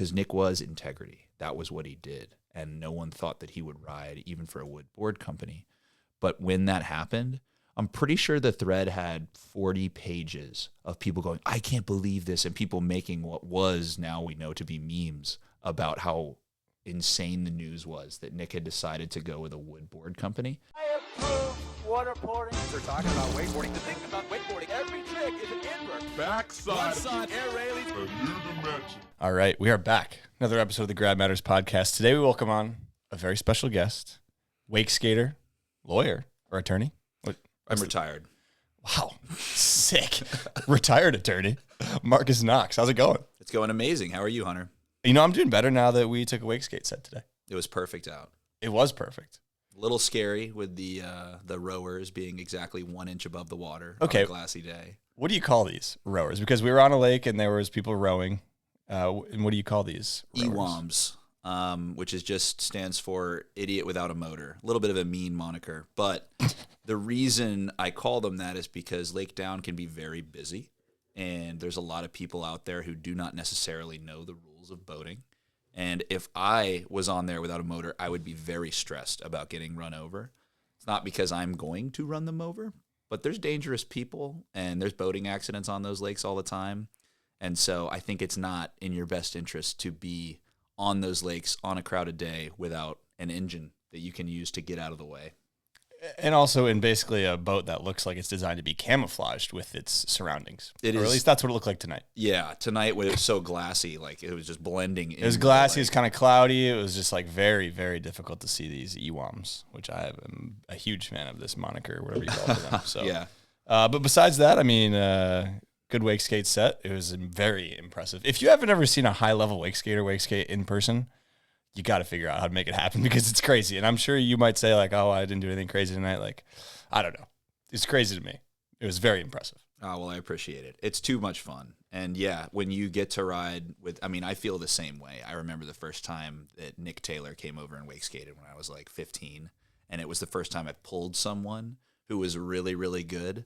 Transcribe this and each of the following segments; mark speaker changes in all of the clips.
Speaker 1: because Nick was integrity. That was what he did. And no one thought that he would ride even for a wood board company. But when that happened, I'm pretty sure the thread had 40 pages of people going, I can't believe this. And people making what was now we know to be memes about how insane the news was that Nick had decided to go with a wood board company.
Speaker 2: I approve waterboarding. They're talking about wakeboarding. The thing about wakeboarding, every trick is an invert.
Speaker 3: Backside.
Speaker 2: Air railings.
Speaker 3: A new dimension.
Speaker 4: All right, we are back. Another episode of the Grab Matters podcast. Today we welcome on a very special guest, wake skater, lawyer, or attorney.
Speaker 1: I'm retired.
Speaker 4: Wow, sick. Retired attorney, Marcus Knox. How's it going?
Speaker 1: It's going amazing. How are you, Hunter?
Speaker 4: You know, I'm doing better now that we took a wake skate set today.
Speaker 1: It was perfect out.
Speaker 4: It was perfect.
Speaker 1: A little scary with the rowers being exactly 1 inch above the water on
Speaker 4: Okay.
Speaker 1: a glassy day.
Speaker 4: What do you call these rowers? Because we were on a lake and there was people rowing. And what do you call these rowers?
Speaker 1: EWOMs, which is just stands for idiot without a motor. A little bit of a mean moniker. But the reason I call them that is because Lake Down can be very busy. And there's a lot of people out there who do not necessarily know the rules of boating. And if I was on there without a motor, I would be very stressed about getting run over. It's not because I'm going to run them over, but there's dangerous people and there's boating accidents on those lakes all the time. And so I think it's not in your best interest to be on those lakes on a crowded day without an engine that you can use to get out of the way.
Speaker 4: And also in basically a boat that looks like it's designed to be camouflaged with its surroundings.
Speaker 1: It
Speaker 4: or
Speaker 1: is.
Speaker 4: at least that's what it looked like tonight.
Speaker 1: Yeah, tonight when it was so glassy, like it was just blending in.
Speaker 4: It was glassy. It was kind of cloudy. It was just like very, very difficult to see these EWOMs, which I am a huge fan of this moniker, whatever you call them. So,
Speaker 1: Yeah.
Speaker 4: But besides that, I mean, good wake skate set. It was very impressive. If you haven't ever seen a high level wake skater wake skate in person, you got to figure out how to make it happen because it's crazy. And I'm sure you might say like, oh, I didn't do anything crazy tonight. Like, I don't know. It's crazy to me. It was very impressive.
Speaker 1: Oh, well, I appreciate it. It's too much fun. And yeah, when you get to ride with, I mean, I feel the same way. I remember the first time that Nick Taylor came over and wake skated when I was like 15. And it was the first time I pulled someone who was really, really good.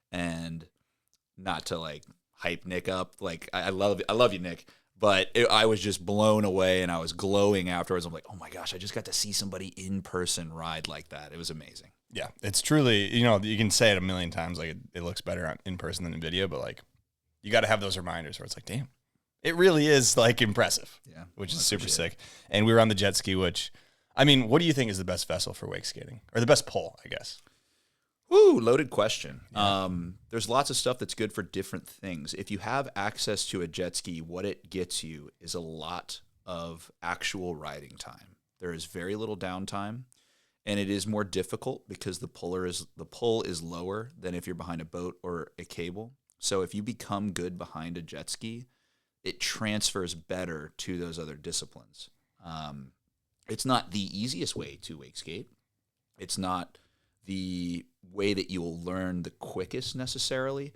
Speaker 1: And not to like hype Nick up. Like, I love you, Nick. But I was just blown away and I was glowing afterwards. I'm like, oh my gosh, I just got to see somebody in person ride like that. It was amazing.
Speaker 4: Yeah, it's truly, you know, you can say it a million times, like it looks better in person than in video, but like you got to have those reminders where it's like, damn, it really is like impressive.
Speaker 1: Yeah,
Speaker 4: which is super sick. And we were on the jet ski, which, I mean, what do you think is the best vessel for wake skating or the best pole, I guess?
Speaker 1: Woo, loaded question.
Speaker 4: Yeah.
Speaker 1: There's lots of stuff that's good for different things. If you have access to a jet ski, what it gets you is a lot of actual riding time. There is very little downtime, and it is more difficult because the pull is lower than if you're behind a boat or a cable. So if you become good behind a jet ski, it transfers better to those other disciplines. It's not the easiest way to wake skate. It's not the way that you'll learn the quickest necessarily,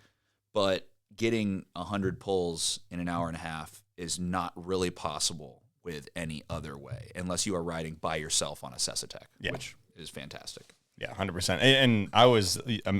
Speaker 1: but getting 100 pulls in an hour and a half is not really possible with any other way, unless you are riding by yourself on a Sesatec, which is fantastic.
Speaker 4: Yeah, 100%. And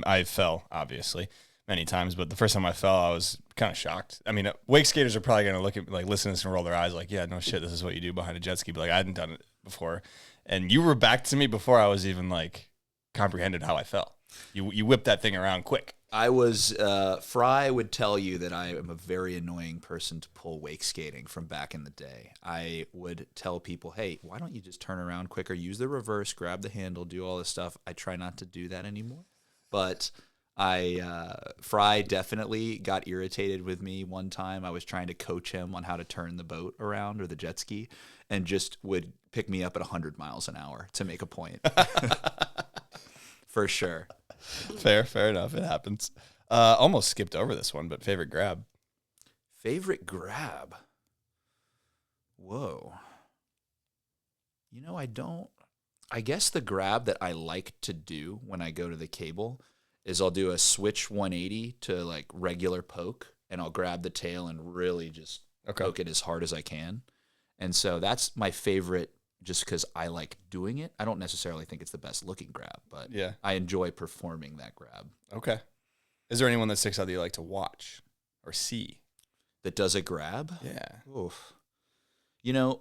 Speaker 4: I fell, obviously, many times, but the first time I fell, I was kind of shocked. I mean, wake skaters are probably going to look at, like, listen to this and roll their eyes like, yeah, no shit, this is what you do behind a jet ski, but like, I hadn't done it before. And you were back to me before I was even like comprehended how I fell. You whipped that thing around quick.
Speaker 1: I was, Fry would tell you that I am a very annoying person to pull wake skating from back in the day. I would tell people, hey, why don't you just turn around quicker, use the reverse, grab the handle, do all this stuff. I try not to do that anymore. But Fry definitely got irritated with me one time. I was trying to coach him on how to turn the boat around or the jet ski and just would pick me up at 100 miles an hour to make a point. For sure.
Speaker 4: Fair enough. It happens. Almost skipped over this one, but favorite grab.
Speaker 1: Favorite grab? Whoa. You know, I guess the grab that I like to do when I go to the cable is I'll do a switch 180 to like regular poke, and I'll grab the tail and really just poke it as hard as I can. And so that's my favorite just because I like doing it. I don't necessarily think it's the best looking grab, but
Speaker 4: yeah,
Speaker 1: I enjoy performing that grab.
Speaker 4: Okay. Is there anyone that sticks out that you like to watch or see?
Speaker 1: That does a grab?
Speaker 4: Yeah.
Speaker 1: Oof. You know,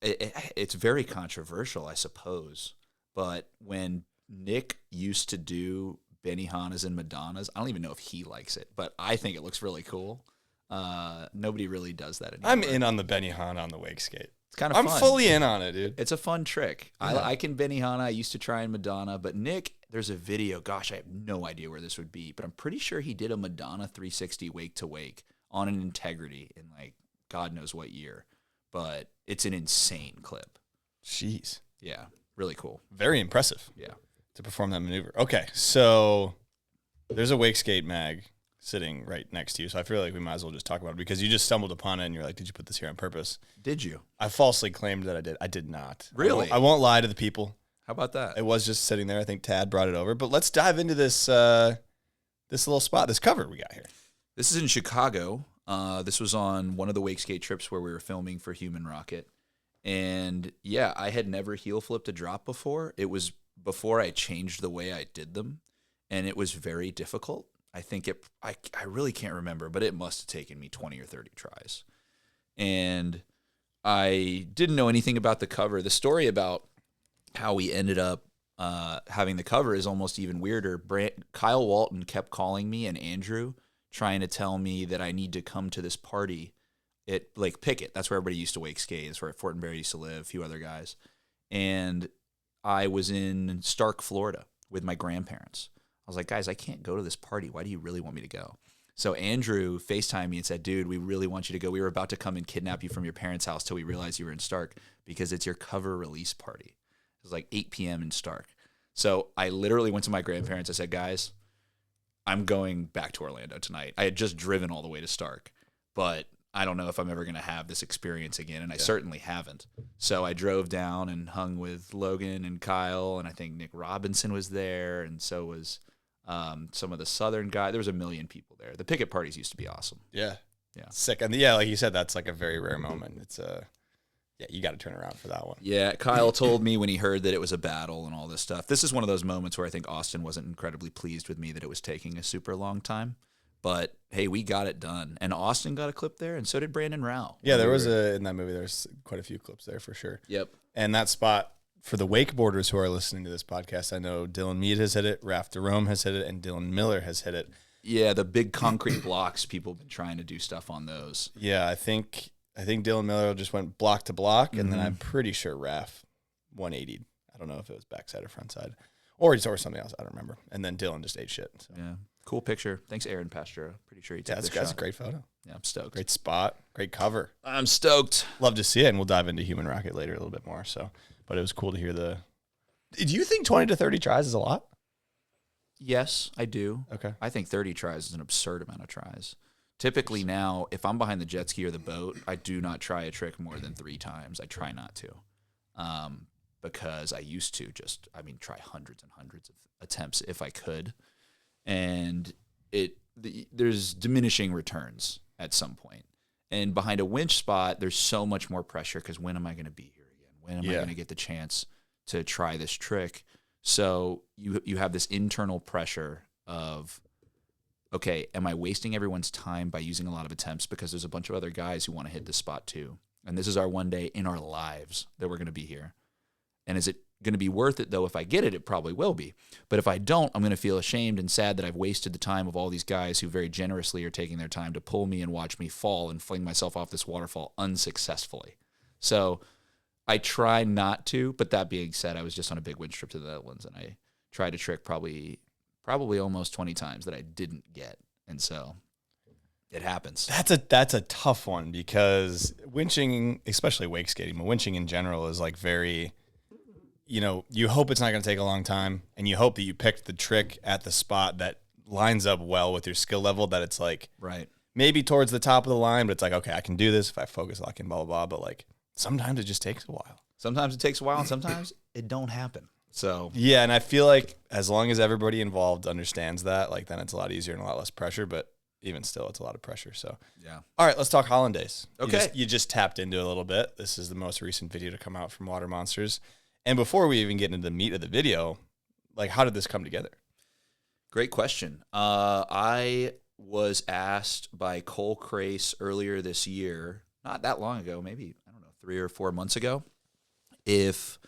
Speaker 1: it's very controversial, I suppose. But when Nick used to do Benihanas and Madonnas, I don't even know if he likes it, but I think it looks really cool. Nobody really does that anymore.
Speaker 4: I'm in on the Benihana on the wake skate.
Speaker 1: It's kind of fun.
Speaker 4: I'm fully in on it, dude.
Speaker 1: It's a fun trick.
Speaker 4: Yeah.
Speaker 1: I can Benihana. I used to try in Madonna, but Nick, there's a video. Gosh, I have no idea where this would be, but I'm pretty sure he did a Madonna 360 wake to wake on an Integrity in like God knows what year. But it's an insane clip.
Speaker 4: Jeez.
Speaker 1: Yeah, really cool.
Speaker 4: Very impressive.
Speaker 1: Yeah.
Speaker 4: To perform that maneuver. Okay, so there's a Wakeskating Mag sitting right next to you, so I feel like we might as well just talk about it because you just stumbled upon it and you're like, did you put this here on purpose?
Speaker 1: Did you?
Speaker 4: I falsely claimed that I did. I did not.
Speaker 1: Really?
Speaker 4: I won't lie to the people.
Speaker 1: How about that?
Speaker 4: It was just sitting there. I think Tad brought it over. But let's dive into this this little spot, this cover we got here.
Speaker 1: This is in Chicago. This was on one of the Wakeskate trips where we were filming for Human Rocket. And yeah, I had never heel flipped a drop before. It was before I changed the way I did them. And it was very difficult. I think I really can't remember, but it must have taken me 20 or 30 tries. And I didn't know anything about the cover. The story about how we ended up having the cover is almost even weirder. Kyle Walton kept calling me and Andrew trying to tell me that I need to come to this party at Lake Pickett. That's where everybody used to wake skate. That's where Fortenberry used to live, a few other guys. And I was in Stark, Florida with my grandparents. I was like, guys, I can't go to this party. Why do you really want me to go? So Andrew FaceTimed me and said, dude, we really want you to go. We were about to come and kidnap you from your parents' house till we realized you were in Stark because it's your cover release party. It was like 8 p.m. in Stark. So I literally went to my grandparents. I said, guys, I'm going back to Orlando tonight. I had just driven all the way to Stark, but I don't know if I'm ever going to have this experience again, and I certainly haven't. So I drove down and hung with Logan and Kyle, and I think Nick Robinson was there, and so was some of the Southern guys. There was a million people there. The Pickett parties used to be awesome.
Speaker 4: Yeah.
Speaker 1: Yeah.
Speaker 4: Sick. And yeah, like you said, that's like a very rare moment. It's yeah, you got to turn around for that one.
Speaker 1: Yeah, Kyle told me when he heard that it was a battle and all this stuff. This is one of those moments where I think Austin wasn't incredibly pleased with me that it was taking a super long time. But, hey, we got it done. And Austin got a clip there, and so did Brandon Rao.
Speaker 4: Yeah, there was in that movie, there's quite a few clips there for sure.
Speaker 1: Yep.
Speaker 4: And that spot, for the wakeboarders who are listening to this podcast, I know Dylan Mead has hit it, Raph DeRome has hit it, and Dylan Miller has hit it. Yeah,
Speaker 1: the big concrete blocks, people have been trying to do stuff on those.
Speaker 4: Yeah, I think Dylan Miller just went block to block, and then I'm pretty sure Raph 180'd. I don't know if it was backside or front side. Or something else, I don't remember. And then Dylan just ate shit. So.
Speaker 1: Yeah. Cool picture. Thanks, Aaron Pastro. Pretty sure he took this shot.
Speaker 4: That's a great photo.
Speaker 1: Yeah, I'm stoked.
Speaker 4: Great spot. Great cover.
Speaker 1: I'm stoked.
Speaker 4: Love to see it, and we'll dive into Human Rocket later a little bit more. So, but it was cool to hear the... Do you think 20 to 30 tries is a lot?
Speaker 1: Yes, I do.
Speaker 4: Okay.
Speaker 1: I think 30 tries is an absurd amount of tries. Typically now, if I'm behind the jet ski or the boat, I do not try a trick more than 3 times. I try not to. Because I used to try hundreds and hundreds of attempts if I could. And there's diminishing returns at some point. And behind a winch spot, there's so much more pressure because when am I going to be here again? When am I going to get the chance to try this trick? So you have this internal pressure of, okay, am I wasting everyone's time by using a lot of attempts because there's a bunch of other guys who want to hit this spot too? And this is our one day in our lives that we're going to be here. And is it going to be worth it, though? If I get it, it probably will be. But if I don't, I'm going to feel ashamed and sad that I've wasted the time of all these guys who very generously are taking their time to pull me and watch me fall and fling myself off this waterfall unsuccessfully. So I try not to, but that being said, I was just on a big winch trip to the Netherlands, and I tried a trick probably almost 20 times that I didn't get. And so it happens.
Speaker 4: That's a tough one because winching, especially wake skating, but winching in general is like very... you hope it's not going to take a long time, and you hope that you picked the trick at the spot that lines up well with your skill level, that it's like
Speaker 1: right,
Speaker 4: maybe towards the top of the line, but it's like, okay, I can do this if I focus, lock in, blah, blah, blah. But like sometimes it just takes a while.
Speaker 1: Sometimes it takes a while, and sometimes it don't happen. So
Speaker 4: yeah, and I feel like as long as everybody involved understands that, like then it's a lot easier and a lot less pressure, but even still, it's a lot of pressure. So
Speaker 1: yeah.
Speaker 4: All right, let's talk Hollandays.
Speaker 1: Okay.
Speaker 4: You just tapped into it a little bit. This is the most recent video to come out from Water Monsters. And before we even get into the meat of the video, like, how did this come together?
Speaker 1: Great question. I was asked by Cole Crace earlier this year, not that long ago, maybe, I don't know, 3 or 4 months ago if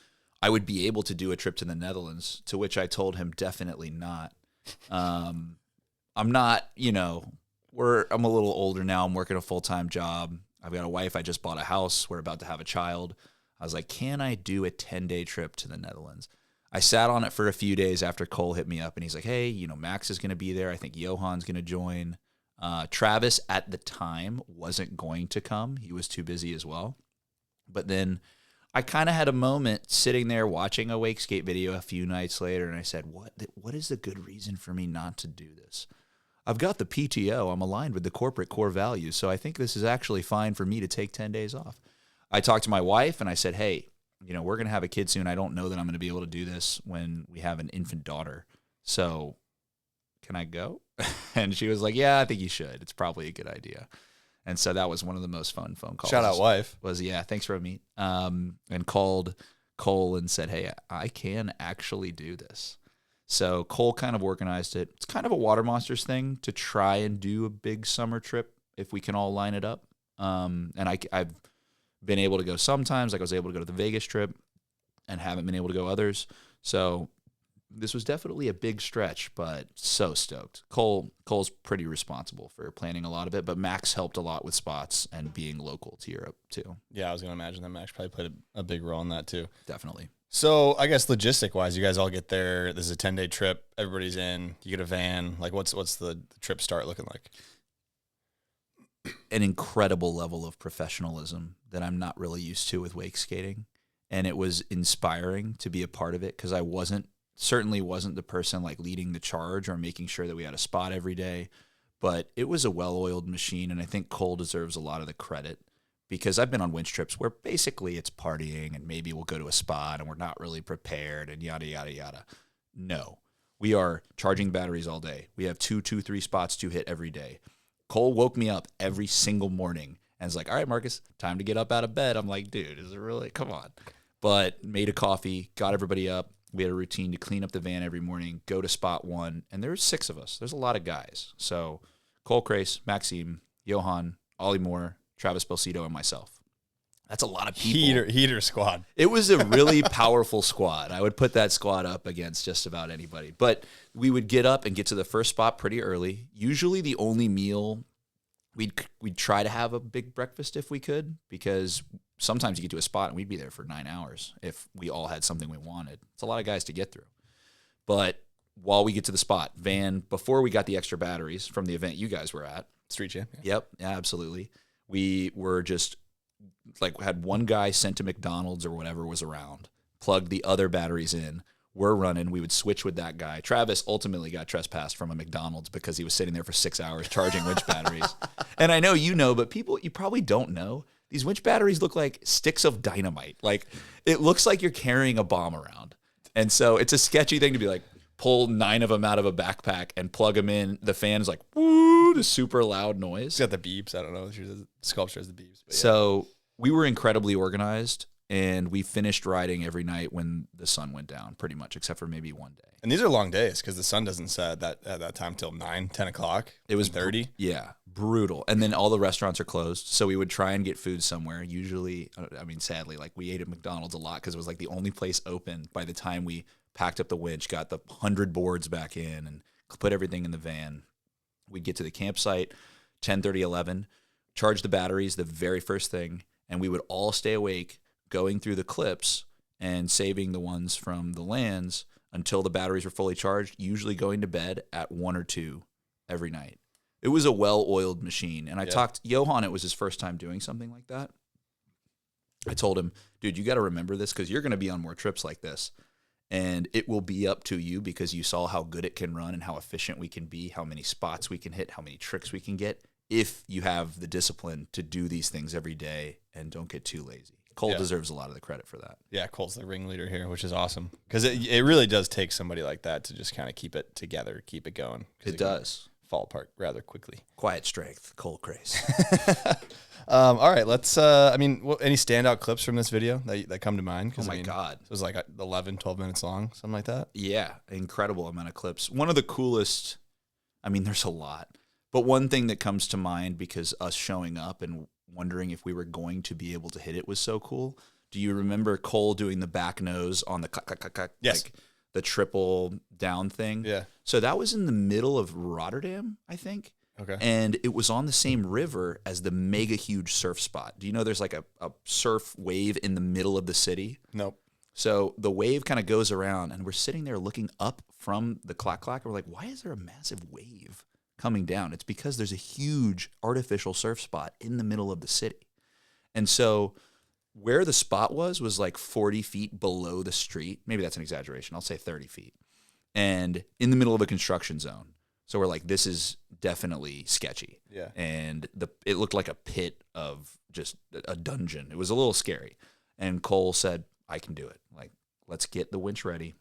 Speaker 1: I would be able to do a trip to the Netherlands, to which I told him definitely not. I'm not, I'm a little older now. I'm working a full-time job. I've got a wife. I just bought a house. We're about to have a child. I was like, can I do a 10-day trip to the Netherlands? I sat on it for a few days after Cole hit me up, and he's like, hey, Max is going to be there. I think Johan's going to join. Travis at the time wasn't going to come. He was too busy as well. But then I kind of had a moment sitting there watching a wakeskate video a few nights later, and I said, what is the good reason for me not to do this? I've got the PTO. I'm aligned with the corporate core values, so I think this is actually fine for me to take 10 days off. I talked to my wife, and I said, hey, we're going to have a kid soon. I don't know that I'm going to be able to do this when we have an infant daughter. So can I go? And she was like, yeah, I think you should. It's probably a good idea. And so that was one of the most fun phone calls.
Speaker 4: Shout out wife.
Speaker 1: Thanks for me. And called Cole and said, hey, I can actually do this. So Cole kind of organized it. It's kind of a Water Monsters thing to try and do a big summer trip if we can all line it up. And I've been able to go sometimes. Like I was able to go to the Vegas trip and haven't been able to go others. So this was definitely a big stretch, but so stoked. Cole's pretty responsible for planning a lot of it, but Max helped a lot with spots and being local to Europe too.
Speaker 4: Yeah, I was going to imagine that Max probably played a big role in that too.
Speaker 1: Definitely.
Speaker 4: So I guess logistic-wise, you guys all get there. This is a 10-day trip. Everybody's in. You get a van. Like, what's the trip start looking like?
Speaker 1: An incredible level of professionalism that I'm not really used to with wake skating, and it was inspiring to be a part of it because I certainly wasn't the person like leading the charge or making sure that we had a spot every day, but it was a well-oiled machine, and I think Cole deserves a lot of the credit because I've been on winch trips where basically it's partying and maybe we'll go to a spot and we're not really prepared and yada, yada, yada. No, we are charging batteries all day. We have 3 spots to hit every day. Cole woke me up every single morning and was like, all right, Marcus, time to get up out of bed. I'm like, dude, is it really? Come on. But made a coffee, got everybody up. We had a routine to clean up the van every morning, go to spot 1, and there's 6 of us. There's a lot of guys. So Cole Crace, Maxime, Johan, Ollie Moore, Travis Belcito, and myself. That's a lot of people.
Speaker 4: Heater squad.
Speaker 1: It was a really powerful squad. I would put that squad up against just about anybody. But we would get up and get to the first spot pretty early. Usually the only meal, we'd try to have a big breakfast if we could, because sometimes you get to a spot and we'd be there for 9 hours if we all had something we wanted. It's a lot of guys to get through. But while we get to the spot, van, before we got the extra batteries from the event you guys were at.
Speaker 4: Street Champ.
Speaker 1: Yeah. Yep, yeah, absolutely. We were just had one guy sent to McDonald's or whatever was around, plugged the other batteries in. We're running. We would switch with that guy. Travis ultimately got trespassed from a McDonald's because he was sitting there for 6 hours charging winch batteries. And I know you know, but people, you probably don't know, these winch batteries look like sticks of dynamite. Like, it looks like you're carrying a bomb around. And so it's a sketchy thing to be like, pull 9 of them out of a backpack and plug them in. The fan's like, woo, the super loud noise.
Speaker 4: It's got the beeps. I don't know. The sculpture has the beeps. But yeah.
Speaker 1: So we were incredibly organized, and we finished riding every night when the sun went down, pretty much, except for maybe one day.
Speaker 4: And these are long days because the sun doesn't set at that time till 9, 10 o'clock.
Speaker 1: It was
Speaker 4: 30.
Speaker 1: Yeah, brutal. And then all the restaurants are closed, so we would try and get food somewhere. Usually, I mean, sadly, like we ate at McDonald's a lot because it was like the only place open by the time we packed up the winch, got the 100 boards back in, and put everything in the van. We'd get to the campsite, 10:30, 11, charge the batteries the very first thing, and we would all stay awake going through the clips and saving the ones from the lands until the batteries were fully charged, usually going to bed at 1 or 2 every night. It was a well-oiled machine. And I talked Johan, it was his first time doing something like that. I told him, dude, you got to remember this because you're going to be on more trips like this. And it will be up to you because you saw how good it can run and how efficient we can be, how many spots we can hit, how many tricks we can get, if you have the discipline to do these things every day and don't get too lazy. Cole deserves a lot of the credit for that.
Speaker 4: Yeah, Cole's the ringleader here, which is awesome. Because it really does take somebody like that to just kind of keep it together, keep it going.
Speaker 1: It does.
Speaker 4: Fall apart rather quickly.
Speaker 1: Quiet strength, Cole Crace.
Speaker 4: All right, let's, any standout clips from this video that come to mind?
Speaker 1: Oh, my God.
Speaker 4: It was like 11, 12 minutes long, something like that?
Speaker 1: Yeah, incredible amount of clips. One of the coolest, there's a lot. But one thing that comes to mind because us showing up and wondering if we were going to be able to hit it was so cool. Do you remember Cole doing the back nose on the clack, clack, clack, clack,
Speaker 4: Yes.
Speaker 1: like the triple down thing?
Speaker 4: Yeah.
Speaker 1: So that was in the middle of Rotterdam, I think.
Speaker 4: Okay.
Speaker 1: And it was on the same river as the mega huge surf spot. Do you know there's like a surf wave in the middle of the city?
Speaker 4: Nope.
Speaker 1: So the wave kind of goes around, and we're sitting there looking up from the clack clack, and we're like, why is there a massive wave coming down? It's because there's a huge artificial surf spot in the middle of the city. And so where the spot was like 40 feet below the street. Maybe that's an exaggeration. I'll say 30 feet. And in the middle of a construction zone. So we're like, this is definitely sketchy.
Speaker 4: Yeah.
Speaker 1: And it looked like a pit of just a dungeon. It was a little scary. And Cole said, I can do it. Like, let's get the winch ready.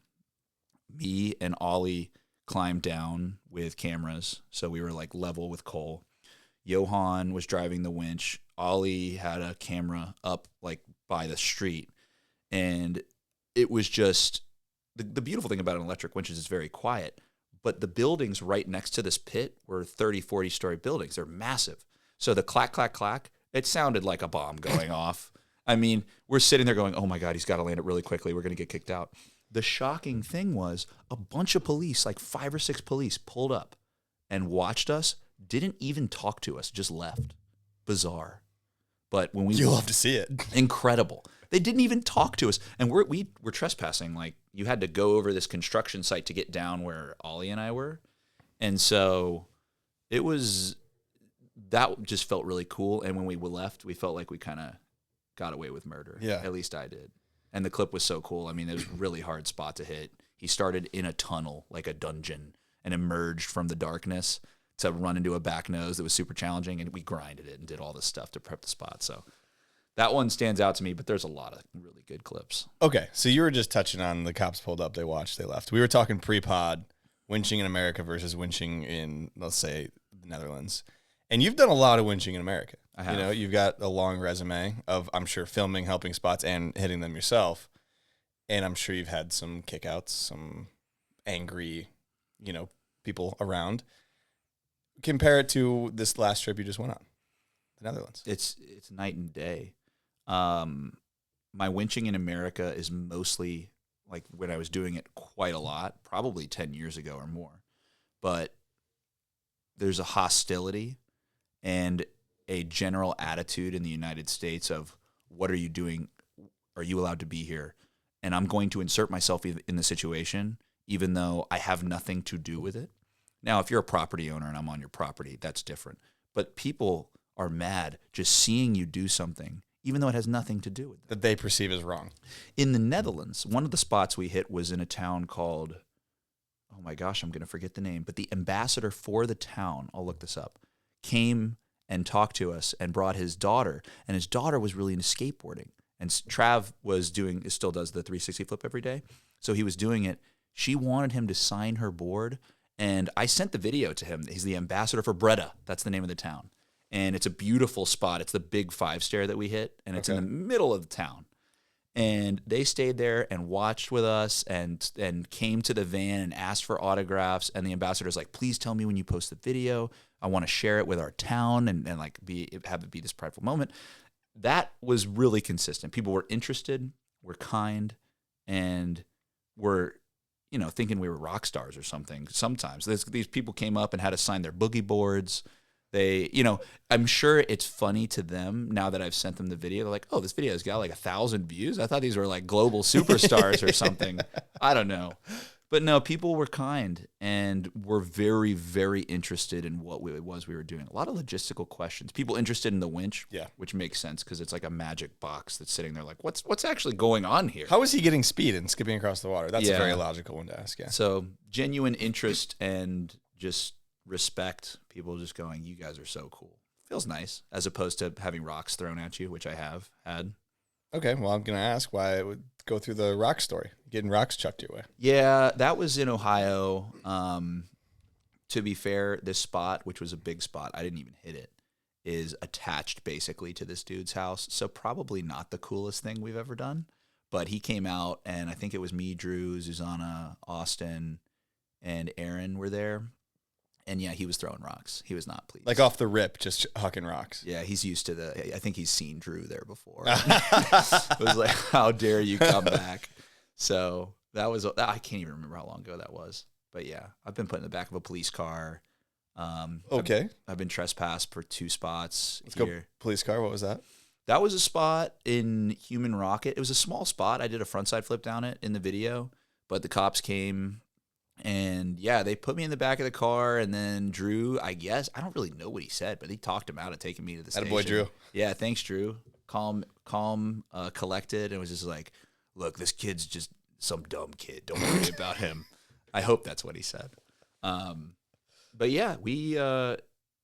Speaker 1: Me and Ollie climbed down with cameras. So we were like level with Cole. Johan was driving the winch. Ollie had a camera up like by the street. And it was just the beautiful thing about an electric winch is it's very quiet. But the buildings right next to this pit were 30, 40-story buildings. They're massive. So the clack, clack, clack, it sounded like a bomb going off. I mean, we're sitting there going, oh, my God, he's got to land it really quickly. We're going to get kicked out. The shocking thing was a bunch of police, like 5 or 6 police, pulled up and watched us, didn't even talk to us, just left. Bizarre. But when we
Speaker 4: You love to see it.
Speaker 1: Incredible. They didn't even talk to us. And we were trespassing. Like, you had to go over this construction site to get down where Ollie and I were. And so that just felt really cool. And when we left, we felt like we kind of got away with murder.
Speaker 4: Yeah.
Speaker 1: At least I did. And the clip was so cool. I mean, it was a really hard spot to hit. He started in a tunnel, like a dungeon, and emerged from the darkness to run into a back nose that was super challenging. And we grinded it and did all this stuff to prep the spot. So that one stands out to me, but there's a lot of really good clips.
Speaker 4: Okay, so you were just touching on the cops pulled up, they watched, they left. We were talking pre-pod, winching in America versus winching in, let's say, the Netherlands. And you've done a lot of winching in America.
Speaker 1: I have.
Speaker 4: You know, you've got a long resume of, I'm sure, filming, helping spots, and hitting them yourself. And I'm sure you've had some kickouts, some angry, people around. Compare it to this last trip you just went on, the Netherlands.
Speaker 1: It's night and day. My winching in America is mostly like when I was doing it quite a lot, probably 10 years ago or more. But there's a hostility and a general attitude in the United States of, what are you doing? Are you allowed to be here? And I'm going to insert myself in the situation, even though I have nothing to do with it. Now, if you're a property owner and I'm on your property, that's different. But people are mad just seeing you do something, even though it has nothing to do with them.
Speaker 4: That they perceive as wrong.
Speaker 1: In the Netherlands, one of the spots we hit was in a town called, oh my gosh, I'm going to forget the name, but the ambassador for the town, I'll look this up, came and talked to us and brought his daughter, and his daughter was really into skateboarding. And Trav still does the 360 flip every day. So he was doing it. She wanted him to sign her board, and I sent the video to him. He's the ambassador for Breda. That's the name of the town. And it's a beautiful spot. It's the big 5 stair that we hit, and it's in the middle of the town. And they stayed there and watched with us and came to the van and asked for autographs. And the ambassador's like, please tell me when you post the video. I want to share it with our town and like have it be this prideful moment. That was really consistent. People were interested, were kind, and were, thinking we were rock stars or something. Sometimes these people came up and had to sign their boogie boards. They, I'm sure it's funny to them now that I've sent them the video. They're like, oh, this video has got like 1,000 views. I thought these were like global superstars or something. I don't know. But no, people were kind and were very, very interested in what it was we were doing. A lot of logistical questions. People interested in the winch, which makes sense because it's like a magic box that's sitting there like, what's actually going on here?
Speaker 4: How is he getting speed and skipping across the water? That's a very logical one to ask, yeah.
Speaker 1: So genuine interest and just respect, people just going, you guys are so cool. Feels nice, as opposed to having rocks thrown at you, which I have had.
Speaker 4: Okay, well, I'm going to ask why it would go through the rock story, getting rocks chucked your way.
Speaker 1: Yeah, that was in Ohio. To be fair, this spot, which was a big spot, I didn't even hit it, is attached basically to this dude's house. So probably not the coolest thing we've ever done. But he came out, and I think it was me, Drew, Susanna, Austin, and Aaron were there. And yeah, he was throwing rocks. He was not pleased.
Speaker 4: Like off the rip, just hucking rocks.
Speaker 1: Yeah, he's used to I think he's seen Drew there before. It was like, how dare you come back? So I can't even remember how long ago that was. But yeah, I've been put in the back of a police car.
Speaker 4: Okay.
Speaker 1: I've been trespassed for 2 spots
Speaker 4: Let's
Speaker 1: here.
Speaker 4: go police car. What was that?
Speaker 1: That was a spot in Human Rocket. It was a small spot. I did a frontside flip down it in the video, but the cops came. And yeah, they put me in the back of the car, and then Drew, I guess, I don't really know what he said, but he talked him out of taking me to the station.
Speaker 4: Attaboy, Drew.
Speaker 1: Yeah, thanks, Drew. Calm, collected, and was just like, look, this kid's just some dumb kid. Don't worry about him. I hope that's what he said. But yeah,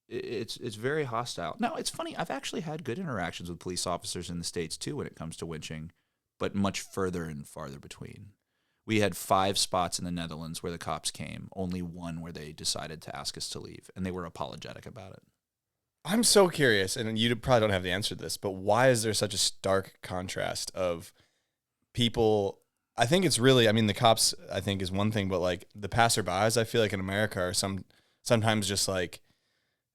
Speaker 1: it's very hostile. Now, it's funny. I've actually had good interactions with police officers in the States too when it comes to winching, but much further and farther between. We had 5 spots in the Netherlands where the cops came, only 1 where they decided to ask us to leave, and they were apologetic about it.
Speaker 4: I'm so curious, and you probably don't have the answer to this, but why is there such a stark contrast of people? I think it's really, I mean, the cops, I think, is one thing, but like the passerbys, I feel like in America are sometimes just like,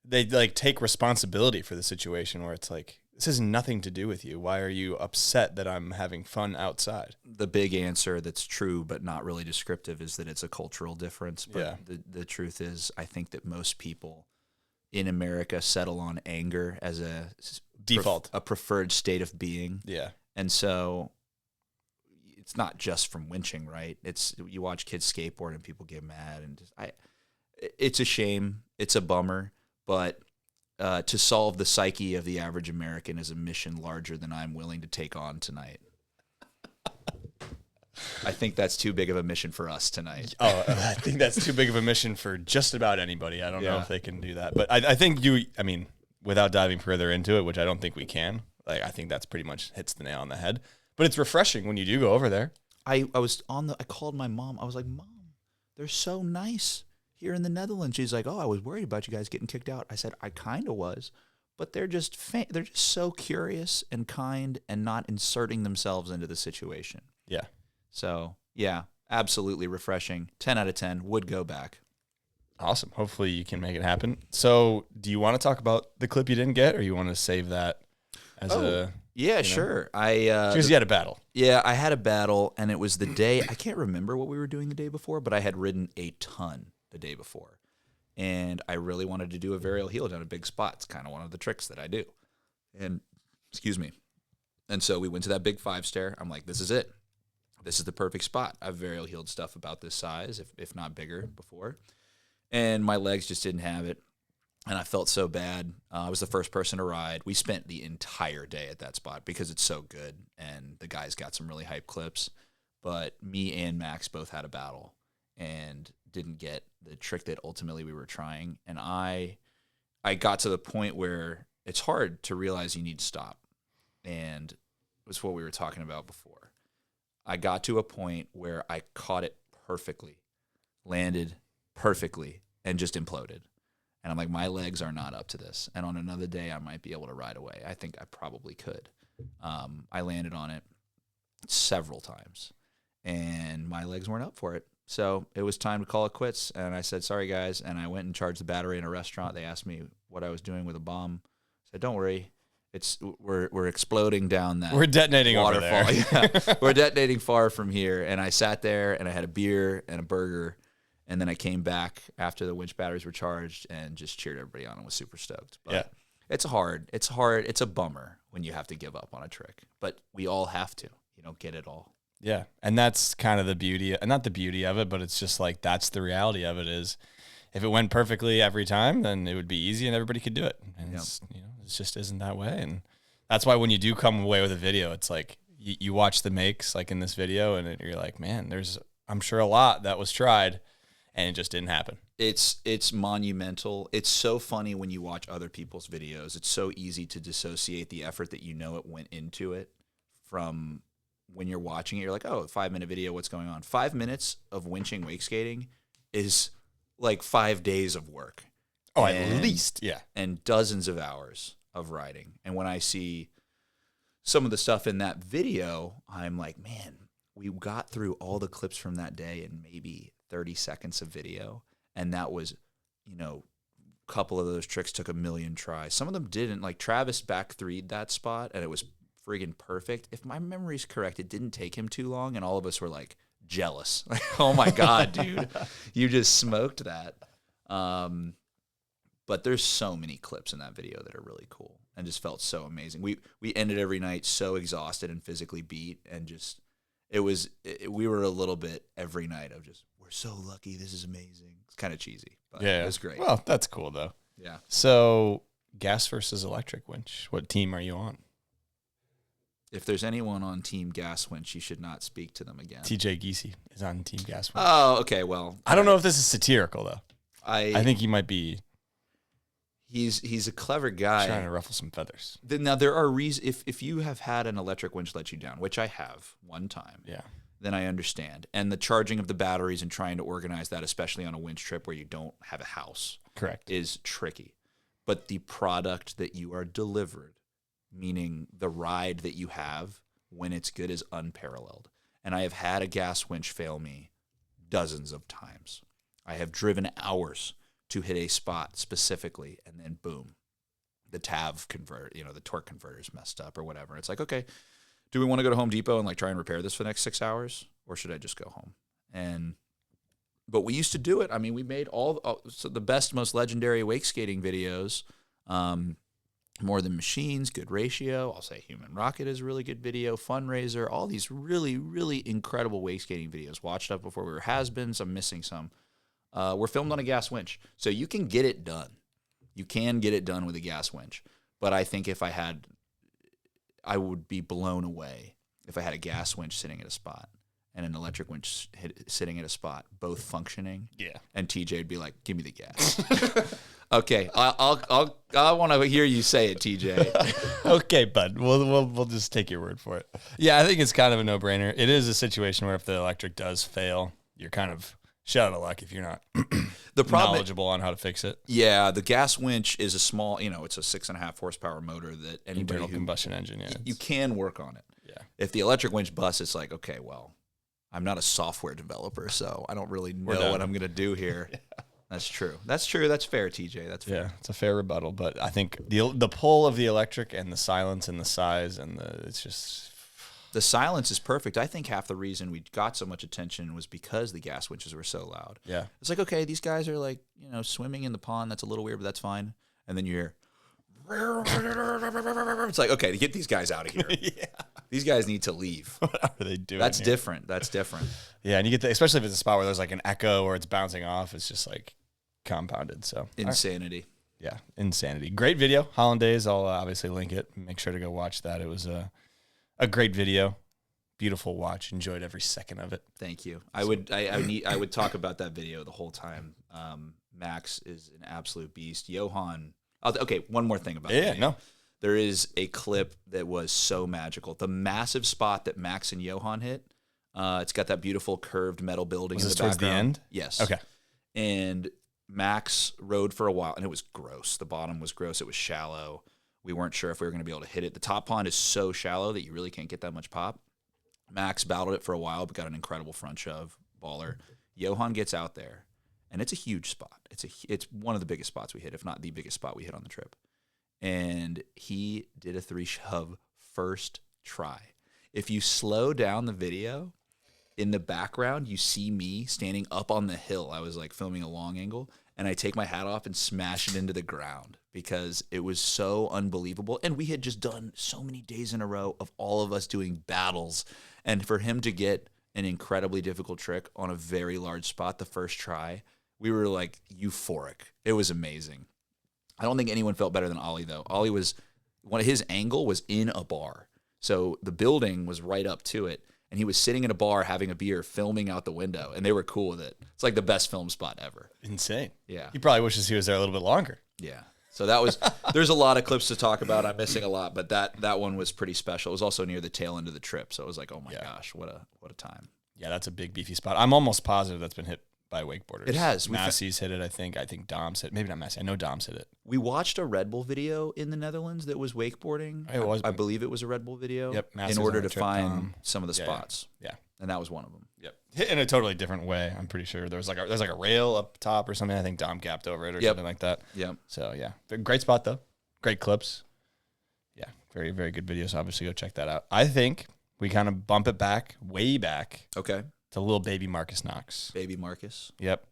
Speaker 4: they like take responsibility for the situation where it's like, this has nothing to do with you. Why are you upset that I'm having fun outside?
Speaker 1: The big answer that's true but not really descriptive is that it's a cultural difference. But
Speaker 4: Yeah.
Speaker 1: the truth is, I think that most people in America settle on anger as a
Speaker 4: Default.
Speaker 1: a preferred state of being.
Speaker 4: Yeah.
Speaker 1: And so it's not just from winching, right? It's you watch kids skateboard and people get mad, and it's a shame. It's a bummer, but to solve the psyche of the average American is a mission larger than I'm willing to take on tonight. I think that's too big of a mission for us tonight.
Speaker 4: Oh, I think that's too big of a mission for just about anybody. I don't know if they can do that. But I think I mean, without diving further into it, which I don't think we can, like I think that's pretty much hits the nail on the head. But it's refreshing when you do go over there.
Speaker 1: I called my mom. I was like, Mom, they're so nice here in the Netherlands. She's like, oh, I was worried about you guys getting kicked out. I said, I kind of was, but they're just so curious and kind and not inserting themselves into the situation.
Speaker 4: Yeah.
Speaker 1: So yeah, absolutely refreshing. 10 out of 10 would go back.
Speaker 4: Awesome. Hopefully you can make it happen. So do you want to talk about the clip you didn't get, or you want to save that as
Speaker 1: Yeah, sure. Because
Speaker 4: you had a battle.
Speaker 1: Yeah, I had a battle, and it was the day, I can't remember what we were doing the day before, but I had ridden a ton the day before. And I really wanted to do a varial heel down a big spot. It's kind of one of the tricks that I do. And, excuse me. And so we went to that big 5-stair. I'm like, this is it. This is the perfect spot. I've varial heeled stuff about this size, if not bigger, before. And my legs just didn't have it. And I felt so bad. I was the first person to ride. We spent the entire day at that spot because it's so good, and the guys got some really hype clips. But me and Max both had a battle and didn't get the trick that ultimately we were trying. And I got to the point where it's hard to realize you need to stop. And it was what we were talking about before. I got to a point where I caught it perfectly, landed perfectly, and just imploded. And I'm like, my legs are not up to this. And on another day, I might be able to ride away. I think I probably could. I landed on it several times, and my legs weren't up for it. So it was time to call it quits. And I said, sorry, guys. And I went and charged the battery in a restaurant. They asked me what I was doing with a bomb. I said, don't worry. We're exploding down that.
Speaker 4: We're detonating
Speaker 1: waterfall.
Speaker 4: over there.
Speaker 1: Yeah. We're detonating far from here. And I sat there, and I had a beer and a burger. And then I came back after the winch batteries were charged and just cheered everybody on and was super stoked. But
Speaker 4: yeah.
Speaker 1: It's hard. It's a bummer when you have to give up on a trick. But we all have to. You don't get it all.
Speaker 4: Yeah. And that's kind of the beauty, not the beauty of it, but it's just like that's the reality of it is if it went perfectly every time, then it would be easy and everybody could do it. And it just isn't that way. And that's why when you do come away with a video, it's like you watch the makes like in this video and you're like, man, there's, I'm sure a lot that was tried. And it just didn't happen.
Speaker 1: It's monumental. It's so funny when you watch other people's videos. It's so easy to dissociate the effort that you know it went into it from when you're watching it. You're like, oh, 5-minute video, what's going on? 5 minutes of winching wake skating is like 5 days of work.
Speaker 4: Oh, at least, yeah.
Speaker 1: And dozens of hours of riding. And when I see some of the stuff in that video, I'm like, man, we got through all the clips from that day in maybe 30 seconds of video, and that was you know, a couple of those tricks took a million tries. Some of them didn't. Like Travis back three'd that spot, and it was friggin' perfect. If my memory's correct, it didn't take him too long, and all of us were like jealous. Like, oh my God, dude, you just smoked that. But there's so many clips in that video that are really cool and just felt so amazing. We ended every night so exhausted and physically beat, and just we were a little bit every night of just, we're so lucky, this is amazing. It's kind of cheesy, but it was great.
Speaker 4: Well, that's cool though.
Speaker 1: Yeah.
Speaker 4: So gas versus electric winch. What team are you on?
Speaker 1: If there's anyone on Team Gas Winch, you should not speak to them again.
Speaker 4: TJ Giesey is on Team Gas Winch.
Speaker 1: Oh, okay. Well,
Speaker 4: I don't know if this is satirical though.
Speaker 1: I
Speaker 4: think he might be.
Speaker 1: He's a clever guy.
Speaker 4: Trying to ruffle some feathers.
Speaker 1: Now there are reasons. If you have had an electric winch let you down, which I have one time, then I understand. And the charging of the batteries and trying to organize that, especially on a winch trip where you don't have a house,
Speaker 4: correct,
Speaker 1: is tricky. But the product that you are delivered, meaning the ride that you have when it's good, is unparalleled. And I have had a gas winch fail me dozens of times. I have driven hours to hit a spot specifically, and then boom, the TAV the torque converter is messed up or whatever. It's like, okay, do we want to go to Home Depot and like try and repair this for the next 6 hours, or should I just go home? But we used to do it. I mean, we made so the best, most legendary wake skating videos. More Than Machines, good ratio. I'll say Human Rocket is a really good video. Fundraiser, all these really, really incredible wake skating videos. Watched up before we were has-beens. I'm missing some. Were filmed on a gas winch. So you can get it done. You can get it done with a gas winch. But I think I would be blown away if I had a gas winch sitting at a spot and an electric winch sitting at a spot, both functioning.
Speaker 4: Yeah.
Speaker 1: And TJ would be like, give me the gas. Okay, I want to hear you say it, TJ.
Speaker 4: Okay, bud. We'll just take your word for it. Yeah, I think it's kind of a no-brainer. It is a situation where if the electric does fail, you're kind of shut out of luck if you're not knowledgeable on how to fix it.
Speaker 1: Yeah, the gas winch is a small, it's a 6.5 horsepower motor that anybody
Speaker 4: internal combustion engine. Yeah,
Speaker 1: you can work on it.
Speaker 4: Yeah.
Speaker 1: If the electric winch busts, it's like, okay, well, I'm not a software developer, so I don't really know what I'm going to do here. Yeah. That's true. That's fair, TJ. That's fair.
Speaker 4: Yeah, it's a fair rebuttal, but I think the pull of the electric and the silence and the size and it's just...
Speaker 1: The silence is perfect. I think half the reason we got so much attention was because the gas winches were so loud.
Speaker 4: Yeah.
Speaker 1: It's like, okay, these guys are like, swimming in the pond. That's a little weird, but that's fine. And then you hear... It's like, okay, to get these guys out of here.
Speaker 4: Yeah.
Speaker 1: These guys need to leave.
Speaker 4: What are they doing?
Speaker 1: That's different.
Speaker 4: Yeah, and you get especially if it's a spot where there's like an echo or it's bouncing off, it's just like compounded. So
Speaker 1: insanity.
Speaker 4: Right. Yeah, insanity. Great video, Hollandays. I'll obviously link it. Make sure to go watch that. It was a great video. Beautiful watch. Enjoyed every second of it.
Speaker 1: Thank you. I would talk about that video the whole time. Max is an absolute beast. Johan. Okay, one more thing about
Speaker 4: it. No.
Speaker 1: There is a clip that was so magical. The massive spot that Max and Johan hit. It's got that beautiful curved metal building in the background.
Speaker 4: Towards the end?
Speaker 1: Yes.
Speaker 4: Okay.
Speaker 1: And Max rode for a while, and it was gross. The bottom was gross. It was shallow. We weren't sure if we were going to be able to hit it. The top pond is so shallow that you really can't get that much pop. Max battled it for a while, but got an incredible front shove, baller. Johan gets out there, and it's a huge spot. It's one of the biggest spots we hit, if not the biggest spot we hit on the trip. And he did a 3-shove first try. If you slow down the video, in the background, you see me standing up on the hill. I was like filming a long angle, and I take my hat off and smash it into the ground because it was so unbelievable. And we had just done so many days in a row of all of us doing battles. And for him to get an incredibly difficult trick on a very large spot the first try, we were like euphoric. It was amazing. I don't think anyone felt better than Ollie, though. Ollie his angle was in a bar. So the building was right up to it. And he was sitting in a bar having a beer, filming out the window, and they were cool with it. It's like the best film spot ever.
Speaker 4: Insane.
Speaker 1: Yeah.
Speaker 4: He probably wishes he was there a little bit longer.
Speaker 1: Yeah. So that was, there's a lot of clips to talk about. I'm missing a lot, but that one was pretty special. It was also near the tail end of the trip. So it was like, oh my gosh, what a time.
Speaker 4: Yeah, that's a big beefy spot. I'm almost positive that's been hit by wakeboarders.
Speaker 1: It has.
Speaker 4: Massey's hit it, I think. I think Dom's hit it. Maybe not Massey. I know Dom's hit it.
Speaker 1: We watched a Red Bull video in the Netherlands that was wakeboarding.
Speaker 4: It was.
Speaker 1: I believe it was a Red Bull video.
Speaker 4: Yep.
Speaker 1: In order to find some of the spots.
Speaker 4: Yeah.
Speaker 1: And that was one of them.
Speaker 4: Yep. in a totally different way. I'm pretty sure there's like a rail up top or something. I think Dom capped over it or something like that.
Speaker 1: Yeah.
Speaker 4: So yeah, great spot though. Great clips. Yeah, very very good videos. Obviously, go check that out. I think we kind of bump it back, way back.
Speaker 1: Okay.
Speaker 4: To little baby Marcus Knox.
Speaker 1: Baby Marcus.
Speaker 4: Yep.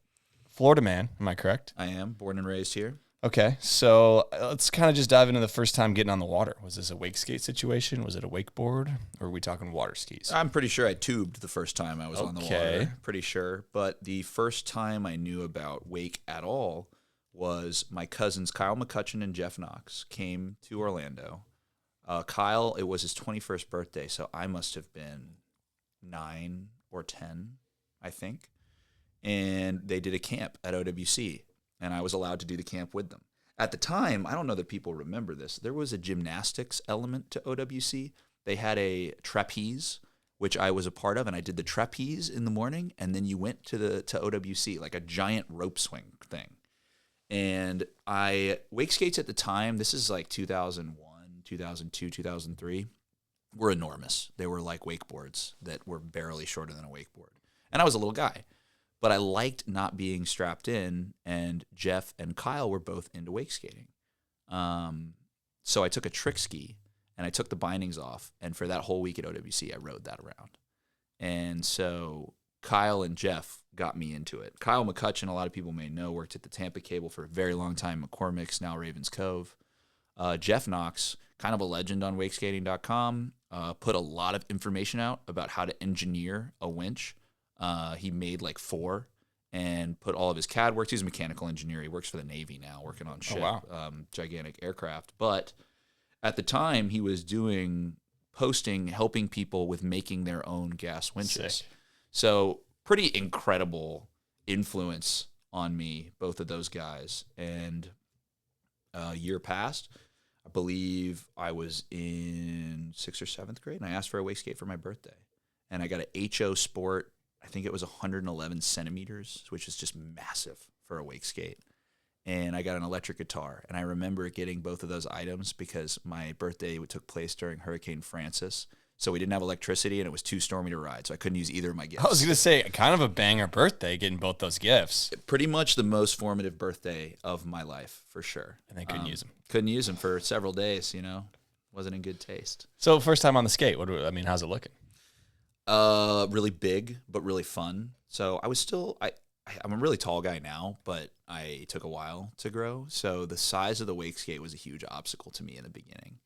Speaker 4: Florida man. Am I correct?
Speaker 1: I am born and raised here.
Speaker 4: Okay, so let's kind of just dive into the first time getting on the water. Was this a wake skate situation? Was it a wakeboard? Or are we talking water skis?
Speaker 1: I'm pretty sure I tubed the first time I was on the water. Pretty sure. But the first time I knew about wake at all was my cousins Kyle McCutcheon and Jeff Knox came to Orlando. Kyle, it was his 21st birthday, so I must have been 9 or 10, I think. And they did a camp at OWC. And I was allowed to do the camp with them. At the time, I don't know that people remember this, there was a gymnastics element to OWC. They had a trapeze, which I was a part of, and I did the trapeze in the morning, and then you went to OWC, like a giant rope swing thing. And wake skates at the time, this is like 2001, 2002, 2003, were enormous. They were like wakeboards that were barely shorter than a wakeboard. And I was a little guy. But I liked not being strapped in, and Jeff and Kyle were both into wake skating. So I took a trick ski, and I took the bindings off, and for that whole week at OWC, I rode that around. And so Kyle and Jeff got me into it. Kyle McCutcheon, a lot of people may know, worked at the Tampa Cable for a very long time, McCormick's, now Ravens Cove. Jeff Knox, kind of a legend on wakeskating.com, put a lot of information out about how to engineer a winch. He made like 4 and put all of his CAD works. He's a mechanical engineer. He works for the Navy now, working on ship, gigantic aircraft. But at the time, he was helping people with making their own gas winches.
Speaker 4: Sick.
Speaker 1: So pretty incredible influence on me, both of those guys. And a year passed. I believe I was in 6th or 7th grade, and I asked for a wake skate for my birthday. And I got an HO Sport. I think it was 111 centimeters, which is just massive for a wake skate. And I got an electric guitar. And I remember getting both of those items because my birthday took place during Hurricane Francis. So we didn't have electricity, and it was too stormy to ride. So I couldn't use either of my gifts.
Speaker 4: I was going to say, kind of a banger birthday getting both those gifts.
Speaker 1: Pretty much the most formative birthday of my life, for sure.
Speaker 4: And they couldn't use them.
Speaker 1: Couldn't use them for several days, Wasn't in good taste.
Speaker 4: So first time on the skate, how's it looking?
Speaker 1: Really big, but really fun. So I was still, I'm a really tall guy now, but I took a while to grow. So the size of the wake skate was a huge obstacle to me in the beginning.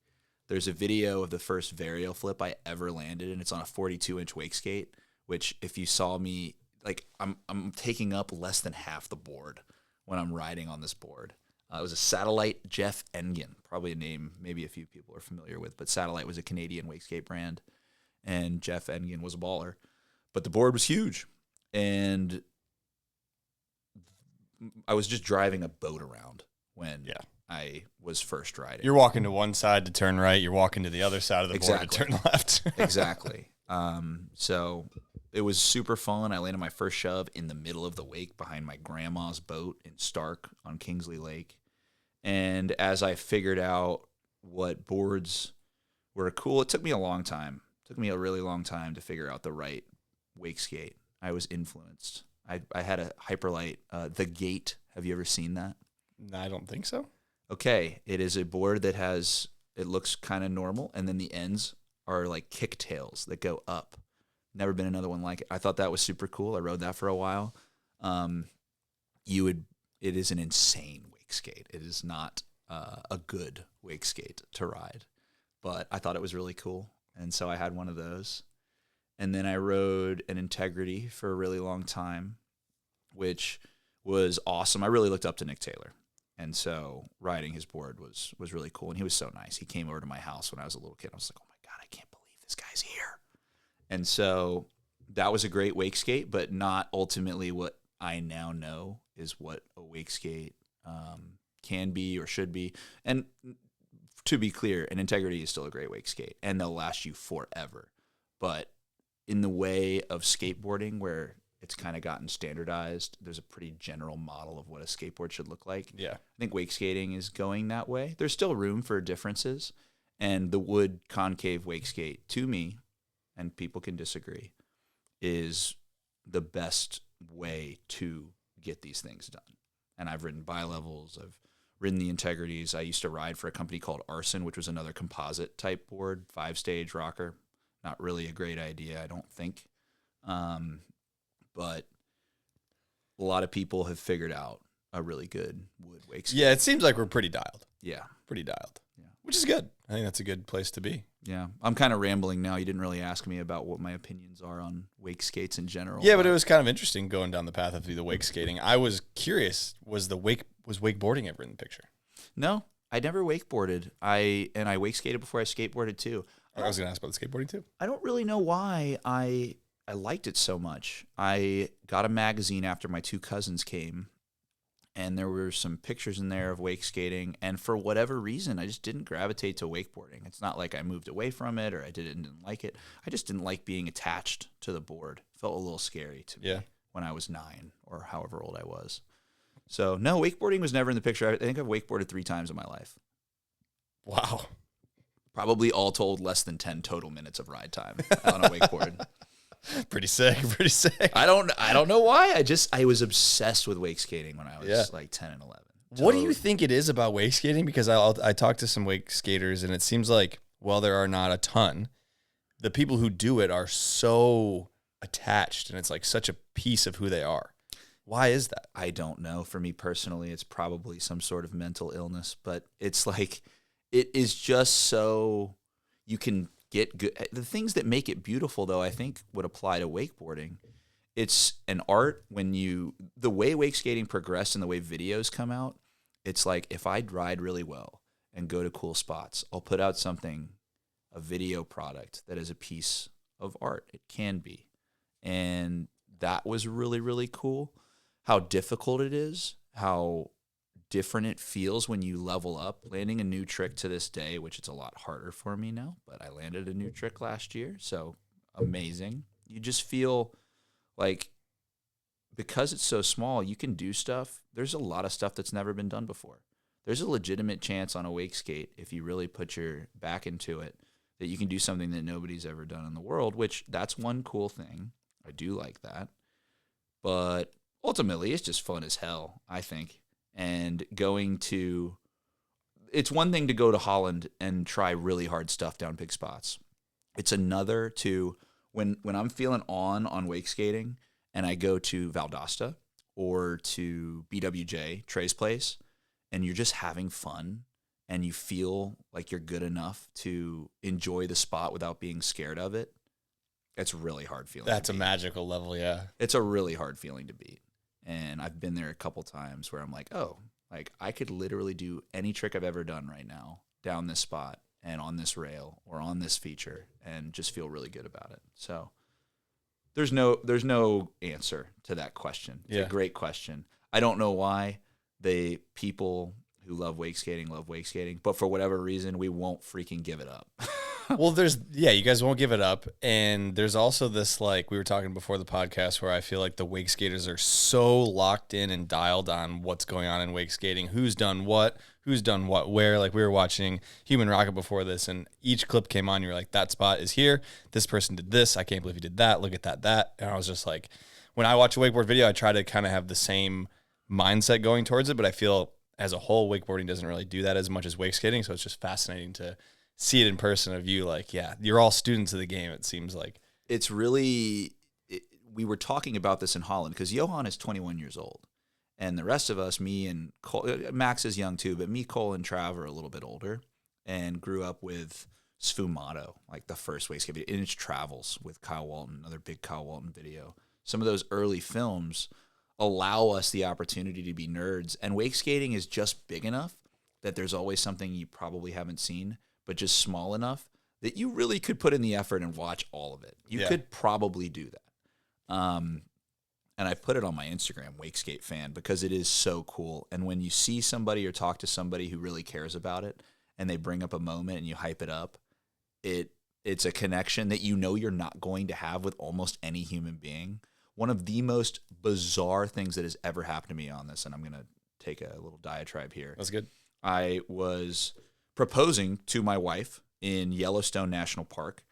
Speaker 1: There's a video of the first Varial flip I ever landed, and it's on a 42-inch wake skate, which if you saw me, like I'm taking up less than half the board when I'm riding on this board. It was a Satellite Jeff Engen, probably a name maybe a few people are familiar with, but Satellite was a Canadian wake skate brand. And Jeff Engen was a baller. But the board was huge. And I was just driving a boat around when I was first riding.
Speaker 4: You're walking to one side to turn right. You're walking to the other side of the board to turn left.
Speaker 1: Exactly. So it was super fun. I landed my first shove in the middle of the wake behind my grandma's boat in Stark on Kingsley Lake. And as I figured out what boards were cool, it took me a long time. Took me a really long time to figure out the right wake skate. I was influenced. I had a Hyperlight, the Gate. Have you ever seen that?
Speaker 4: No, I don't think so.
Speaker 1: Okay. It is a board that it looks kind of normal, and then the ends are like kicktails that go up. Never been another one like it. I thought that was super cool. I rode that for a while. It is an insane wake skate. It is not a good wake skate to ride, but I thought it was really cool. And so I had one of those. And then I rode an Integrity for a really long time, which was awesome. I really looked up to Nick Taylor. And so riding his board was really cool. And he was so nice. He came over to my house when I was a little kid. I was like, oh my God, I can't believe this guy's here. And so that was a great wake skate, but not ultimately what I now know is what a wake skate can be or should be. And to be clear, an Integrity is still a great wake skate, and they'll last you forever. But in the way of skateboarding, where it's kind of gotten standardized, there's a pretty general model of what a skateboard should look like.
Speaker 4: Yeah.
Speaker 1: I think wake skating is going that way. There's still room for differences, and the wood concave wake skate, to me, and people can disagree, is the best way to get these things done. And I've ridden bi-levels, I've ridden the integrities. I used to ride for a company called Arson, which was another composite type board, 5-stage rocker. Not really a great idea, I don't think. But a lot of people have figured out a really good wood wakeskate.
Speaker 4: Yeah, it seems like we're pretty dialed.
Speaker 1: Yeah.
Speaker 4: Pretty dialed.
Speaker 1: Yeah.
Speaker 4: Which is good. I think that's a good place to be.
Speaker 1: Yeah. I'm kind of rambling now. You didn't really ask me about what my opinions are on wake skates in general.
Speaker 4: Yeah, but it was kind of interesting going down the path of the wake skating. I was curious, was wakeboarding ever in the picture?
Speaker 1: No, I never wakeboarded. I wake skated before I skateboarded too.
Speaker 4: I was going to ask about the skateboarding too.
Speaker 1: I don't really know why I liked it so much. I got a magazine after my 2 cousins came, and there were some pictures in there of wake skating, and for whatever reason, I just didn't gravitate to wakeboarding. It's not like I moved away from it or I didn't like it. I just didn't like being attached to the board. It felt a little scary to me when I was 9 or however old I was. So, no, wakeboarding was never in the picture. I think I've wakeboarded 3 times in my life.
Speaker 4: Wow.
Speaker 1: Probably all told less than 10 total minutes of ride time on a wakeboard.
Speaker 4: Pretty sick.
Speaker 1: I don't know why. I was obsessed with wake skating when I was like 10 and 11.
Speaker 4: What do you think it is about wake skating? Because I talked to some wake skaters, and it seems like, well, there are not a ton. The people who do it are so attached, and it's like such a piece of who they are. Why is that?
Speaker 1: I don't know. For me personally, it's probably some sort of mental illness, but it's like, it is just so you can get good. The things that make it beautiful, though, I think would apply to wakeboarding. It's an art the way wake skating progressed and the way videos come out, it's like if I ride really well and go to cool spots, I'll put out a video product that is a piece of art. It can be. And that was really, really cool. How difficult it is, how different it feels when you level up. Landing a new trick to this day, which it's a lot harder for me now, but I landed a new trick last year, so amazing. You just feel like because it's so small, you can do stuff. There's a lot of stuff that's never been done before. There's a legitimate chance on a wake skate, if you really put your back into it, that you can do something that nobody's ever done in the world, which that's one cool thing. I do like that. But ultimately, it's just fun as hell, I think. And it's one thing to go to Holland and try really hard stuff down big spots. It's another to, when I'm feeling on wake skating and I go to Valdosta or to BWJ, Trey's place, and you're just having fun and you feel like you're good enough to enjoy the spot without being scared of it, it's a really hard feeling.
Speaker 4: That's a magical level, yeah.
Speaker 1: It's a really hard feeling to beat. And I've been there a couple times where I'm like, oh, like I could literally do any trick I've ever done right now down this spot and on this rail or on this feature and just feel really good about it. So there's no answer to that question. It's a great question. I don't know why the people who love wake skating, but for whatever reason, we won't freaking give it up.
Speaker 4: Well, you guys won't give it up. And there's also this, like we were talking before the podcast, where I feel like the wake skaters are so locked in and dialed on what's going on in wake skating, who's done what where. Like we were watching Human Rocket before this, and each clip came on, you were like, that spot is here, this person did this, I can't believe he did that, look at that. And I was just like, when I watch a wakeboard video, I try to kind of have the same mindset going towards it, but I feel as a whole, wakeboarding doesn't really do that as much as wake skating, so it's just fascinating to see it in person of you. Like, yeah, you're all students of the game, it seems like.
Speaker 1: It's really, we were talking about this in Holland because Johan is 21 years old. And the rest of us, me and Cole, Max is young too, but me, Cole, and Trav are a little bit older and grew up with Sfumato, like the first wake skate video, in its travels with Kyle Walton, another big Kyle Walton video. Some of those early films allow us the opportunity to be nerds. And wake skating is just big enough that there's always something you probably haven't seen, but just small enough that you really could put in the effort and watch all of it. You could probably do that. And I put it on my Instagram, Wakeskate Fan, because it is so cool. And when you see somebody or talk to somebody who really cares about it and they bring up a moment and you hype it up, it's a connection that you know you're not going to have with almost any human being. One of the most bizarre things that has ever happened to me on this, and I'm going to take a little diatribe here.
Speaker 4: That's good.
Speaker 1: I was proposing to my wife in Yellowstone National Park.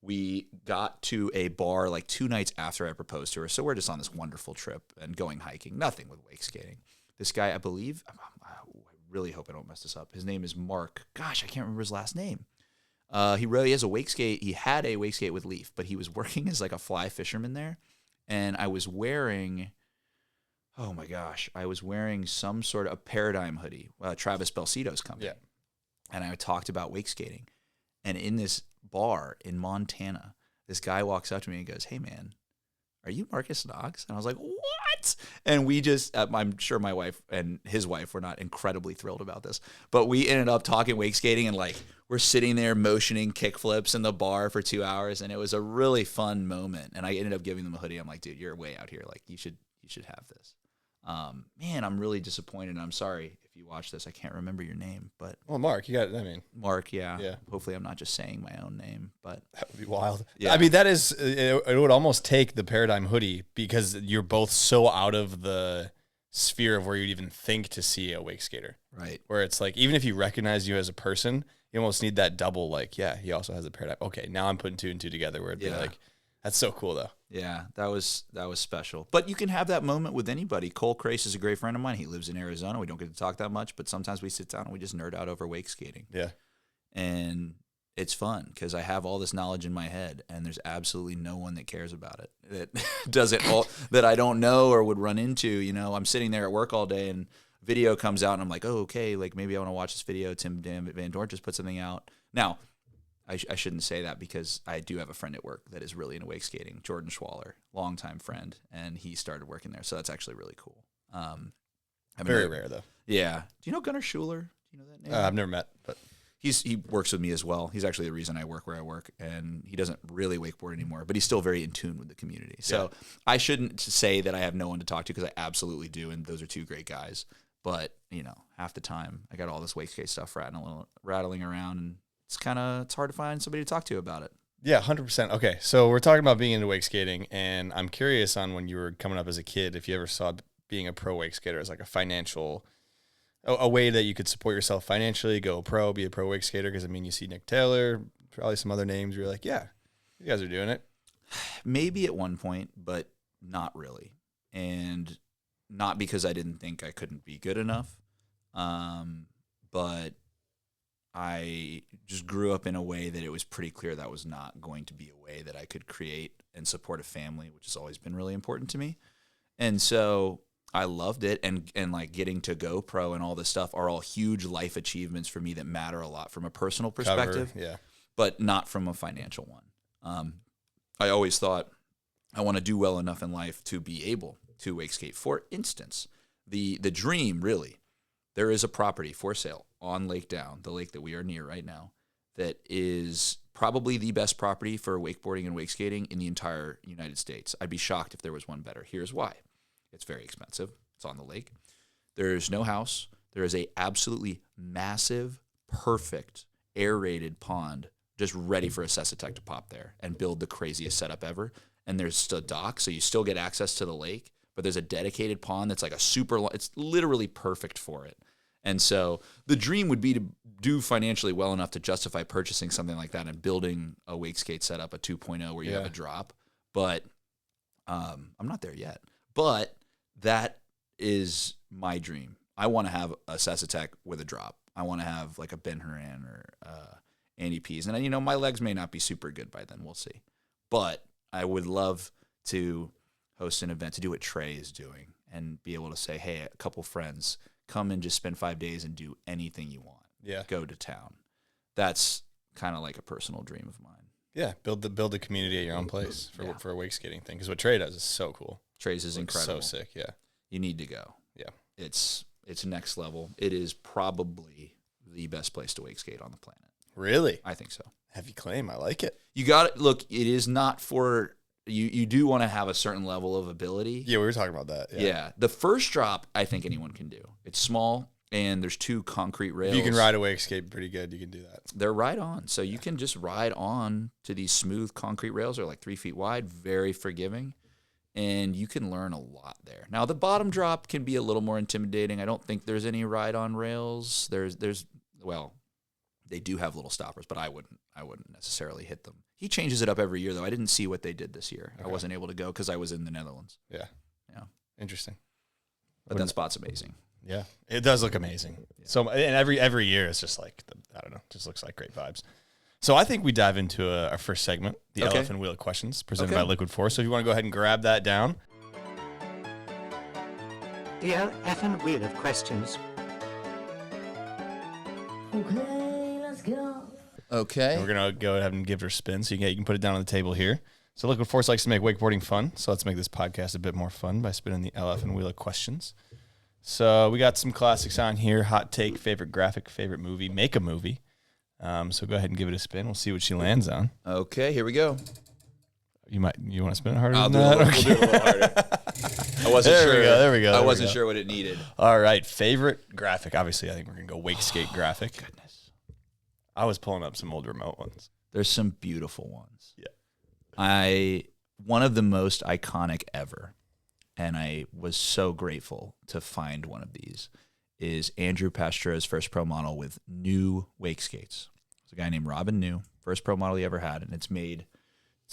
Speaker 1: we got to a bar like 2 nights after I proposed to her. So we're just on this wonderful trip and going hiking, nothing with wake skating. This guy, I believe, I really hope I don't mess this up. His name is Mark. Gosh, I can't remember his last name. He really has a wake skate. He had a wake skate with Leaf, but he was working as like a fly fisherman there. And I was wearing, oh my gosh, I was wearing some sort of a Paradigm hoodie, Travis Belsito's company.
Speaker 4: Yeah.
Speaker 1: And I talked about wake skating. And in this bar in Montana, this guy walks up to me and goes, "Hey man, are you Marcus Knox?" And I was like, "What?" And we just, I'm sure my wife and his wife were not incredibly thrilled about this, but we ended up talking wake skating, and like we're sitting there motioning kick flips in the bar for 2 hours, and it was a really fun moment. And I ended up giving them a hoodie. I'm like, "Dude, you're way out here. Like you should have this." Man, I'm really disappointed. And I'm sorry if you watch this. I can't remember your name, but
Speaker 4: Well, Mark,
Speaker 1: Mark, yeah.
Speaker 4: Yeah.
Speaker 1: Hopefully, I'm not just saying my own name, but
Speaker 4: that would be wild.
Speaker 1: Yeah.
Speaker 4: I mean, that is, it would almost take the Paradigm hoodie because you're both so out of the sphere of where you'd even think to see a wake skater.
Speaker 1: right.
Speaker 4: Where it's like, even if you recognize you as a person, you almost need that double, like, yeah, he also has a Paradigm. Okay, now I'm putting 2 and 2 together where it'd be
Speaker 1: Yeah.
Speaker 4: like, that's so cool though.
Speaker 1: Yeah, that was special. But you can have that moment with anybody. Cole Crace is a great friend of mine. He lives in Arizona. We don't get to talk that much, but sometimes we sit down and we just nerd out over wake skating.
Speaker 4: Yeah.
Speaker 1: And it's fun because I have all this knowledge in my head, and there's absolutely no one that cares about it, that does it all, that I don't know or would run into. You know, I'm sitting there at work all day, and video comes out, and I'm like, oh, okay, like maybe I want to watch this video. Tim Van Dorn just put something out. Now, I shouldn't say that because I do have a friend at work that is really into wake skating, Jordan Schwaller, longtime friend, and he started working there, so that's actually really cool.
Speaker 4: Very rare though.
Speaker 1: Yeah. Do you know Gunnar Schwaller? Do you know that name?
Speaker 4: I've never met, but
Speaker 1: He works with me as well. He's actually the reason I work where I work, and he doesn't really wakeboard anymore, but he's still very in tune with the community. So I shouldn't say that I have no one to talk to because I absolutely do, and those are 2 great guys. But, you know, half the time I got all this wakeskate stuff rattling around, and it's hard to find somebody to talk to about it.
Speaker 4: yeah, 100%. Okay, so we're talking about being into wake skating, and I'm curious on when you were coming up as a kid, if you ever saw being a pro wake skater as like a financial, a way that you could support yourself financially, go pro, be a pro wake skater. Because I mean, you see Nick Taylor, probably some other names. You're like, yeah, you guys are doing it.
Speaker 1: Maybe at one point, but not really. And not because I didn't think I couldn't be good enough, but I just grew up in a way that it was pretty clear that was not going to be a way that I could create and support a family, which has always been really important to me. And so I loved it, and like getting to go pro and all this stuff are all huge life achievements for me that matter a lot from a personal perspective,
Speaker 4: Yeah.
Speaker 1: but not from a financial one. I always thought I want to do well enough in life to be able to wake skate. For instance, the dream, really, there is a property for sale on Lake Down, the lake that we are near right now, that is probably the best property for wakeboarding and wake skating in the entire United States. I'd be shocked if there was one better. Here's why. It's very expensive. It's on the lake. There's no house. There is a absolutely massive, perfect, aerated pond just ready for a Sesatec to pop there and build the craziest setup ever. And there's still a dock, so you still get access to the lake, but there's a dedicated pond that's like a super long, it's literally perfect for it. And so the dream would be to do financially well enough to justify purchasing something like that and building a wake skate setup, a 2.0 where you have a drop. But I'm not there yet. But that is my dream. I want to have a Sesatec with a drop. I want to have like a Ben Horan or Andy Pease. And, you know, my legs may not be super good by then. We'll see. But I would love to host an event, to do what Trey is doing, and be able to say, hey, a couple friends, come and just spend 5 days and do anything you want.
Speaker 4: Yeah.
Speaker 1: Go to town. That's kind of like a personal dream of mine.
Speaker 4: Yeah, build the community at your own place for a wake skating thing. Because what Trey does is so cool.
Speaker 1: Trey's is incredible.
Speaker 4: So sick, yeah.
Speaker 1: You need to go.
Speaker 4: Yeah.
Speaker 1: It's next level. It is probably the best place to wake skate on the planet.
Speaker 4: Really?
Speaker 1: I think so.
Speaker 4: Heavy claim. I like it.
Speaker 1: You got it. Look, it is not for you. You do want to have a certain level of ability.
Speaker 4: Yeah, we were talking about that.
Speaker 1: Yeah. The first drop, I think anyone can do. It's small, and there's 2 concrete rails.
Speaker 4: If you can ride a wake skate pretty good, you can do that.
Speaker 1: They're ride on. So you can just ride on to these smooth concrete rails. They're like 3 feet wide, very forgiving. And you can learn a lot there. Now, the bottom drop can be a little more intimidating. I don't think there's any ride-on rails. Well, They do have little stoppers, but I wouldn't necessarily hit them. He changes it up every year, though. I didn't see what they did this year. Okay. I wasn't able to go because I was in the Netherlands.
Speaker 4: Yeah. Interesting.
Speaker 1: But that spot's amazing.
Speaker 4: Yeah, it does look amazing. Yeah. So, and every year it's just like, I don't know, just looks like great vibes. So I think we dive into our first segment, the LF'n Wheel of Questions, presented by Liquid Force. So if you want to go ahead and grab that down.
Speaker 5: The LF'n Wheel of Questions.
Speaker 6: Okay, let's go.
Speaker 1: Okay.
Speaker 4: And we're going to go ahead and give her a spin. So you can put it down on the table here. So Liquid Force likes to make wakeboarding fun. So let's make this podcast a bit more fun by spinning the LF'n Wheel of Questions. So we got some classics on here. Hot take, favorite graphic, favorite movie, make a movie. So go ahead and give it a spin. We'll see what she lands on.
Speaker 1: Okay, here we go.
Speaker 4: You want to spin it harder
Speaker 1: I'll
Speaker 4: than
Speaker 1: do
Speaker 4: that?
Speaker 1: We'll do it a little harder. I wasn't sure.
Speaker 4: There we go.
Speaker 1: I wasn't sure what it needed.
Speaker 4: All right, favorite graphic. Obviously, I think we're going to go wakeskate graphic.
Speaker 1: Goodness.
Speaker 4: I was pulling up some old remote ones.
Speaker 1: There's some beautiful ones.
Speaker 4: Yeah.
Speaker 1: One of the most iconic ever, and I was so grateful to find one of these, is Andrew Pasture's first pro model with new wake skates. It's a guy named Robin New, first pro model he ever had, and it's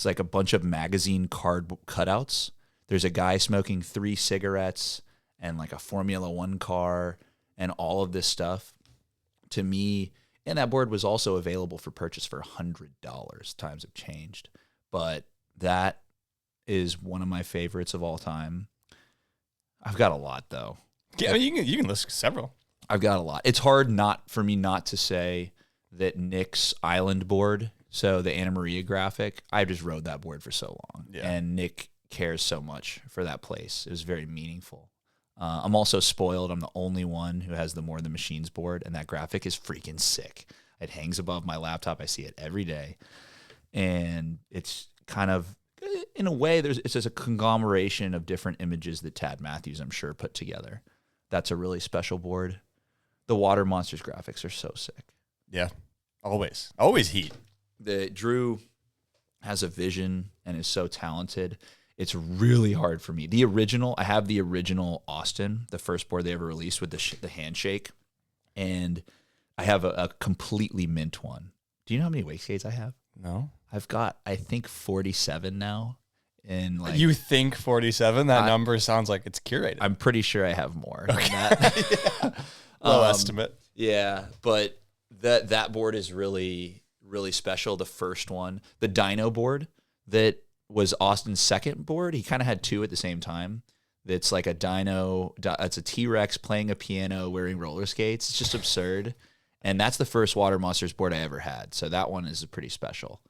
Speaker 1: like a bunch of magazine card cutouts. There's a guy smoking 3 cigarettes and like a Formula One car and all of this stuff. To me, and that board was also available for purchase for $100. Times have changed, but that is one of my favorites of all time. I've got a lot though.
Speaker 4: Yeah, you can list several.
Speaker 1: I've got a lot. It's hard for me not to say that Nick's Island board, so the Anna Maria graphic, I just rode that board for so long. Yeah. And Nick cares so much for that place. It was very meaningful. I'm also spoiled. I'm the only one who has the More Than Machines board, and that graphic is freaking sick. It hangs above my laptop. I see it every day. And it's kind of, in a way, it's just a conglomeration of different images that Tad Matthews, I'm sure, put together. That's a really special board. The Water Monsters graphics are so sick.
Speaker 4: Yeah, always heat.
Speaker 1: Drew has a vision and is so talented. It's really hard for me. I have the original Austin, the first board they ever released with the handshake, and I have a completely mint one. Do you know how many wake skates I have?
Speaker 4: No.
Speaker 1: I've got, I think, 47 now. And like,
Speaker 4: you think 47? That number sounds like it's curated.
Speaker 1: I'm pretty sure I have more
Speaker 4: than
Speaker 1: that.
Speaker 4: Low estimate.
Speaker 1: Yeah, but that board is really, really special. The first one, the Dino board that was Austin's second board. He kind of had 2 at the same time. It's like a Dino. It's a T-Rex playing a piano wearing roller skates. It's just absurd. And that's the first Water Monsters board I ever had. So that one is pretty special.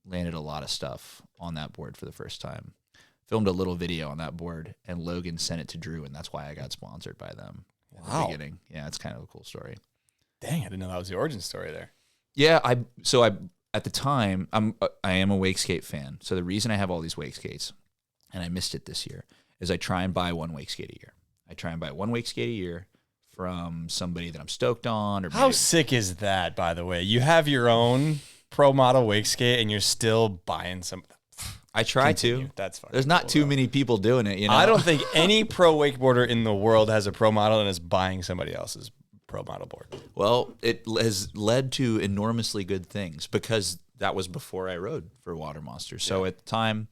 Speaker 1: Landed a lot of stuff on that board for the first time. Filmed a little video on that board, and Logan sent it to Drew, and that's why I got sponsored by them in the beginning. Yeah, it's kind of a cool story.
Speaker 4: Dang, I didn't know that was the origin story there.
Speaker 1: Yeah, at the time, I am a wakeskate fan. So the reason I have all these wake skates, and I missed it this year, is I try and buy one wake skate a year. I try and buy one wake skate a year from somebody that I'm stoked on. Or
Speaker 4: how sick is that, by the way? You have your own pro model wake skate, and you're still buying some.
Speaker 1: I try to.
Speaker 4: That's fine.
Speaker 1: There's not too many people doing it, you know.
Speaker 4: I don't think any pro wakeboarder in the world has a pro model and is buying somebody else's pro model board. Well,
Speaker 1: it has led to enormously good things because that was before I rode for Water Monsters. So at the time,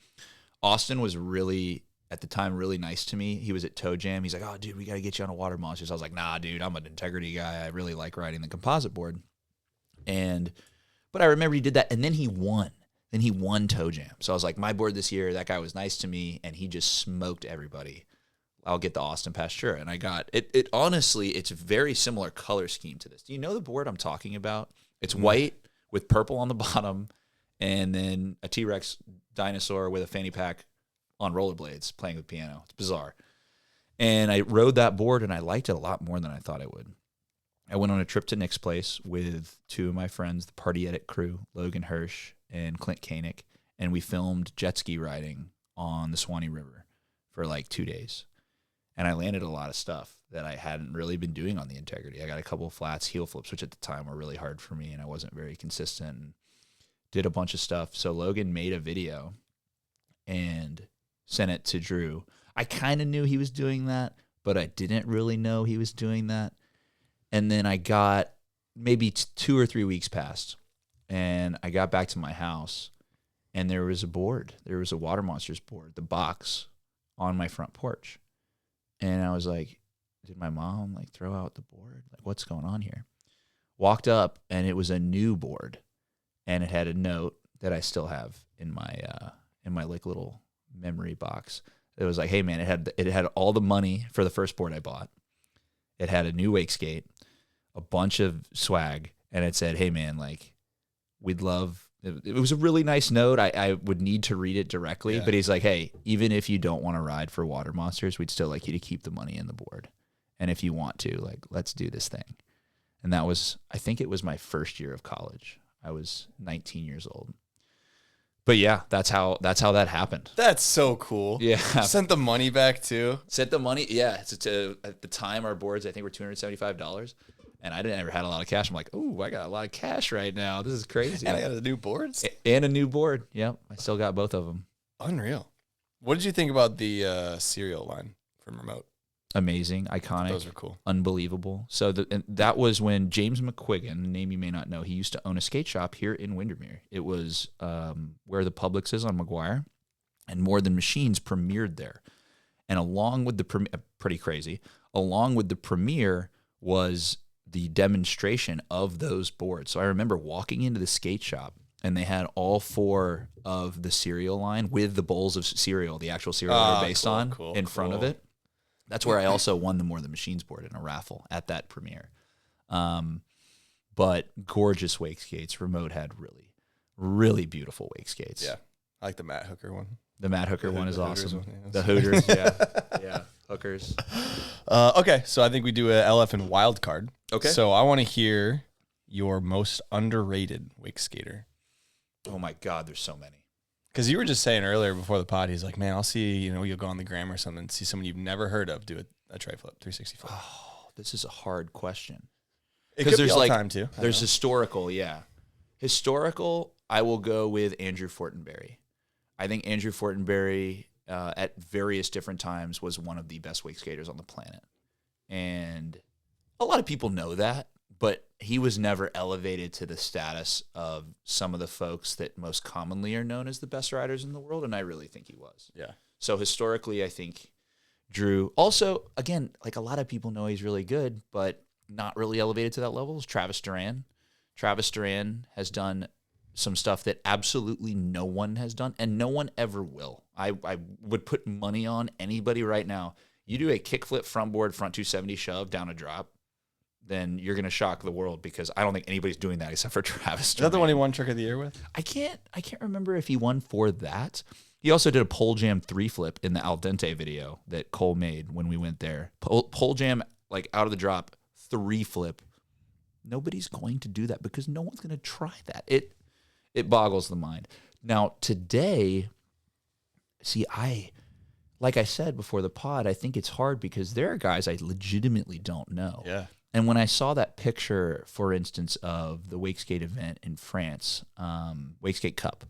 Speaker 1: Austin was really nice to me. He was at Toe Jam. He's like, "Oh, dude, we got to get you on a Water Monsters." I was like, "Nah, dude, I'm an integrity guy. I really like riding the composite board." But I remember he did that, and then he won. Then he won Toe Jam. So I was like, my board this year, that guy was nice to me, and he just smoked everybody. I'll get the Austin Pasture. And I got it. Honestly, it's a very similar color scheme to this. Do you know the board I'm talking about? It's white with purple on the bottom, and then a T-Rex dinosaur with a fanny pack on rollerblades playing with piano. It's bizarre. And I rode that board, and I liked it a lot more than I thought I would. I went on a trip to Nick's place with 2 of my friends, the Party Edit crew, Logan Hirsch and Clint Koenig, and we filmed jet ski riding on the Swanee River for like 2 days. And I landed a lot of stuff that I hadn't really been doing on the Integrity. I got a couple of flats, heel flips, which at the time were really hard for me, and I wasn't very consistent. And did a bunch of stuff. So Logan made a video and sent it to Drew. I kind of knew he was doing that, but I didn't really know he was doing that. And then I got maybe 2 or 3 weeks passed, and I got back to my house, and there was a board. There was a Water Monsters board, the box, on my front porch. And I was like, did my mom like throw out the board? Like, what's going on here? Walked up, and it was a new board, and it had a note that I still have in my like little memory box. It was like, hey man, it had all the money for the first board I bought. It had a new wakeskate, a bunch of swag, and it said, hey man, like, we'd love. It was a really nice note. I would need to read it directly, but he's like, hey, even if you don't want to ride for Water Monsters, we'd still like you to keep the money in the board. And if you want to, like, let's do this thing. And that was, I think it was my first year of college. I was 19 years old. But yeah, that's how that happened.
Speaker 4: That's so cool.
Speaker 1: Yeah.
Speaker 4: Sent the money back too.
Speaker 1: Sent the money. Yeah. At the time, our boards, I think, were $275. And I never had a lot of cash. I'm like, oh, I got a lot of cash right now. This is crazy.
Speaker 4: And I got a new board.
Speaker 1: And a new board. Yep. I still got both of them.
Speaker 4: Unreal. What did you think about the cereal line from Remote?
Speaker 1: Amazing, iconic.
Speaker 4: Those are cool.
Speaker 1: Unbelievable. So that was when James McQuiggan, a name you may not know, he used to own a skate shop here in Windermere. It was where the Publix is on McGuire, and More Than Machines premiered there. And along with the pretty crazy, along with the premiere was the demonstration of those boards. So I remember walking into the skate shop, and they had all 4 of the cereal line with the bowls of cereal, the actual cereal they were based on, in front of it. That's where I also won the More Than Machines board in a raffle at that premiere. But gorgeous wake skates. Remote had really, really beautiful wake skates.
Speaker 4: Yeah. I like the Matt Hooker one.
Speaker 1: The Matt Hooker one is awesome.
Speaker 4: One, yeah,
Speaker 1: the Hooters, yeah. Hookers.
Speaker 4: Okay, so I think we do a LF'n wild card.
Speaker 1: Okay.
Speaker 4: So I want to hear your most underrated wake skater.
Speaker 1: Oh my God, there's so many.
Speaker 4: Because you were just saying earlier before the pod, he's like, man, I'll see, you'll go on the gram or something and see someone you've never heard of do a tray flip, 360 flip.
Speaker 1: Oh, this is a hard question.
Speaker 4: Because
Speaker 1: there's
Speaker 4: like time too.
Speaker 1: There's historical, yeah. Historical, I will go with Andrew Fortenberry. I think Andrew Fortenberry at various different times was one of the best wake skaters on the planet. And a lot of people know that, but he was never elevated to the status of some of the folks that most commonly are known as the best riders in the world, and I really think he was.
Speaker 4: Yeah.
Speaker 1: So historically, I think Drew. Also, again, like a lot of people know he's really good, but not really elevated to that level is Travis Duran. Travis Duran has done some stuff that absolutely no one has done, and no one ever will. I would put money on anybody right now. You do a kickflip front board, front 270 shove down a drop, then you're going to shock the world, because I don't think anybody's doing that except for Travis Duran.
Speaker 4: Is that the one he won Trick of the Year with?
Speaker 1: I can't remember if he won for that. He also did a pole jam 3-flip in the Al Dente video that Cole made when we went there. Pole jam, like out of the drop, 3-flip. Nobody's going to do that because no one's going to try that. It boggles the mind. Now, today, see, like I said before the pod, I think it's hard because there are guys I legitimately don't know.
Speaker 4: Yeah.
Speaker 1: And when I saw that picture, for instance, of the Wakeskate event in France, Wakeskate Cup,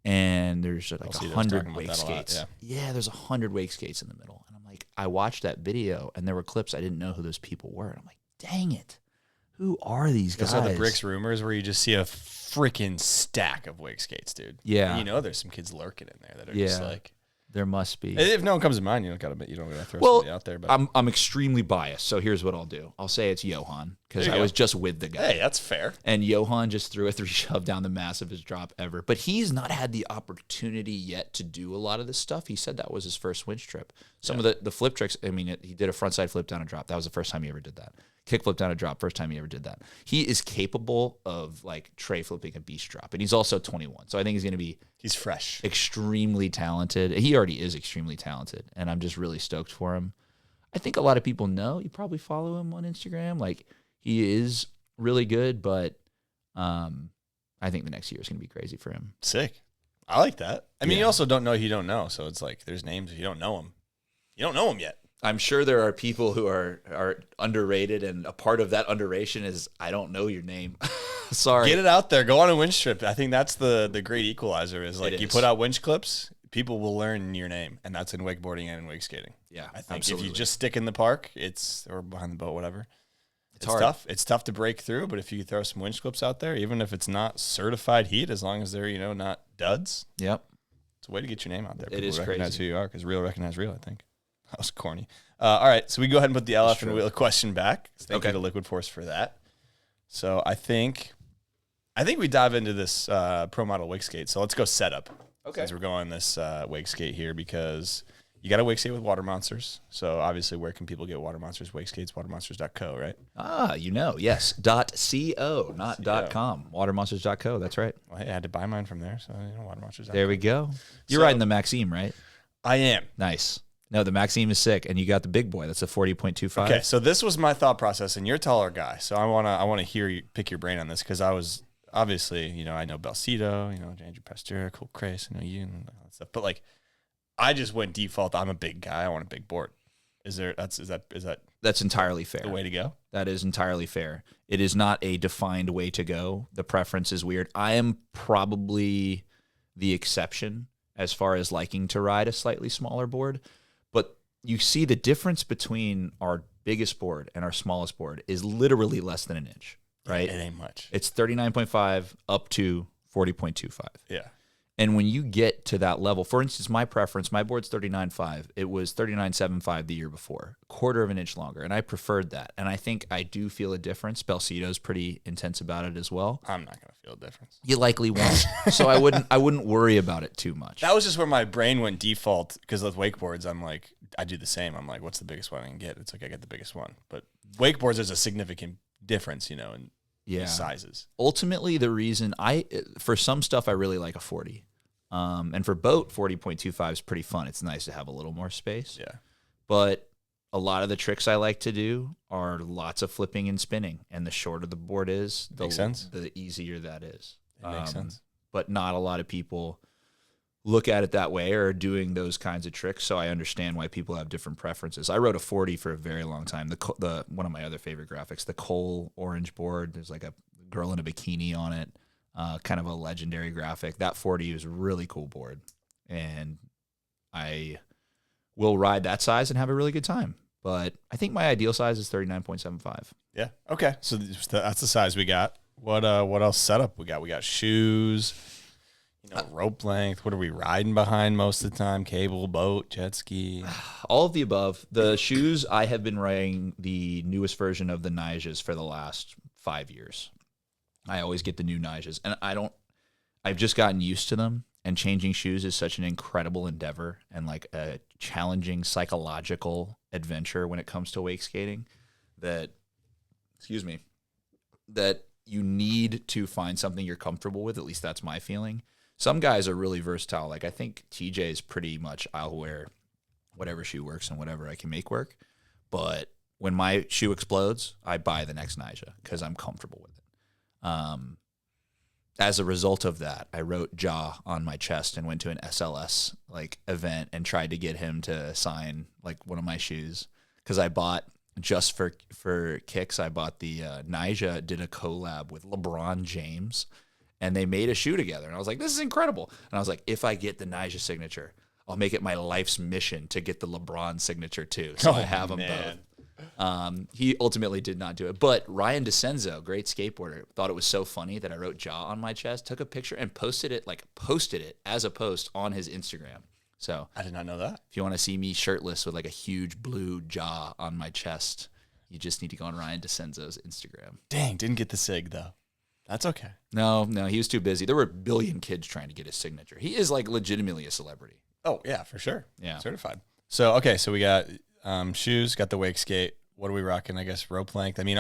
Speaker 1: and there's like 100 wake skates. Yeah, there's 100 wake skates in the middle. And I'm like, I watched that video, and there were clips I didn't know who those people were. And I'm like, dang it. Who are these guys?
Speaker 4: Those are the Bricks rumors where you just see a freaking stack of wake skates, dude.
Speaker 1: Yeah.
Speaker 4: And there's some kids lurking in there that are just like.
Speaker 1: There must be.
Speaker 4: If no one comes to mind, you don't gotta throw somebody out there. But
Speaker 1: I'm extremely biased, so here's what I'll do. I'll say it's Johan, because I was just with the guy.
Speaker 4: Hey, that's fair.
Speaker 1: And Johan just threw a 3-shove down the massivest drop ever. But he's not had the opportunity yet to do a lot of this stuff. He said that was his first winch trip. Some of the flip tricks, I mean, he did a frontside flip down a drop. That was the first time he ever did that. Kick flip down a drop, first time he ever did that. He is capable of like tray flipping a beast drop, and he's also 21. So I think he's going to be
Speaker 4: fresh,
Speaker 1: extremely talented. He already is extremely talented, and I'm just really stoked for him. I think a lot of people know. You probably follow him on Instagram. Like, he is really good, but I think the next year is going to be crazy for him.
Speaker 4: Sick. I like that. I mean, you also don't know you don't know, so it's like there's names if you don't know them. You don't know them yet.
Speaker 1: I'm sure there are people who are underrated, and a part of that underration is I don't know your name. Sorry.
Speaker 4: Get it out there. Go on a winch trip. I think that's the great equalizer is like you put out winch clips, people will learn your name, and that's in wakeboarding and in wake skating.
Speaker 1: Yeah,
Speaker 4: I think
Speaker 1: absolutely.
Speaker 4: if you just stick in the park, or behind the boat, whatever. It's
Speaker 1: hard.
Speaker 4: tough. It's tough to break through, but if you throw some winch clips out there, even if it's not certified heat, as long as they're, not duds,
Speaker 1: Yep.
Speaker 4: it's a way to get your name out there.
Speaker 1: It is
Speaker 4: recognize
Speaker 1: crazy.
Speaker 4: who you are because real recognize real, I think. That was corny. All right, so we go ahead and put the LF'n wheel question back. Thank you to Liquid Force for that. So I think we dive into this pro model wakeskate. So let's go setup.
Speaker 1: Okay.
Speaker 4: Since we're going this wakeskate here because you got to wakeskate with water monsters. So obviously, where can people get water monsters? Wakeskates, watermonsters.co, right?
Speaker 1: Yes. .co, not .com. Watermonsters.co, that's right.
Speaker 4: Well, hey, I had to buy mine from there, so watermonsters.co.
Speaker 1: There we go. You're riding the Maxime, right?
Speaker 4: I am.
Speaker 1: Nice. No, the Maxime is sick, and you got the big boy. That's a 40.25.
Speaker 4: Okay, so this was my thought process, and you're a taller guy, so I wanna hear you pick your brain on this because I was obviously, I know Belcito, Andrew Pasteur, Cool Crace, I know you and all that stuff, but like, I just went default. I'm a big guy. I want a big board. Is that
Speaker 1: That's entirely fair.
Speaker 4: the way to go?
Speaker 1: That is entirely fair. It is not a defined way to go. The preference is weird. I am probably the exception as far as liking to ride a slightly smaller board. But you see the difference between our biggest board and our smallest board is literally less than an inch, right?
Speaker 4: It ain't much.
Speaker 1: It's 39.5 up to 40.25.
Speaker 4: Yeah.
Speaker 1: And when you get to that level, for instance, my preference, my board's 39.5. It was 39.75 the year before, a quarter of an inch longer. And I preferred that. And I think I do feel a difference. Belcito's pretty intense about it as well.
Speaker 4: I'm not going to feel a difference.
Speaker 1: You likely won't. So I wouldn't worry about it too much.
Speaker 4: That was just where my brain went default because with wakeboards, I'm like, I do the same. I'm like, what's the biggest one I can get? It's like I get the biggest one. But wakeboards, there's a significant difference, in sizes.
Speaker 1: Ultimately, the reason for some stuff, I really like a 40. And for boat, 40.25 is pretty fun. It's nice to have a little more space.
Speaker 4: Yeah.
Speaker 1: But a lot of the tricks I like to do are lots of flipping and spinning. And the shorter the board is, the easier that is.
Speaker 4: It makes sense.
Speaker 1: But not a lot of people look at it that way or are doing those kinds of tricks. So I understand why people have different preferences. I rode a 40 for a very long time. The one of my other favorite graphics, the Cole orange board. There's like a girl in a bikini on it. Kind of a legendary graphic. That 40 is a really cool board, and I will ride that size and have a really good time. But I think my ideal size is 39.75.
Speaker 4: Yeah. Okay. So that's the size we got. What else setup we got? We got shoes, rope length. What are we riding behind most of the time? Cable, boat, jet ski.
Speaker 1: All of the above. The shoes, I have been riding the newest version of the Nijas for the last 5 years. I always get the new Nijas, and I've just gotten used to them, and changing shoes is such an incredible endeavor and like a challenging psychological adventure when it comes to wake skating that you need to find something you're comfortable with. At least that's my feeling. Some guys are really versatile. Like I think TJ is pretty much, I'll wear whatever shoe works and whatever I can make work. But when my shoe explodes, I buy the next Nija because I'm comfortable with it. As a result of that, I wrote Ja on my chest and went to an SLS event and tried to get him to sign one of my shoes because I bought just for kicks. I bought the Nija did a collab with LeBron James, and they made a shoe together. And I was like, this is incredible. And I was like, if I get the Nija signature, I'll make it my life's mission to get the LeBron signature too. So I have them both. He ultimately did not do it, but Ryan DeCenzo, great skateboarder, thought it was so funny that I wrote Ja on my chest, took a picture and posted it as a post on his Instagram. So
Speaker 4: I did not know that.
Speaker 1: If you want to see me shirtless with a huge blue Ja on my chest, you just need to go on Ryan DeCenzo's Instagram.
Speaker 4: Dang, didn't get the sig though. That's okay.
Speaker 1: No, he was too busy. There were a billion kids trying to get his signature. He is legitimately a celebrity.
Speaker 4: Oh yeah, for sure.
Speaker 1: Yeah.
Speaker 4: Certified. So, okay. So we got shoes, got the wake skate. What are we rocking? I guess rope length. I mean,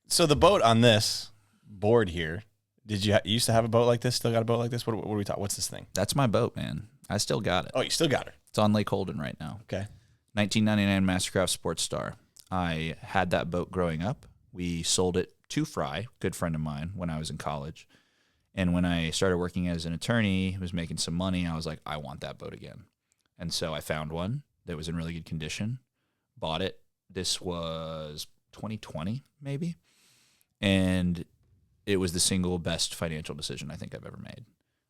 Speaker 4: so the boat on this board here, you used to have a boat like this? Still got a boat like this? What are we talking? What's this thing?
Speaker 1: That's my boat, man. I still got it.
Speaker 4: Oh, you still got her?
Speaker 1: It's on Lake Holden right now.
Speaker 4: Okay.
Speaker 1: 1999 Mastercraft Sports Star. I had that boat growing up. We sold it to Fry, good friend of mine, when I was in college. And when I started working as an attorney, was making some money, I was like, I want that boat again. And so I found one that was in really good condition, bought it. This was 2020, maybe. And it was the single best financial decision I think I've ever made.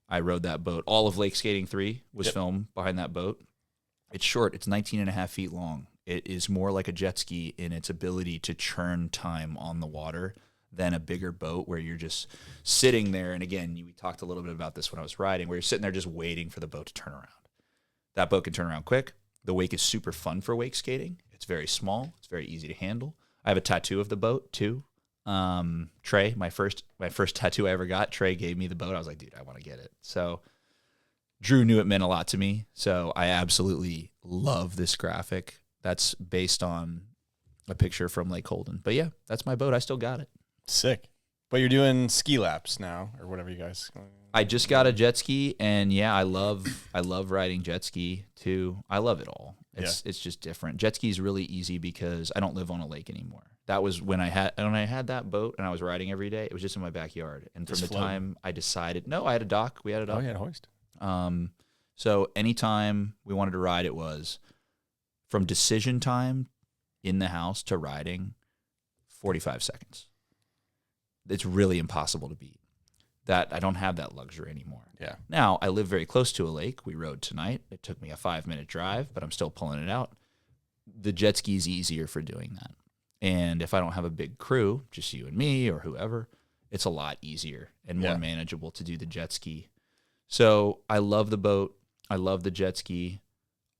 Speaker 1: I rode that boat. All of Lake Skating 3 was filmed behind that boat. It's short. It's 19 and a half feet long. It is more like a jet ski in its ability to churn time on the water than a bigger boat where you're just sitting there. And again, we talked a little bit about this when I was riding, where you're sitting there just waiting for the boat to turn around. That boat can turn around quick. The wake is super fun for wake skating. It's very small. It's very easy to handle. I have a tattoo of the boat too. Trey, my first tattoo I ever got, Trey gave me the boat. I was like, dude, I want to get it. So Drew knew it meant a lot to me. So I absolutely love this graphic. That's based on a picture from Lake Holden. But yeah, that's my boat. I still got it.
Speaker 4: Sick. But you're doing ski laps now, or whatever you guys.
Speaker 1: I just got a jet ski, and yeah, I love riding jet ski too. I love it all. It's just different. Jet ski is really easy because I don't live on a lake anymore. That was when I had that boat and I was riding every day. It was just in my backyard. And from the time I decided, no, I had a dock. We had a dock.
Speaker 4: Oh, you had a hoist.
Speaker 1: So anytime we wanted to ride, it was from decision time in the house to riding, 45 seconds. It's really impossible to beat. That I don't have that luxury anymore.
Speaker 4: Yeah.
Speaker 1: Now, I live very close to a lake. We rode tonight. It took me a 5-minute drive, but I'm still pulling it out. The jet ski is easier for doing that. And if I don't have a big crew, just you and me or whoever, it's a lot easier and more manageable to do the jet ski. So I love the boat. I love the jet ski.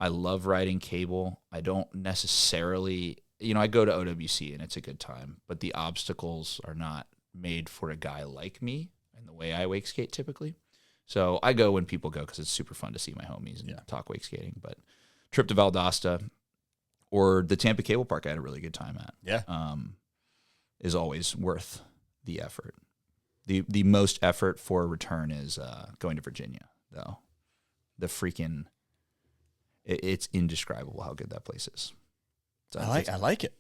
Speaker 1: I love riding cable. I don't necessarily, I go to OWC and it's a good time, but the obstacles are not made for a guy like me and the way I wake skate typically. So I go when people go because it's super fun to see my homies and talk wake skating. But trip to Valdosta or the Tampa Cable Park I had a really good time at.
Speaker 4: Yeah.
Speaker 1: Is always worth the effort. The most effort for a return is going to Virginia, though. The freaking... It's indescribable how good that place is. So
Speaker 4: I like it.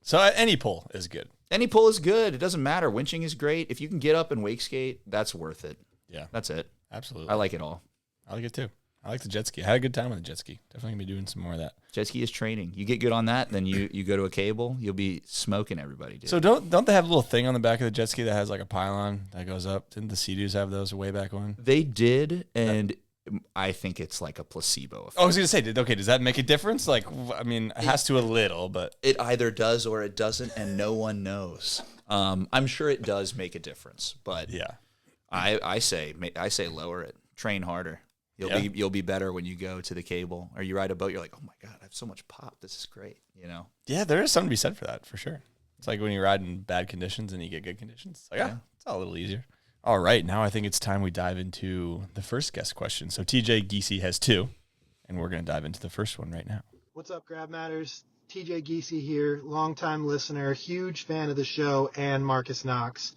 Speaker 4: So any pull is good.
Speaker 1: Any pull is good. It doesn't matter. Winching is great. If you can get up and wake skate, that's worth it.
Speaker 4: Yeah.
Speaker 1: That's it.
Speaker 4: Absolutely.
Speaker 1: I like it all.
Speaker 4: I like it too. I like the jet ski. I had a good time with the jet ski. Definitely going to be doing some more of that.
Speaker 1: Jet ski is training. You get good on that, then you go to a cable, you'll be smoking everybody, dude.
Speaker 4: So don't they have a little thing on the back of the jet ski that has like a pylon that goes up? Didn't the Sea-Doos have those way back when?
Speaker 1: They did, and I think it's like a placebo effect.
Speaker 4: Oh, I was going to say, does that make a difference? Like, I mean, it has to a little, but...
Speaker 1: It either does or it doesn't, and no one knows. I'm sure it does make a difference, but
Speaker 4: yeah,
Speaker 1: I say lower it. Train harder. You'll be better when you go to the cable or you ride a boat. You're like, oh my God, I have so much pop. This is great.
Speaker 4: Yeah, there is something to be said for that for sure. It's like when you ride in bad conditions and you get good conditions. It's like, it's all a little easier. All right, now I think it's time we dive into the first guest question. So TJ Giesey has 2, and we're going to dive into the first one right now.
Speaker 7: What's up, Grab Matters? TJ Giesey here, longtime listener, huge fan of the show and Marcus Knox.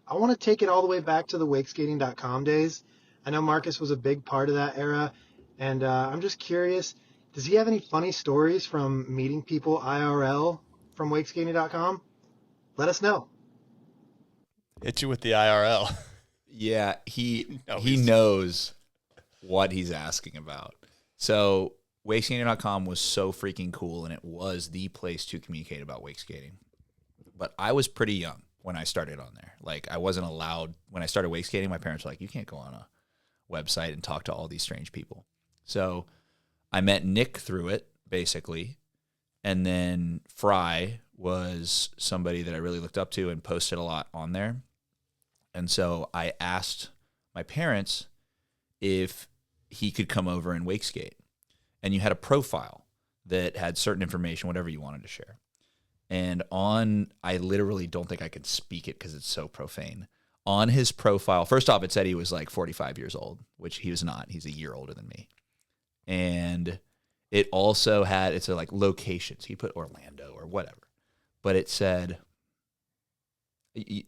Speaker 7: I want to take it all the way back to the wakeskating.com days. I know Marcus was a big part of that era, and I'm just curious, does he have any funny stories from meeting people IRL from wakeskating.com? Let us know.
Speaker 4: Hit you with the IRL.
Speaker 1: Yeah, he knows what he's asking about. So wakeskating.com was so freaking cool, and it was the place to communicate about wake skating. But I was pretty young when I started on there. Like, I wasn't allowed. When I started wake skating, my parents were like, you can't go on a website and talk to all these strange people. So I met Nick through it, basically. And then Fry was somebody that I really looked up to and posted a lot on there. And so I asked my parents if he could come over and wake skate. And you had a profile that had certain information, whatever you wanted to share. And I literally don't think I could speak it because it's so profane. On his profile, first off, it said he was like 45 years old, which he was not. He's a year older than me. And it also had, it's like locations. He put Orlando or whatever. But it said,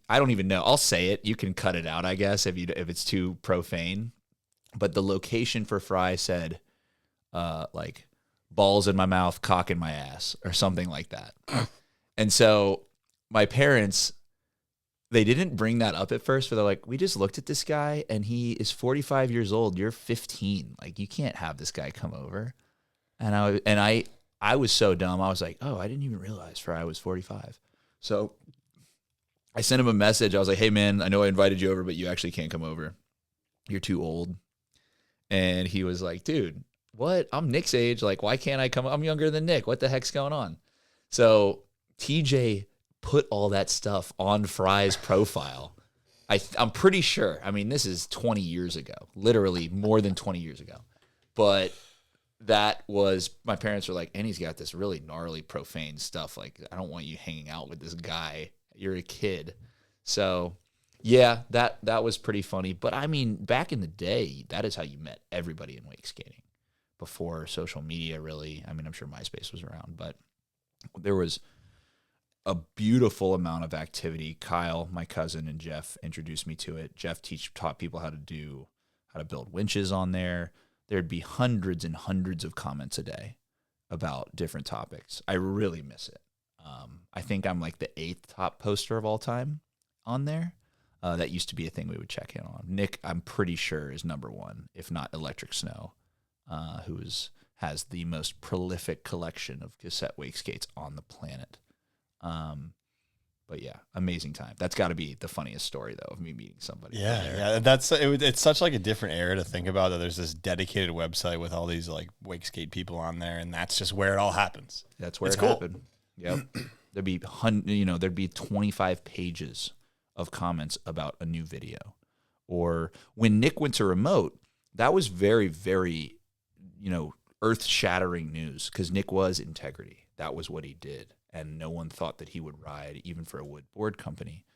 Speaker 1: I don't even know. I'll say it. You can cut it out, I guess, if it's too profane. But the location for Fry said, like, balls in my mouth, cock in my ass, or something like that. And so my parents, they didn't bring that up at first, but they're like, we just looked at this guy, and he is 45 years old. You're 15. Like, you can't have this guy come over. And I was so dumb. I was like, oh, I didn't even realize Fry was 45. So I sent him a message. I was like, hey, man, I know I invited you over, but you actually can't come over. You're too old. And he was like, dude, what? I'm Nick's age. Like, why can't I come? I'm younger than Nick. What the heck's going on? So TJ put all that stuff on Fry's profile. I'm pretty sure. I mean, this is 20 years ago, literally more than 20 years ago. But that was, my parents were like, and he's got this really gnarly, profane stuff. Like, I don't want you hanging out with this guy. You're a kid. So, yeah, that was pretty funny. But, I mean, back in the day, that is how you met everybody in wake skating. Before social media really, I mean, I'm sure MySpace was around, but there was a beautiful amount of activity. Kyle, my cousin, and Jeff introduced me to it. Jeff taught people how to build winches on there. There'd be hundreds and hundreds of comments a day about different topics. I really miss it. I think I'm like the 8th top poster of all time on there. That used to be a thing we would check in on. Nick, I'm pretty sure, is number 1, if not Electric Snow, who has the most prolific collection of cassette wake skates on the planet. But yeah, amazing time. That's got to be the funniest story though, of me meeting somebody.
Speaker 4: Yeah. It's such like a different era to think about, that there's this dedicated website with all these like wake skate people on there, and that's just where it all happens.
Speaker 1: That's where
Speaker 4: it's
Speaker 1: it
Speaker 4: cool.
Speaker 1: happened. Yep. There'd be 25 pages of comments about a new video. Or when Nick went to remote, that was very, very, earth-shattering news, because Nick was integrity. That was what he did. And no one thought that he would ride, even for a wood board company.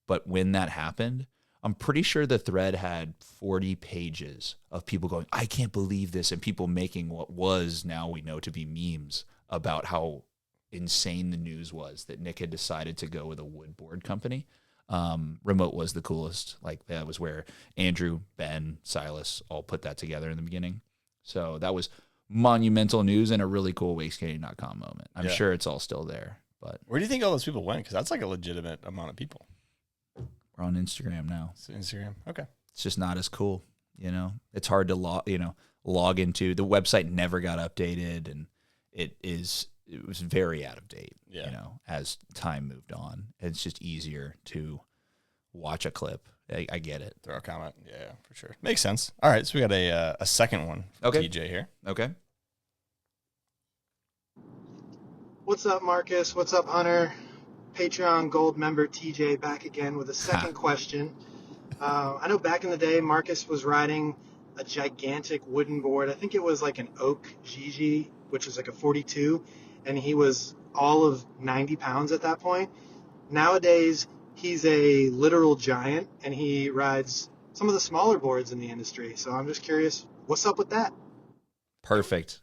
Speaker 1: But when that happened, I'm pretty sure the thread had 40 pages of people going, I can't believe this, and people making what was now we know to be memes about how insane the news was that Nick had decided to go with a wood board company. Remote was the coolest. Like, that was where Andrew, Ben, Silas all put that together in the beginning. So that was monumental news and a really cool wakeskating.com moment. I'm sure it's all still there. But
Speaker 4: where do you think all those people went? Because that's like a legitimate amount of people.
Speaker 1: We're on Instagram now.
Speaker 4: It's Instagram. Okay.
Speaker 1: It's just not as cool. It's hard to log into. The website never got updated, and it was very out of date. As time moved on, it's just easier to watch a clip. I get it.
Speaker 4: Throw a comment. Yeah, for sure. Makes sense. All right, so we got a second one from TJ here.
Speaker 1: Okay.
Speaker 7: What's up, Marcus? What's up, Hunter? Patreon Gold member TJ back again with a second question. I know back in the day, Marcus was riding a gigantic wooden board. I think it was like an oak Giesey, which was like a 42, and he was all of 90 pounds at that point. Nowadays, he's a literal giant, and he rides some of the smaller boards in the industry. So I'm just curious, what's up with that?
Speaker 1: Perfect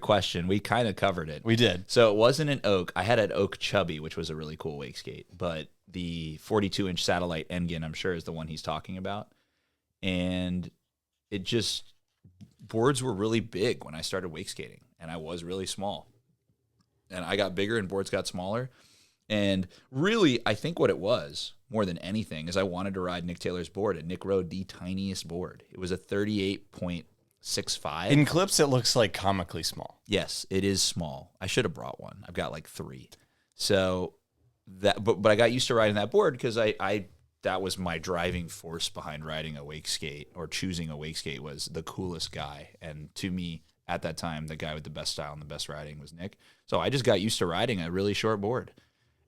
Speaker 1: question. We kind of covered it.
Speaker 4: We did.
Speaker 1: So it wasn't an oak. I had an oak chubby, which was a really cool wake skate, but the 42-inch satellite Engen, I'm sure, is the one he's talking about. And boards were really big when I started wake skating, and I was really small. And I got bigger and boards got smaller. And really, I think what it was, more than anything, is I wanted to ride Nick Taylor's board, and Nick rode the tiniest board. It was a 38.65.
Speaker 4: In clips, it looks like comically small.
Speaker 1: Yes, it is small. I should have brought one. I've got like 3. So but I got used to riding that board because that was my driving force behind riding a wake skate, or choosing a wake skate, was the coolest guy. And to me, at that time, the guy with the best style and the best riding was Nick. So I just got used to riding a really short board.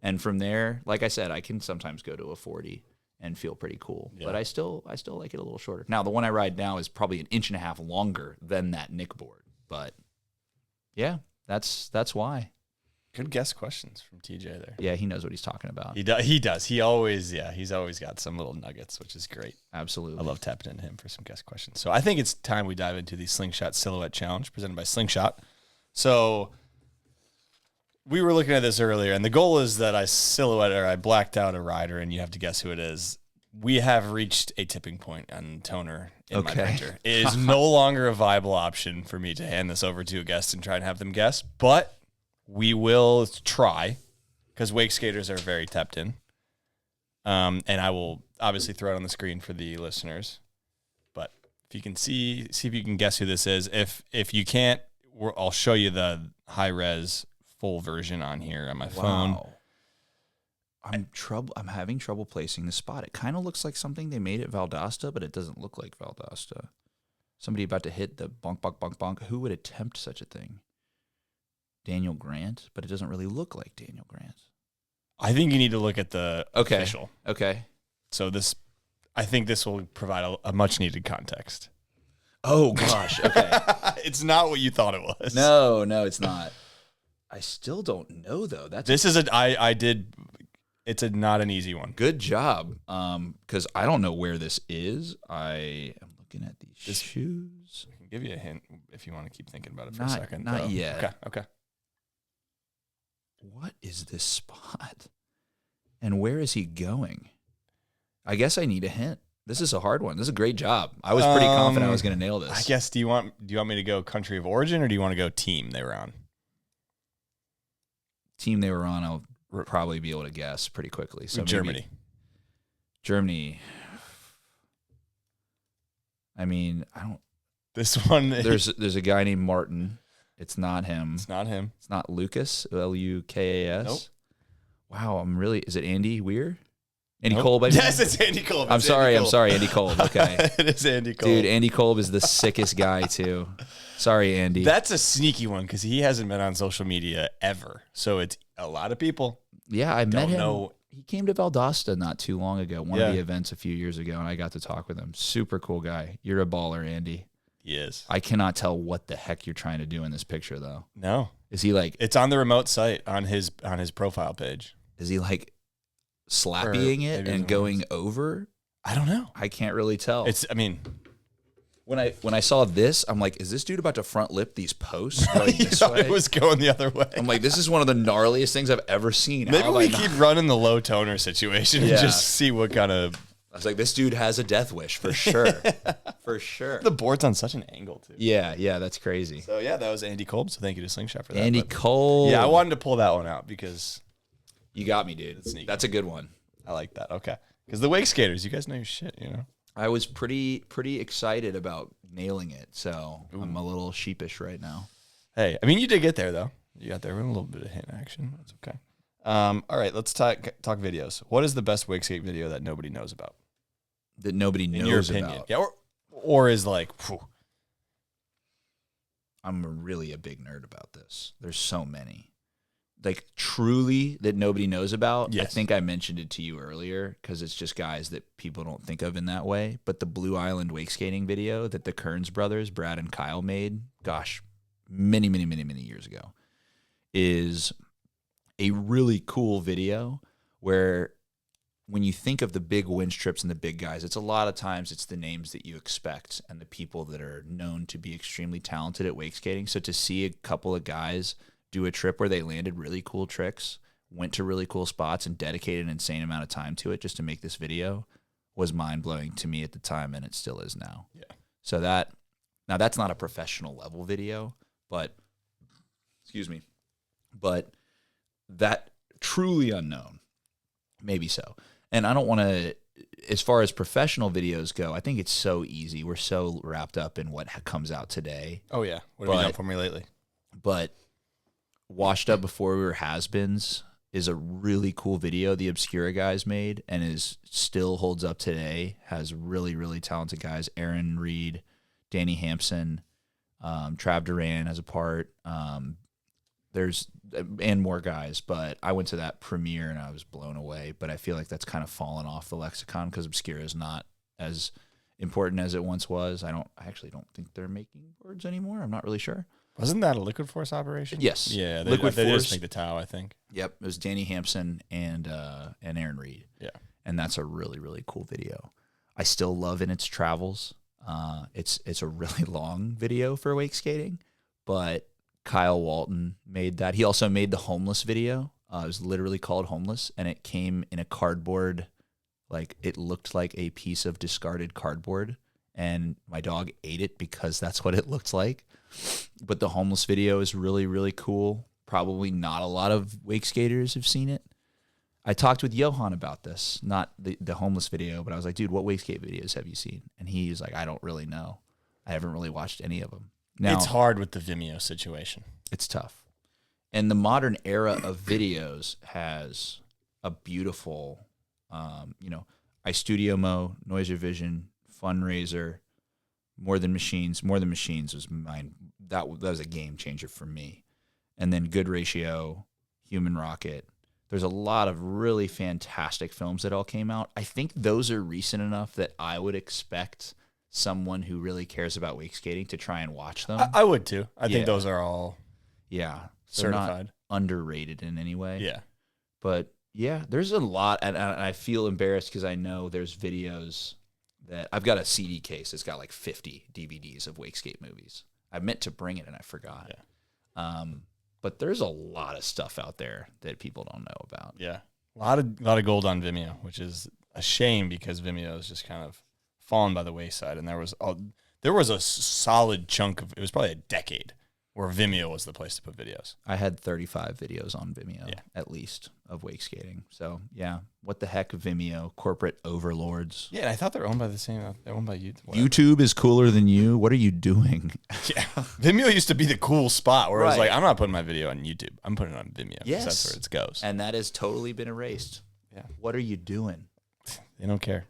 Speaker 1: And from there, like I said, I can sometimes go to a 40 and feel pretty cool. Yeah. But I still like it a little shorter. Now, the one I ride now is probably 1.5 inches longer than that Nick board. But yeah, that's why.
Speaker 4: Good guess questions from TJ there.
Speaker 1: Yeah, he knows what he's talking about.
Speaker 4: He does. He's always got some little nuggets, which is great.
Speaker 1: Absolutely.
Speaker 4: I love tapping into him for some guest questions. So I think it's time we dive into the Slingshot Silhouette Challenge presented by Slingshot. So we were looking at this earlier, and the goal is that I blacked out a rider, and you have to guess who it is. We have reached a tipping point on toner in my printer. It is no longer a viable option for me to hand this over to a guest and try and have them guess, but we will try, because wakeskaters are very tapped in. And I will obviously throw it on the screen for the listeners. But if you can see if you can guess who this is. If you can't, I'll show you the high-res full version on here on my phone.
Speaker 1: I'm having trouble placing the spot. It kind of looks like something they made at Valdosta, but it doesn't look like Valdosta. Somebody about to hit the bonk, bonk, bonk, bonk. Who would attempt such a thing? Daniel Grant, but it doesn't really look like Daniel Grant.
Speaker 4: I think you need to look at the official.
Speaker 1: Okay.
Speaker 4: So I think this will provide a much needed context.
Speaker 1: Oh gosh. Okay.
Speaker 4: It's not what you thought it was.
Speaker 1: No, it's not. I still don't know though.
Speaker 4: It's not an easy one.
Speaker 1: Good job. Because I don't know where this is. I am looking at these shoes.
Speaker 4: I can give you a hint if you want to keep thinking about it for a second.
Speaker 1: Not yet.
Speaker 4: Okay.
Speaker 1: What is this spot? And where is he going? I guess I need a hint. This is a hard one. This is a great job. I was pretty confident I was going to nail this.
Speaker 4: I guess. Do you want me to go country of origin or do you want to go team they were on?
Speaker 1: Team they were on, I'll probably be able to guess pretty quickly. So
Speaker 4: Germany.
Speaker 1: Germany. I mean, I don't.
Speaker 4: This one.
Speaker 1: There's a guy named Martin. It's not him.
Speaker 4: It's not him.
Speaker 1: It's not Lucas. Lukas.
Speaker 4: Nope.
Speaker 1: Wow, is it Andy Weir? Andy
Speaker 4: Nope.
Speaker 1: Kolb, I mean?
Speaker 4: Yes, it's Andy Kolb.
Speaker 1: I'm sorry, Andy Kolb. Okay.
Speaker 4: It is Andy Kolb.
Speaker 1: Dude, Andy Kolb is the sickest guy, too. Sorry, Andy.
Speaker 4: That's a sneaky one because he hasn't been on social media ever. So it's a lot of people.
Speaker 1: Yeah, I met him.
Speaker 4: Know.
Speaker 1: He came to Valdosta not too long ago, one of the events a few years ago, and I got to talk with him. Super cool guy. You're a baller, Andy.
Speaker 4: He is.
Speaker 1: I cannot tell what the heck you're trying to do in this picture, though.
Speaker 4: No.
Speaker 1: Is he like...
Speaker 4: It's on the remote site on his profile page.
Speaker 1: Is he like slappying it and going over?
Speaker 4: I don't know.
Speaker 1: I can't really tell.
Speaker 4: When
Speaker 1: I saw this, I'm like, is this dude about to front lip these posts going
Speaker 4: you
Speaker 1: this
Speaker 4: thought
Speaker 1: way?
Speaker 4: it was going the other way.
Speaker 1: I'm like, this is one of the gnarliest things I've ever seen.
Speaker 4: Maybe we keep running the low toner situation and just see what kind of...
Speaker 1: I was like, this dude has a death wish for sure. For sure.
Speaker 4: The board's on such an angle, too.
Speaker 1: Yeah, that's crazy.
Speaker 4: So, that was Andy Kolb. So, thank you to Slingshot for that.
Speaker 1: Andy Kolb.
Speaker 4: Yeah, I wanted to pull that one out because...
Speaker 1: You got me, dude. That's a good one.
Speaker 4: I like that. Okay. Because the Wakeskaters, you guys know your shit,
Speaker 1: I was pretty excited about nailing it, so I'm a little sheepish right now.
Speaker 4: Hey, you did get there, though. You got there with a little bit of hint action. That's okay. All right, let's talk videos. What is the best wakeskate video that nobody knows about?
Speaker 1: That nobody knows
Speaker 4: in your opinion?
Speaker 1: about?
Speaker 4: Yeah, or is like, whew.
Speaker 1: I'm really a big nerd about this. There's so many. Like, truly that nobody knows about.
Speaker 4: Yes.
Speaker 1: I think I mentioned it to you earlier because it's just guys that people don't think of in that way. But the Blue Island wakeskating video that the Kearns brothers, Brad and Kyle, made, gosh, many years ago, is a really cool video where when you think of the big winch trips and the big guys, it's a lot of times it's the names that you expect and the people that are known to be extremely talented at wakeskating. So to see a couple of guys do a trip where they landed really cool tricks, went to really cool spots, and dedicated an insane amount of time to it just to make this video was mind-blowing to me at the time, and it still is now.
Speaker 4: Yeah.
Speaker 1: So that's not a professional level video, but that truly unknown, maybe so. And I don't want to, as far as professional videos go, I think it's so easy. We're so wrapped up in what comes out today.
Speaker 4: Oh, yeah. What have you done for me lately?
Speaker 1: But Washed Up Before We Were Has-Beens is a really cool video the Obscura guys made and still holds up today. Has really talented guys. Aaron Reed, Danny Hampson, Trav Duran has a part. And more guys, but I went to that premiere and I was blown away. But I feel like that's kind of fallen off the lexicon because Obscura is not as important as it once was. I actually don't think they're making boards anymore. I'm not really sure.
Speaker 4: Wasn't that a Liquid Force operation?
Speaker 1: Yes.
Speaker 4: Yeah,
Speaker 1: Liquid
Speaker 4: they
Speaker 1: Force.
Speaker 4: just make the Tau, I think.
Speaker 1: Yep, it was Danny Hampson and Aaron Reed.
Speaker 4: Yeah,
Speaker 1: and that's a really cool video. I still love In Its Travels. It's a really long video for wake skating, but Kyle Walton made that. He also made the Homeless video. It was literally called Homeless, and it came in a cardboard, like it looked like a piece of discarded cardboard, and my dog ate it because that's what it looked like. But the Homeless video is really cool. Probably not a lot of wake skaters have seen it. I talked with Johan about this, not the Homeless video, but I was like, dude, what wake skate videos have you seen? And he's like, I don't really know. I haven't really watched any of them. Now,
Speaker 4: it's hard with the Vimeo situation.
Speaker 1: It's tough. And the modern era of videos has a beautiful, iStudio Mo, Noise Vision, Fundraiser, More Than Machines was mine. That was a game changer for me. And then Good Ratio, Human Rocket. There's a lot of really fantastic films that all came out. I think those are recent enough that I would expect someone who really cares about wake skating to try and watch them.
Speaker 4: I would too. I think those are all
Speaker 1: certified,
Speaker 4: certified.
Speaker 1: not underrated in any way.
Speaker 4: Yeah.
Speaker 1: But yeah, there's a lot, and I feel embarrassed because I know there's videos that I've got a CD case that's got like 50 DVDs of wake skate movies. I meant to bring it and I forgot. Yeah. But there's a lot of stuff out there that people don't know about.
Speaker 4: Yeah. A lot of gold on Vimeo, which is a shame because Vimeo is just kind of fallen by the wayside. And there was a solid chunk of, it was probably a decade where Vimeo was the place to put videos.
Speaker 1: I had 35 videos on Vimeo, at least, of wake skating. So, yeah, what the heck, Vimeo, corporate overlords.
Speaker 4: Yeah, and I thought they were owned by the same, they're owned by YouTube.
Speaker 1: YouTube is cooler than you. What are you doing?
Speaker 4: Yeah, Vimeo used to be the cool spot where I was like, I'm not putting my video on YouTube. I'm putting it on Vimeo.
Speaker 1: Yes.
Speaker 4: That's where it goes.
Speaker 1: And that has totally been erased.
Speaker 4: Yeah.
Speaker 1: What are you doing?
Speaker 4: They don't care.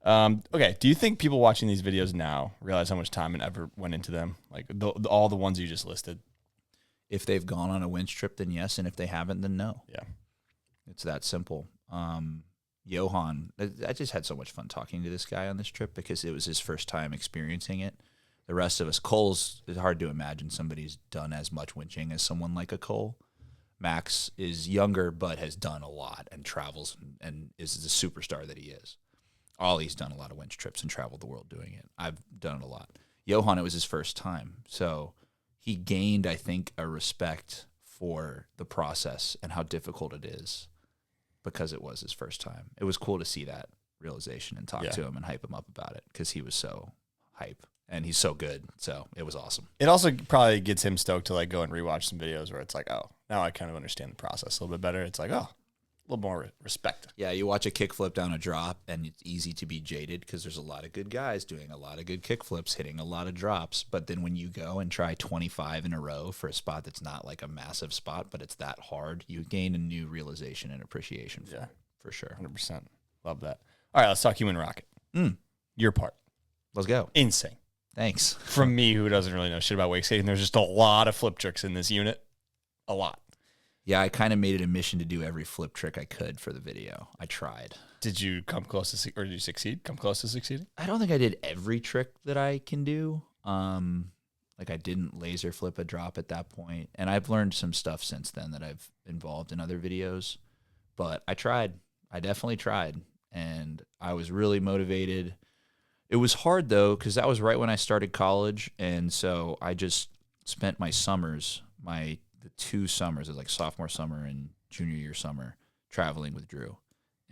Speaker 4: Okay, do you think people watching these videos now realize how much time and effort went into them? Like all the ones you just listed?
Speaker 1: If they've gone on a winch trip, then yes. And if they haven't, then no.
Speaker 4: Yeah.
Speaker 1: It's that simple. Johan, I just had so much fun talking to this guy on this trip because it was his first time experiencing it. The rest of us, Cole's, it's hard to imagine somebody's done as much winching as someone like a Cole. Max is younger, but has done a lot and travels and is the superstar that he is. Ollie's done a lot of winch trips and traveled the world doing it. I've done it a lot. Johan, it was his first time. So he gained, I think, a respect for the process and how difficult it is because it was his first time. It was cool to see that realization and talk to him and hype him up about it because he was so hype and he's so good. So it was awesome.
Speaker 4: It also probably gets him stoked to like go and rewatch some videos where it's like, oh, now I kind of understand the process a little bit better. It's like, oh, a little more respect.
Speaker 1: Yeah, you watch a kickflip down a drop, and it's easy to be jaded because there's a lot of good guys doing a lot of good kickflips, hitting a lot of drops. But then when you go and try 25 in a row for a spot that's not like a massive spot, but it's that hard, you gain a new realization and appreciation for it, for sure.
Speaker 4: 100%. Love that. All right, let's talk Human Rocket. Your part.
Speaker 1: Let's go.
Speaker 4: Insane.
Speaker 1: Thanks.
Speaker 4: From me, who doesn't really know shit about wake skating, there's just a lot of flip tricks in this unit. A lot.
Speaker 1: Yeah, I kind of made it a mission to do every flip trick I could for the video. I tried.
Speaker 4: Did you come close to, or did you succeed? Come close to succeeding?
Speaker 1: I don't think I did every trick that I can do. Like I didn't laser flip a drop at that point. And I've learned some stuff since then that I've involved in other videos. But I tried. I definitely tried. And I was really motivated. It was hard, though, because that was right when I started college. And so I just spent my summers, the 2 summers, it was like sophomore summer and junior year summer, traveling with Drew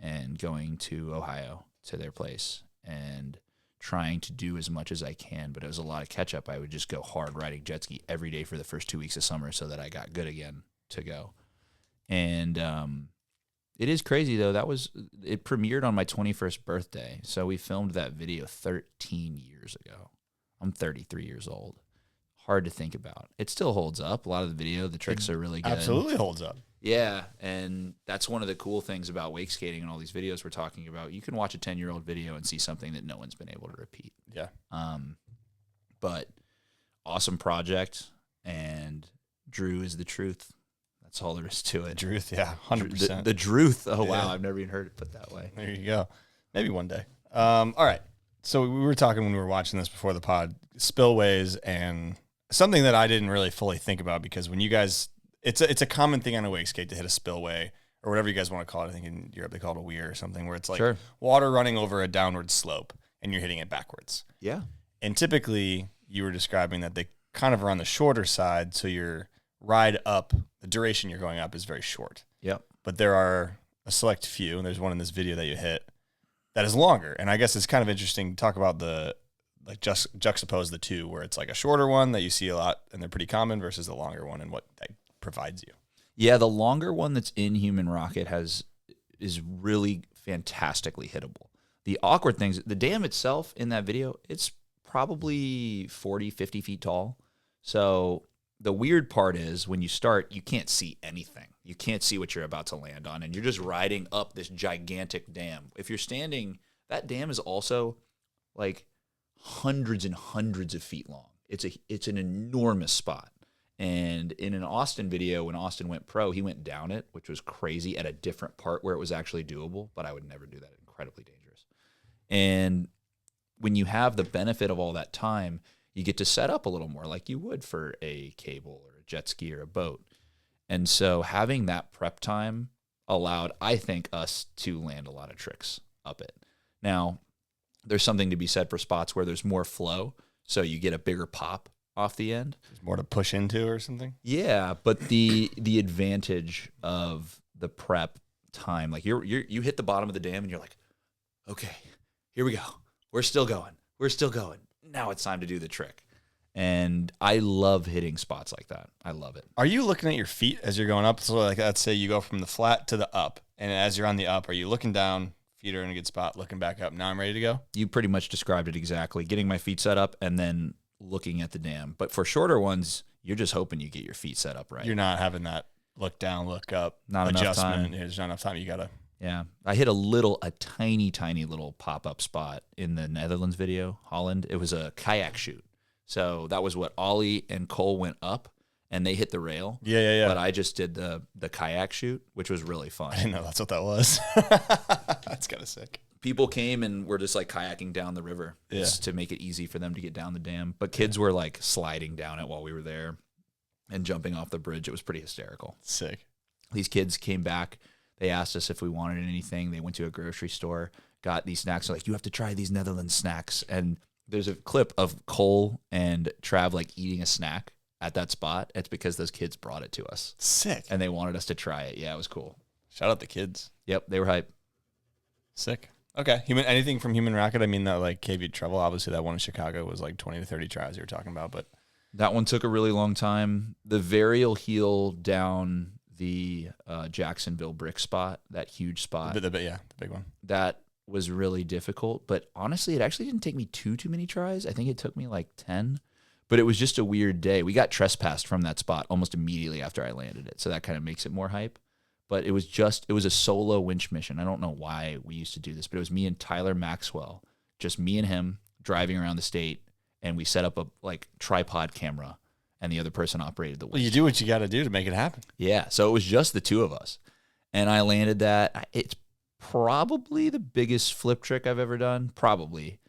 Speaker 1: and going to Ohio to their place and trying to do as much as I can. But it was a lot of catch up. I would just go hard riding jet ski every day for the first 2 weeks of summer so that I got good again to go. And it is crazy, though. It premiered on my 21st birthday. So we filmed that video 13 years ago. I'm 33 years old. Hard to think about. It still holds up. A lot of the video, the tricks are really good.
Speaker 4: Absolutely holds up.
Speaker 1: Yeah, and that's one of the cool things about wake skating and all these videos we're talking about. You can watch a 10-year-old video and see something that no one's been able to repeat.
Speaker 4: Yeah.
Speaker 1: But awesome project, and Drew is the truth. That's all there is to it.
Speaker 4: Truth, yeah, 100%.
Speaker 1: The truth. Oh, wow, I've never even heard it put that way.
Speaker 4: There you go. Maybe one day. All right. So we were talking when we were watching this before the pod, spillways and something that I didn't really fully think about because when you guys, it's a common thing on a wake skate to hit a spillway or whatever you guys want to call it. I think in Europe they call it a weir or something where it's like water running over a downward slope and you're hitting it backwards.
Speaker 1: Yeah.
Speaker 4: And typically you were describing that they kind of are on the shorter side. So your ride up, the duration you're going up is very short.
Speaker 1: Yep.
Speaker 4: But there are a select few, and there's one in this video that you hit that is longer. And I guess it's kind of interesting to talk about just juxtapose the two, where it's like a shorter one that you see a lot and they're pretty common versus the longer one and what that provides you.
Speaker 1: Yeah, the longer one that's in Human Rocket is really fantastically hittable. The awkward things, the dam itself in that video, it's probably 40, 50 feet tall. So the weird part is when you start, you can't see anything. You can't see what you're about to land on, and you're just riding up this gigantic dam. If you're standing, that dam is also like hundreds and hundreds of feet long. It's an enormous spot. And in an Austin video, when Austin went pro, he went down it, which was crazy, at a different part where it was actually doable, but I would never do that. Incredibly dangerous. And when you have the benefit of all that time, you get to set up a little more like you would for a cable or a jet ski or a boat. And so having that prep time allowed, I think, us to land a lot of tricks up it. Now, there's something to be said for spots where there's more flow, so you get a bigger pop off the end.
Speaker 4: There's more to push into or something?
Speaker 1: Yeah, but the advantage of the prep time, like you hit the bottom of the dam and you're like, okay, here we go. We're still going. Now it's time to do the trick. And I love hitting spots like that. I love it.
Speaker 4: Are you looking at your feet as you're going up? So like, let's say you go from the flat to the up, and as you're on the up, are you looking down, feet are in a good spot, looking back up, now I'm ready to go?
Speaker 1: You pretty much described it exactly. Getting my feet set up and then looking at the dam. But for shorter ones, you're just hoping you get your feet set up right.
Speaker 4: You're not having that look down, look up,
Speaker 1: not
Speaker 4: adjustment.
Speaker 1: Enough time.
Speaker 4: There's not enough time. You got to.
Speaker 1: Yeah. I hit a tiny little pop-up spot in the Netherlands video, Holland. It was a kayak shoot. So that was what Ollie and Cole went up, and they hit the rail.
Speaker 4: Yeah.
Speaker 1: But I just did the kayak shoot, which was really fun.
Speaker 4: I didn't know that's what that was. That's kind of sick.
Speaker 1: People came and were just like kayaking down the river just to make it easy for them to get down the dam. But kids were like sliding down it while we were there and jumping off the bridge. It was pretty hysterical.
Speaker 4: Sick.
Speaker 1: These kids came back. They asked us if we wanted anything. They went to a grocery store, got these snacks. They're like, you have to try these Netherlands snacks. And there's a clip of Cole and Trav like eating a snack at that spot. It's because those kids brought it to us.
Speaker 4: Sick.
Speaker 1: And they wanted us to try it. Yeah, it was cool.
Speaker 4: Shout out the kids.
Speaker 1: Yep, they were hype.
Speaker 4: Sick. Okay. Anything from Human Rocket? I mean, that like gave you trouble. Obviously, that one in Chicago was like 20 to 30 tries you were talking about, but
Speaker 1: that one took a really long time. The Varial heel down the Jacksonville brick spot, that huge spot.
Speaker 4: The big one.
Speaker 1: That was really difficult, but honestly, it actually didn't take me too many tries. I think it took me like 10, but it was just a weird day. We got trespassed from that spot almost immediately after I landed it, so that kind of makes it more hype. But it was a solo winch mission. I don't know why we used to do this, but it was me and Tyler Maxwell, just me and him driving around the state, and we set up a like tripod camera, and the other person operated the winch.
Speaker 4: Well, you do what you got to do to make it happen.
Speaker 1: Yeah, so it was just the two of us, and I landed that. It's probably the biggest flip trick I've ever done, probably.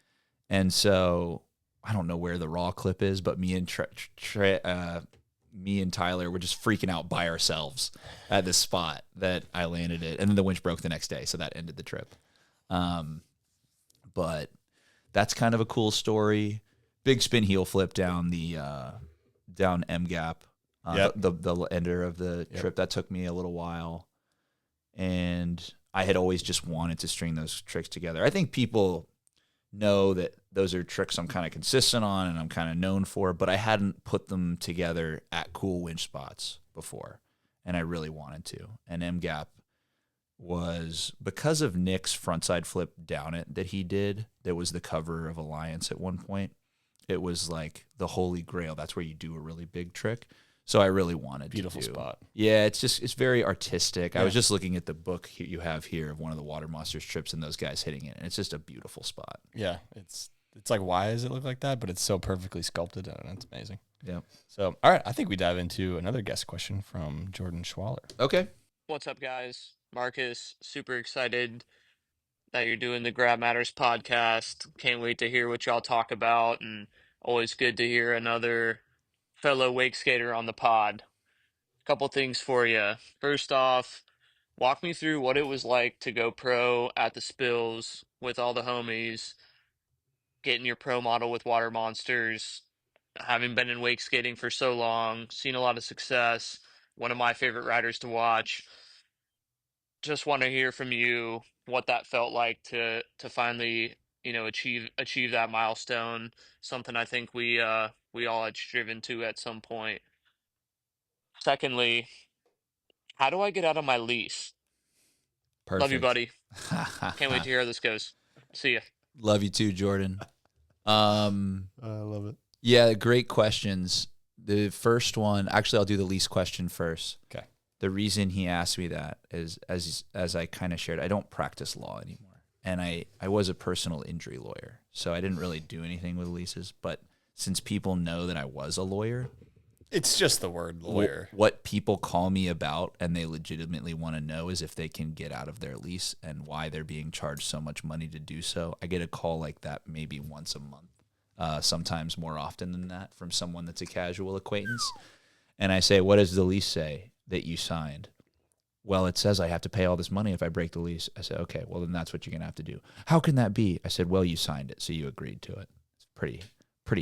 Speaker 1: And so I don't know where the raw clip is, but me and Tyler were just freaking out by ourselves at this spot that I landed it, and then the winch broke the next day, so that ended the trip. But that's kind of a cool story. Big spin heel flip down the down M gap, the ender of the trip. That took me a little while, and I had always just wanted to string those tricks together. I think people know that those are tricks I'm kind of consistent on and I'm kind of known for, but I hadn't put them together at cool winch spots before, and I really wanted to. And M-Gap was, because of Nick's frontside flip down it that he did, that was the cover of Alliance at one point. It was like the holy grail. That's where you do a really big trick. So I really wanted
Speaker 4: Beautiful
Speaker 1: to do.
Speaker 4: spot.
Speaker 1: Yeah, it's very artistic. Yeah. I was just looking at the book you have here of one of the Water Monsters trips and those guys hitting it, and it's just a beautiful spot.
Speaker 4: Yeah, it's like, why does it look like that? But it's so perfectly sculpted, and it's amazing.
Speaker 1: Yeah.
Speaker 4: So, all right, I think we dive into another guest question from Jordan Schwaller.
Speaker 1: Okay.
Speaker 8: What's up, guys? Marcus, super excited that you're doing the Grab Matters podcast. Can't wait to hear what y'all talk about, and always good to hear another fellow wake skater on the pod. Couple things for you. First off, walk me through what it was like to go pro at the spills with all the homies, getting your pro model with Water Monsters, having been in wake skating for so long, seen a lot of success, one of my favorite riders to watch. Just want to hear from you what that felt like to finally, achieve that milestone. Something I think we all had striven to at some point. Secondly, how do I get out of my lease?
Speaker 1: Perfect.
Speaker 8: Love you, buddy. Can't wait to hear how this goes. See ya.
Speaker 1: Love you too, Jordan.
Speaker 4: I love it.
Speaker 1: Yeah, great questions. The first one, actually, I'll do the lease question first.
Speaker 4: Okay.
Speaker 1: The reason he asked me that is, as I kind of shared, I don't practice law anymore. and I was a personal injury lawyer, so I didn't really do anything with leases. But since people know that I was a lawyer,
Speaker 4: It's just the word lawyer.
Speaker 1: What people call me about, and they legitimately want to know, is if they can get out of their lease and why they're being charged so much money to do so. I get a call like that maybe once a month, sometimes more often than that, from someone that's a casual acquaintance. And I say, what does the lease say that you signed? Well, it says I have to pay all this money if I break the lease. I said, okay, well, then that's what you're going to have to do. How can that be? I said, well, you signed it, so you agreed to it. It's pretty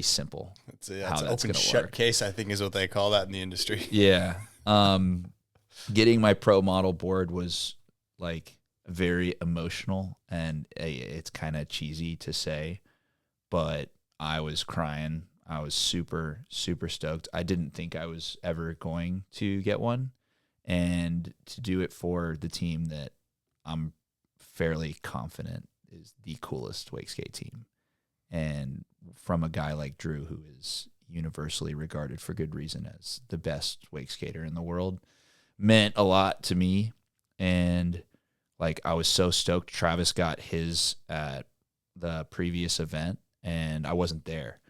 Speaker 1: simple.
Speaker 4: It's an open shut case, I think, is what they call that in the industry.
Speaker 1: Yeah. Getting my pro model board was like very emotional, and it's kind of cheesy to say, but I was crying. I was super, super stoked. I didn't think I was ever going to get one, and to do it for the team that I'm fairly confident is the coolest wakeskate team. And from a guy like Drew, who is universally regarded for good reason as the best wake skater in the world, meant a lot to me. And like, I was so stoked. Travis got his at the previous event, and I wasn't there.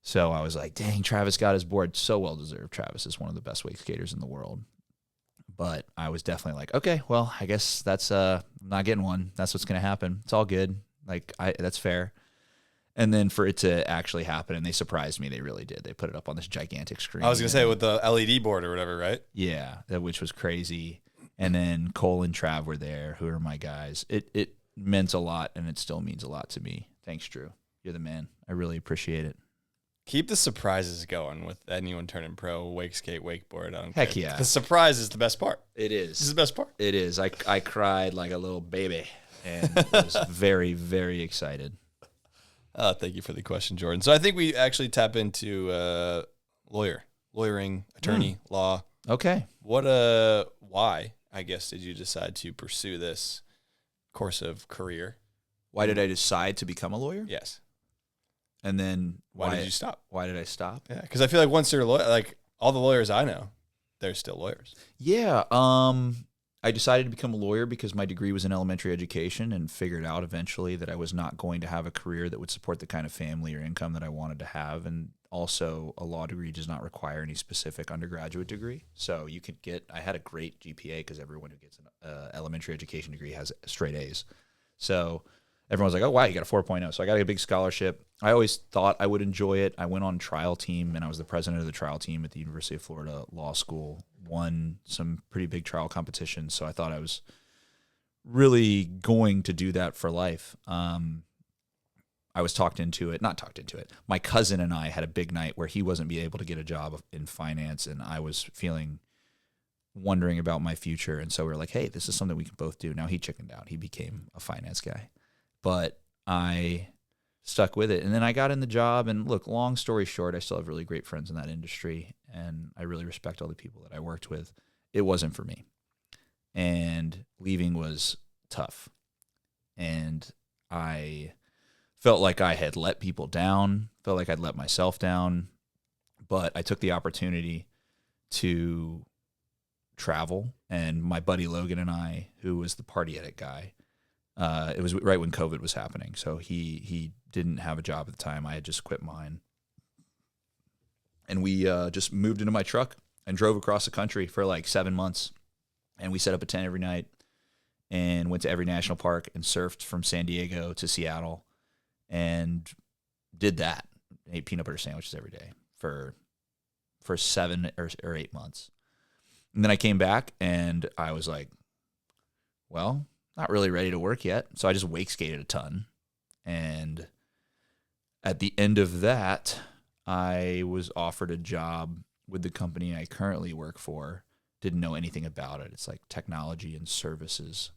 Speaker 1: So I was like, dang, Travis got his board. So well deserved. Travis is one of the best wake skaters in the world. But I was definitely like, okay, well, I guess that's I'm not getting one. That's what's gonna happen. It's all good. Like, that's fair. And then for it to actually happen, and they surprised me. They really did. They put it up on this gigantic screen.
Speaker 4: I was going to say with the LED board or whatever, right?
Speaker 1: Yeah, which was crazy. And then Cole and Trav were there, who are my guys. It meant a lot, and it still means a lot to me. Thanks, Drew. You're the man. I really appreciate it.
Speaker 4: Keep the surprises going with anyone turning pro, wake skate, wakeboard. I don't
Speaker 1: Heck
Speaker 4: care.
Speaker 1: yeah.
Speaker 4: The surprise is the best part.
Speaker 1: It is.
Speaker 4: This is the best part.
Speaker 1: It is. I cried like a little baby, and was very, very excited.
Speaker 4: Thank you for the question, Jordan. So I think we actually tap into lawyering, attorney, law.
Speaker 1: Okay.
Speaker 4: Why, I guess, did you decide to pursue this course of career?
Speaker 1: Why did I decide to become a lawyer?
Speaker 4: Yes.
Speaker 1: And then
Speaker 4: Why did you stop?
Speaker 1: Why did I stop?
Speaker 4: Yeah, because I feel like once you're a lawyer, like all the lawyers I know, they're still lawyers.
Speaker 1: Yeah. I decided to become a lawyer because my degree was in elementary education, and figured out eventually that I was not going to have a career that would support the kind of family or income that I wanted to have. And also, a law degree does not require any specific undergraduate degree. So you could I had a great GPA because everyone who gets an elementary education degree has straight A's. So everyone's like, oh, wow, you got a 4.0. So I got a big scholarship. I always thought I would enjoy it. I went on trial team, and I was the president of the trial team at the University of Florida Law School, won some pretty big trial competitions. So I thought I was really going to do that for life. I was not talked into it. My cousin and I had a big night where he wasn't able to get a job in finance, and I was wondering about my future. And so we were like, hey, this is something we can both do. Now he chickened out. He became a finance guy. But I stuck with it. And then I got in the job, and look, long story short, I still have really great friends in that industry, and I really respect all the people that I worked with. It wasn't for me. And leaving was tough. And I felt like I had let people down, felt like I'd let myself down. But I took the opportunity to travel, and my buddy Logan and I, who was the party edit guy, it was right when COVID was happening. So he didn't have a job at the time. I had just quit mine. And we just moved into my truck and drove across the country for like 7 months. And we set up a tent every night and went to every national park and surfed from San Diego to Seattle and did that. Ate peanut butter sandwiches every day for 7 or 8 months. And then I came back, and I was like, well, not really ready to work yet. So I just wake skated a ton. And at the end of that, I was offered a job with the company I currently work for. Didn't know anything about it. It's like technology and services.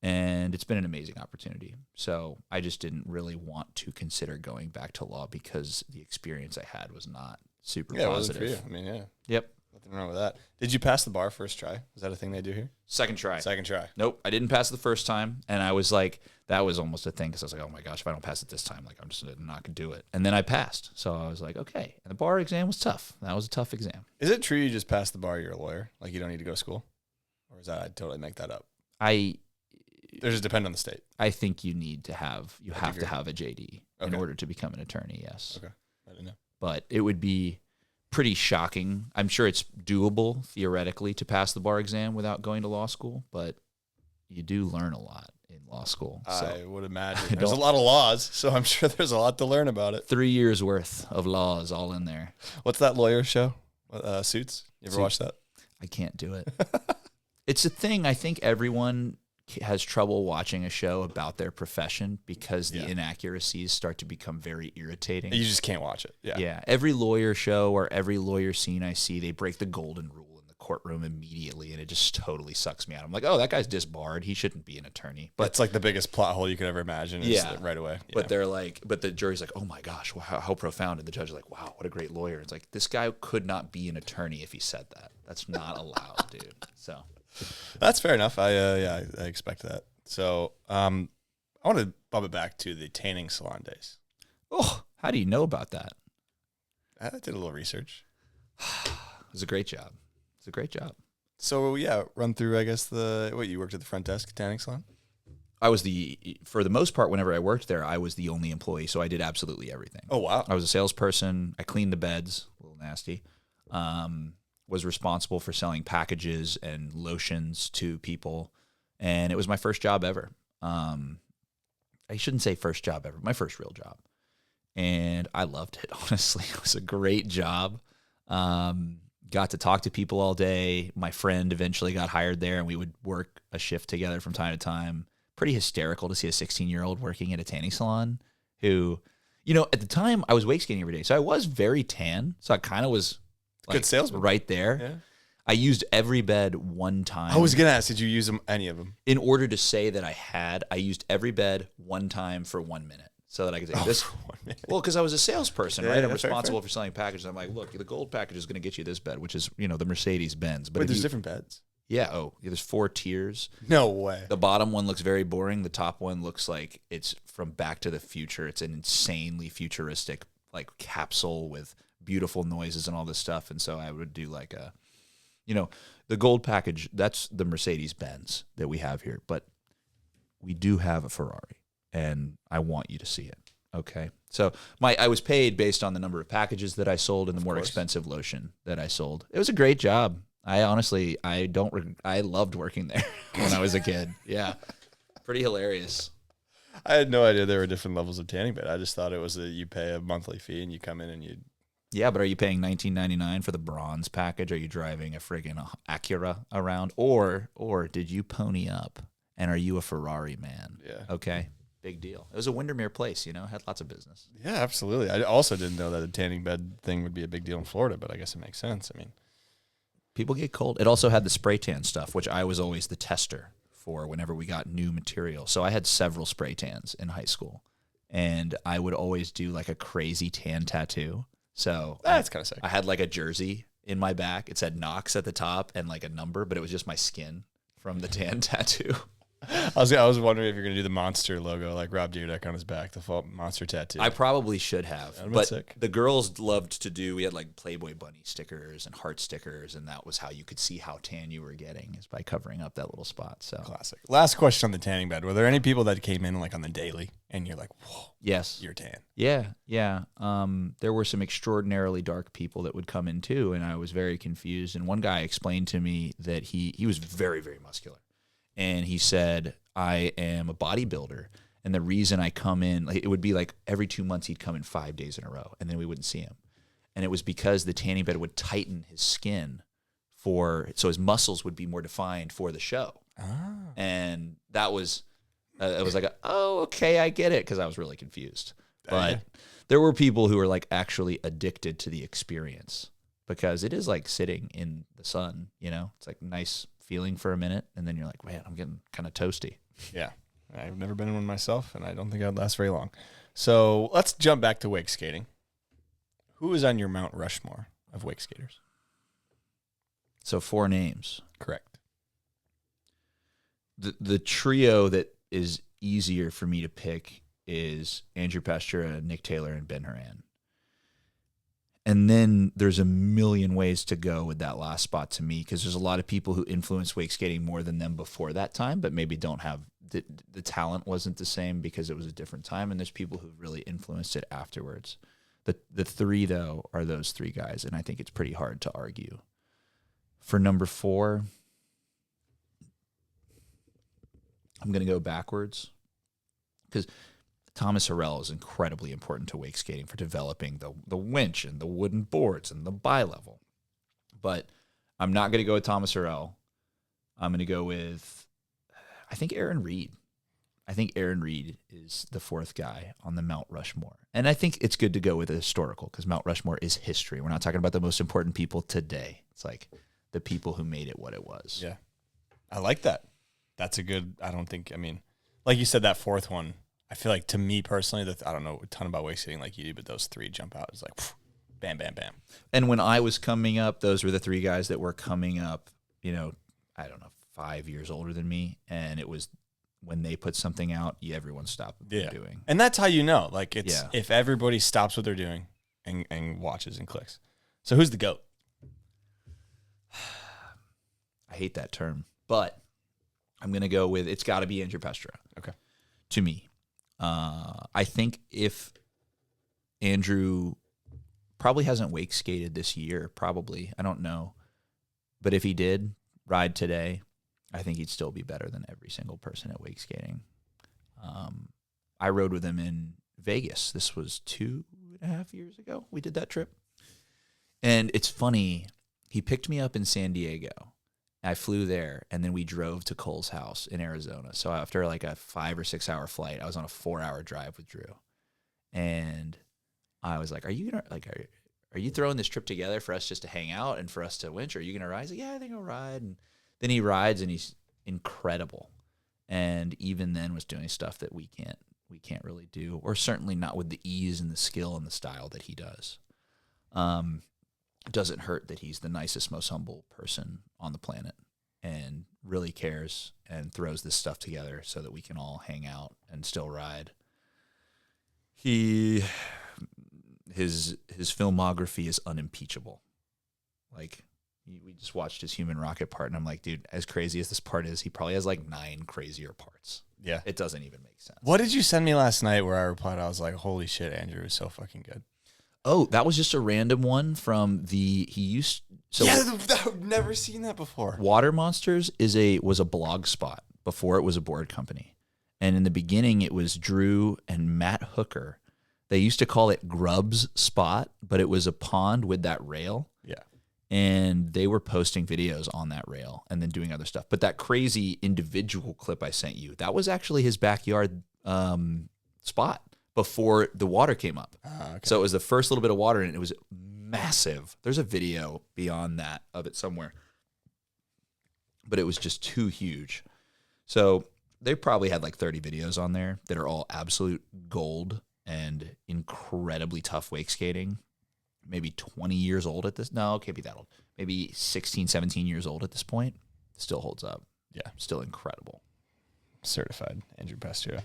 Speaker 1: And it's been an amazing opportunity. So I just didn't really want to consider going back to law because the experience I had was not super positive.
Speaker 4: It wasn't for you. I mean, yeah.
Speaker 1: Yep.
Speaker 4: Nothing wrong with that. Did you pass the bar first try? Is that a thing they do here?
Speaker 1: Second try.
Speaker 4: Second try.
Speaker 1: Nope. I didn't pass it the first time. And I was like, that was almost a thing because I was like, oh my gosh, if I don't pass it this time, like I'm just not going to do it. And then I passed. So I was like, okay. And the bar exam was tough. That was a tough exam.
Speaker 4: Is it true you just passed the bar, you're a lawyer? Like you don't need to go to school? Or is that, I'd totally make that up? They just depend on the state.
Speaker 1: I think you have to have a JD in
Speaker 4: Okay.
Speaker 1: order to become an attorney. Yes.
Speaker 4: Okay, I didn't know.
Speaker 1: But it would be pretty shocking. I'm sure it's doable theoretically to pass the bar exam without going to law school, but you do learn a lot in law school. So
Speaker 4: I would imagine there's a lot of laws, so I'm sure there's a lot to learn about it.
Speaker 1: 3 years worth of laws all in there.
Speaker 4: What's that lawyer show? Suits? You ever watch that?
Speaker 1: I can't do it. It's a thing. I think everyone has trouble watching a show about their profession because the inaccuracies start to become very irritating.
Speaker 4: You just can't watch it. Yeah.
Speaker 1: Yeah. Every lawyer show or every lawyer scene I see, they break the golden rule in the courtroom immediately, and it just totally sucks me out. I'm like, oh, that guy's disbarred. He shouldn't be an attorney. But
Speaker 4: It's like the biggest plot hole you could ever imagine. Right away. Yeah.
Speaker 1: But they're like, but the jury's like, oh my gosh, how profound. And the judge is like, wow, what a great lawyer. It's like, this guy could not be an attorney if he said that. That's not allowed, dude. So
Speaker 4: That's fair enough. I expect that. So I want to bump it back to the tanning salon days.
Speaker 1: oh, how do you know about that?
Speaker 4: I did a little research.
Speaker 1: It was a great job. It's a great job.
Speaker 4: So yeah, run through, I guess, you worked at the front desk tanning salon?
Speaker 1: For the most part, whenever I worked there, I was the only employee, so I did absolutely everything.
Speaker 4: Oh, wow.
Speaker 1: I was a salesperson. I cleaned the beds, a little nasty. Was responsible for selling packages and lotions to people, and it was my first job ever. I shouldn't say first job ever, my first real job, and I loved it. Honestly, it was a great job. Got to talk to people all day. My friend eventually got hired there, and we would work a shift together from time to time. Pretty hysterical to see a 16-year-old working at a tanning salon who, at the time I was wakeskating every day, so I was very tan, so I kind of was
Speaker 4: Good salesman.
Speaker 1: right there.
Speaker 4: Yeah.
Speaker 1: I used every bed one time.
Speaker 4: I was going to ask, did you use any of them?
Speaker 1: In order to say that I used every bed one time for 1 minute so that I could say this. Well, because I was a salesperson, right? I'm responsible for selling packages. I'm like, look, the gold package is going to get you this bed, which is, the Mercedes-Benz. But
Speaker 4: Wait, there's different beds?
Speaker 1: Yeah. There's 4 tiers.
Speaker 4: No way.
Speaker 1: The bottom one looks very boring. The top one looks like it's from Back to the Future. It's an insanely futuristic, capsule with beautiful noises and all this stuff. And so I would do the gold package, that's the Mercedes-Benz that we have here. But we do have a Ferrari, and I want you to see it. Okay. So I was paid based on the number of packages that I sold and the more expensive lotion that I sold. It was a great job. I loved working there when I was a kid. Yeah. Pretty hilarious.
Speaker 4: I had no idea there were different levels of tanning bed. I just thought it was you pay a monthly fee and you come in and you.
Speaker 1: Yeah, but are you paying $19.99 for the bronze package? Are you driving a friggin' Acura around, or did you pony up and are you a Ferrari man?
Speaker 4: Yeah.
Speaker 1: Okay. Big deal. It was a Windermere place, had lots of business.
Speaker 4: Yeah, absolutely. I also didn't know that a tanning bed thing would be a big deal in Florida, but I guess it makes sense. I mean,
Speaker 1: people get cold. It also had the spray tan stuff, which I was always the tester for whenever we got new material. So I had several spray tans in high school, and I would always do a crazy tan tattoo. So
Speaker 4: that's kind of sick.
Speaker 1: I had a jersey in my back. It said Knox at the top and a number, but it was just my skin from the tan tattoo.
Speaker 4: I was wondering if you're going to do the monster logo like Rob Dyrdek on his back, the full monster tattoo.
Speaker 1: I probably should have, but
Speaker 4: sick.
Speaker 1: The girls loved to do. We had Playboy bunny stickers and heart stickers, and that was how you could see how tan you were getting, is by covering up that little spot. So
Speaker 4: classic. Last question on the tanning bed: were there any people that came in on the daily, and you're like, "Whoa,
Speaker 1: yes,
Speaker 4: you're tan"?
Speaker 1: Yeah. There were some extraordinarily dark people that would come in too, and I was very confused. And one guy explained to me that he was very, very muscular. And he said, I am a bodybuilder, and the reason I come in, it would be every 2 months he'd come in 5 days in a row, and then we wouldn't see him. And it was because the tanning bed would tighten his skin so his muscles would be more defined for the show. Ah. And that was, it was oh, okay, I get it, because I was really confused. But there were people who were actually addicted to the experience, because it is sitting in the sun, it's nice feeling for a minute, and then you're like, man, I'm getting kind of toasty.
Speaker 4: Yeah. I've never been in one myself, and I don't think I'd last very long. So let's jump back to wake skating. Who is on your Mount Rushmore of wake skaters?
Speaker 1: So 4 names.
Speaker 4: Correct.
Speaker 1: The trio that is easier for me to pick is Andrew Pastura, Nick Taylor, and Ben Horan. And then there's a million ways to go with that last spot to me, because there's a lot of people who influenced wake skating more than them before that time, but maybe don't have the talent wasn't the same because it was a different time, and there's people who really influenced it afterwards. The three, though, are those three guys, and I think it's pretty hard to argue. For number 4, I'm going to go backwards because Thomas Harrell is incredibly important to wake skating for developing the winch and the wooden boards and the bi-level. But I'm not going to go with Thomas Harrell. I'm going to go with, I think, Aaron Reed. I think Aaron Reed is the 4th guy on the Mount Rushmore. And I think it's good to go with a historical because Mount Rushmore is history. We're not talking about the most important people today. It's like the people who made it what it was.
Speaker 4: Yeah. I like that. That's a good, like you said, that 4th one, I feel like to me personally, I don't know a ton about wakeskatting like you do, but those 3 jump out. It's like, bam, bam, bam.
Speaker 1: And when I was coming up, those were the 3 guys that were coming up, I don't know, 5 years older than me. And it was when they put something out, everyone stopped what they're doing.
Speaker 4: And that's how you know. Like, it's if everybody stops what they're doing and watches and clicks. So who's the GOAT?
Speaker 1: I hate that term, but I'm going to go with, it's got to be Andrew Pastra.
Speaker 4: Okay.
Speaker 1: To me. I think if Andrew probably hasn't wake skated this year, probably, I don't know. But if he did ride today, I think he'd still be better than every single person at wake skating. I rode with him in Vegas. This was 2.5 years ago. We did that trip. And it's funny, he picked me up in San Diego. I flew there, and then we drove to Cole's house in Arizona. So after like a 5 or 6 hour flight, I was on a 4-hour drive with Drew. And I was like, are you throwing this trip together for us just to hang out and for us to winch? Or are you going to ride? He's like, yeah, I think I'll ride. And then he rides, and he's incredible. And even then was doing stuff that we can't really do, or certainly not with the ease and the skill and the style that he does. It doesn't hurt that he's the nicest, most humble person on the planet and really cares and throws this stuff together so that we can all hang out and still ride. His filmography is unimpeachable. Like, we just watched his human rocket part, and I'm like, dude, as crazy as this part is, he probably has like 9 crazier parts.
Speaker 4: Yeah.
Speaker 1: It doesn't even make sense.
Speaker 4: What did you send me last night where I replied? I was like, holy shit, Andrew is so fucking good.
Speaker 1: Oh, that was just a random one from
Speaker 4: I've never seen that before.
Speaker 1: Water Monsters was a blog spot before it was a board company. And in the beginning, it was Drew and Matt Hooker. They used to call it Grub's Spot, but it was a pond with that rail. Yeah. And they were posting videos on that rail and then doing other stuff. But that crazy individual clip I sent you, that was actually his backyard spot before the water came up. Okay. So it was the first little bit of water, and it was massive. There's a video beyond that of it somewhere. But it was just too huge. So they probably had like 30 videos on there that are all absolute gold and incredibly tough wake skating. Maybe 20 years old at this. No, it can't be that old. Maybe 16, 17 years old at this point. Still holds up. Yeah, still incredible.
Speaker 4: Certified Andrew Pastura.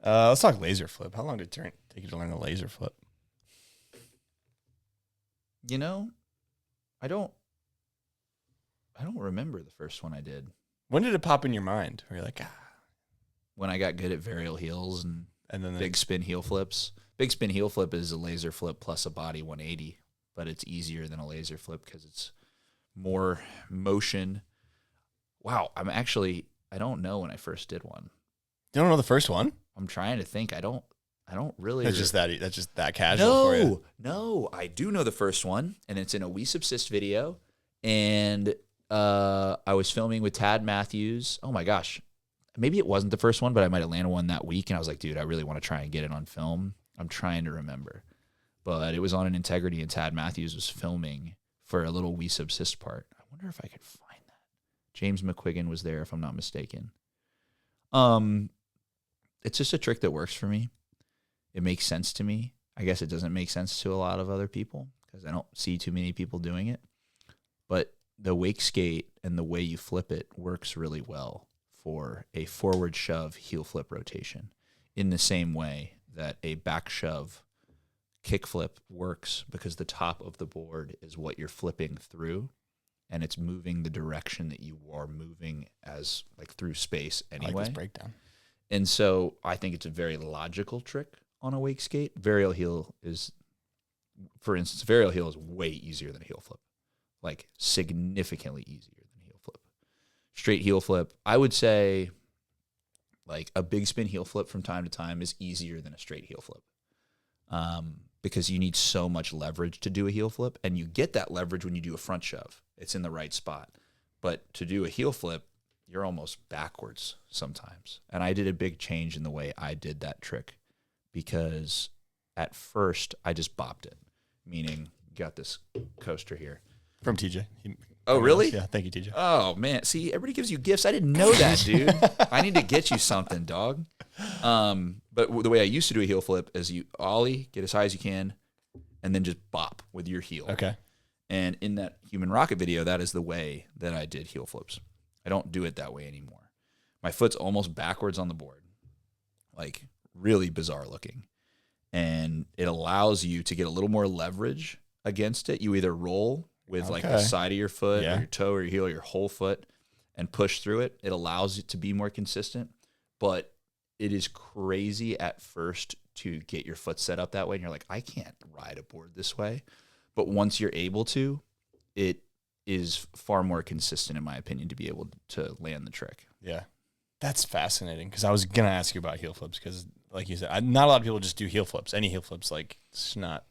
Speaker 4: Let's talk laser flip. How long did it take you to learn the laser flip?
Speaker 1: I don't remember the first one I did.
Speaker 4: When did it pop in your mind? Where you're like,
Speaker 1: when I got good at varial heels and then big spin heel flips. Big spin heel flip is a laser flip plus a body 180, but it's easier than a laser flip because it's more motion. Wow, I don't know when I first did one.
Speaker 4: You don't know the first one?
Speaker 1: I'm trying to think. I don't really.
Speaker 4: That's just that casual for you.
Speaker 1: No, I do know the first one, and it's in a We Subsist video. And I was filming with Tad Matthews. Oh my gosh, maybe it wasn't the first one, but I might have landed one that week. And I was like, dude, I really want to try and get it on film. I'm trying to remember, but it was on an Integrity, and Tad Matthews was filming for a little We Subsist part. I wonder if I could find that. James McQuiggan was there, if I'm not mistaken. It's just a trick that works for me. It makes sense to me. I guess it doesn't make sense to a lot of other people because I don't see too many people doing it. But the wake skate and the way you flip it works really well for a forward shove heel flip rotation in the same way that a back shove kick flip works because the top of the board is what you're flipping through, and it's moving the direction that you are moving as like through space anyway.
Speaker 4: I like this breakdown.
Speaker 1: And so I think it's a very logical trick on a wake skate. Varial heel is, for instance, varial heel is way easier than a heel flip, like significantly easier than a heel flip. Straight heel flip, I would say like a big spin heel flip from time to time is easier than a straight heel flip. Because you need so much leverage to do a heel flip, and you get that leverage when you do a front shove. It's in the right spot. But to do a heel flip, you're almost backwards sometimes. And I did a big change in the way I did that trick because at first I just bopped it, meaning got this coaster here.
Speaker 4: From TJ.
Speaker 1: Oh, really?
Speaker 4: Yeah, thank you, TJ.
Speaker 1: Oh, man. See, everybody gives you gifts. I didn't know that, dude. I need to get you something, dog. But the way I used to do a heel flip is you ollie, get as high as you can, and then just bop with your heel.
Speaker 4: Okay.
Speaker 1: And in that Human Rocket video, that is the way that I did heel flips. I don't do it that way anymore. My foot's almost backwards on the board, like really bizarre looking. And it allows you to get a little more leverage against it. You either roll with like the side of your foot or your toe or your heel or your whole foot and push through it. It allows it to be more consistent, but it is crazy at first to get your foot set up that way. And you're like, I can't ride a board this way. But once you're able to, it is far more consistent, in my opinion, to be able to land the trick.
Speaker 4: Yeah. That's fascinating because I was going to ask you about heel flips because, like you said, not a lot of people just do heel flips. Any heel flips, like, it's not.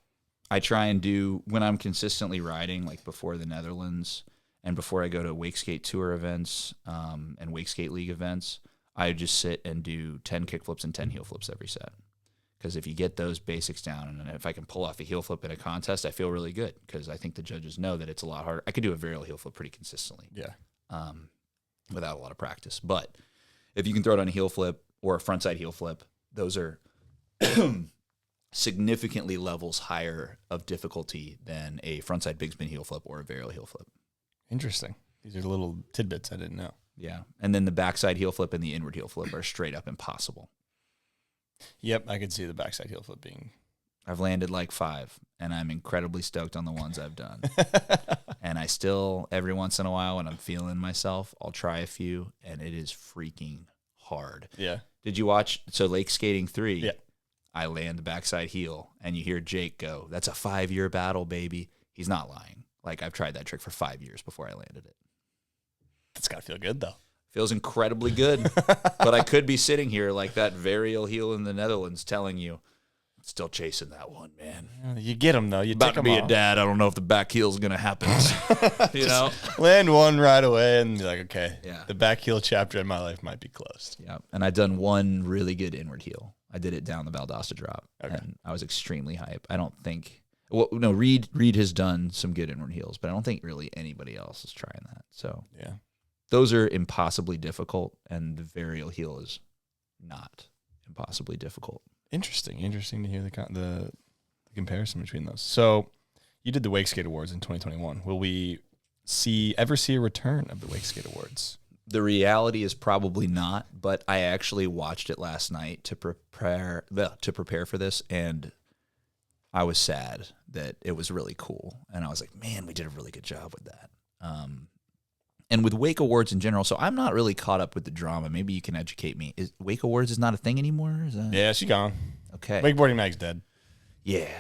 Speaker 1: I try and do, when I'm consistently riding, like before the Netherlands and before I go to Wakeskate Tour events and Wakeskate League events, I just sit and do 10 kick flips and 10 heel flips every set. Because if you get those basics down, and if I can pull off a heel flip in a contest, I feel really good because I think the judges know that it's a lot harder. I could do a varial heel flip pretty consistently, without a lot of practice. But if you can throw it on a heel flip or a frontside heel flip, those are significantly levels higher of difficulty than a frontside big spin heel flip or a varial heel flip.
Speaker 4: Interesting. These are little tidbits I didn't know.
Speaker 1: Yeah, and then the backside heel flip and the inward heel flip are straight up impossible.
Speaker 4: Yep, I could see the backside heel flip being.
Speaker 1: I've landed like 5, and I'm incredibly stoked on the ones I've done. And I still, every once in a while, when I'm feeling myself, I'll try a few, and it is freaking hard.
Speaker 4: Yeah.
Speaker 1: Did you watch, so Lake Skating 3?
Speaker 4: Yeah.
Speaker 1: I land the backside heel, and you hear Jake go, that's a 5-year battle, baby. He's not lying. Like, I've tried that trick for 5 years before I landed it.
Speaker 4: That's got to feel good, though.
Speaker 1: Feels incredibly good. But I could be sitting here like that varial heel in the Netherlands telling you, still chasing that one, man.
Speaker 4: You get them, though. You
Speaker 1: About
Speaker 4: take
Speaker 1: to
Speaker 4: them
Speaker 1: be
Speaker 4: off.
Speaker 1: a dad. I don't know if the back heel's going to happen. You know?
Speaker 4: Land one right away and be like, okay,
Speaker 1: Yeah.
Speaker 4: the back heel chapter in my life might be closed.
Speaker 1: Yeah. And I've done one really good inward heel. I did it down the Valdosta drop.
Speaker 4: Okay.
Speaker 1: And I was extremely hype. I don't think, well, no, Reed has done some good inward heels, but I don't think really anybody else is trying that. So
Speaker 4: Yeah.
Speaker 1: those are impossibly difficult, and the varial heel is not impossibly difficult.
Speaker 4: Interesting to hear the comparison between those. So you did the Wakeskate Awards in 2021. Will we ever see a return of the Wakeskate Awards?
Speaker 1: The reality is probably not, but I actually watched it last night to prepare for this, and I was sad that it was really cool. And I was like, man, we did a really good job with that. And with Wake Awards in general, so I'm not really caught up with the drama. Maybe you can educate me. Is Wake Awards is not a thing anymore? Is that...
Speaker 4: Yeah, she's gone.
Speaker 1: Okay.
Speaker 4: Wakeboarding Mag's dead.
Speaker 1: Yeah.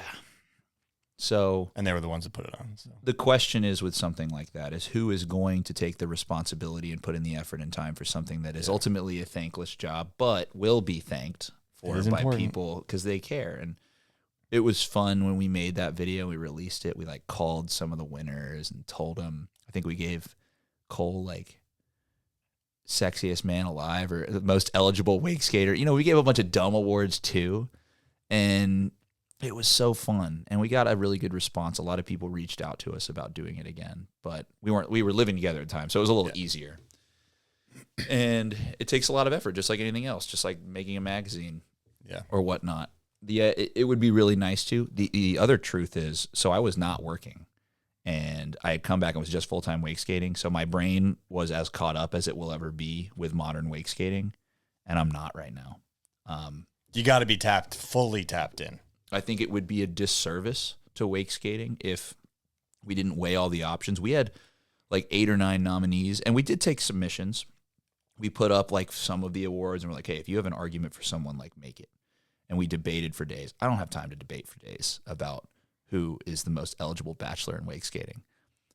Speaker 1: So,
Speaker 4: and they were the ones that put it on. So.
Speaker 1: The question is with something like that is who is going to take the responsibility and put in the effort and time for something that is ultimately a thankless job, but will be thanked for by people because they care. And it was fun when we made that video. We released it. We like called some of the winners and told them. I think we gave Cole like sexiest man alive or the most eligible wake skater. You know, we gave a bunch of dumb awards too, and it was so fun. And we got a really good response. A lot of people reached out to us about doing it again, but we were living together at the time, so it was a little easier. And it takes a lot of effort, just like anything else, just like making a magazine, or whatnot. It would be really nice to. The other truth is, so I was not working. And I had come back and was just full-time wake skating. So my brain was as caught up as it will ever be with modern wake skating. And I'm not right now.
Speaker 4: You got to be fully tapped in.
Speaker 1: I think it would be a disservice to wake skating if we didn't weigh all the options. We had like 8 or 9 nominees, and we did take submissions. we put up like some of the awards and we're like, hey, if you have an argument for someone, like make it. And we debated for days. I don't have time to debate for days about who is the most eligible bachelor in wake skating,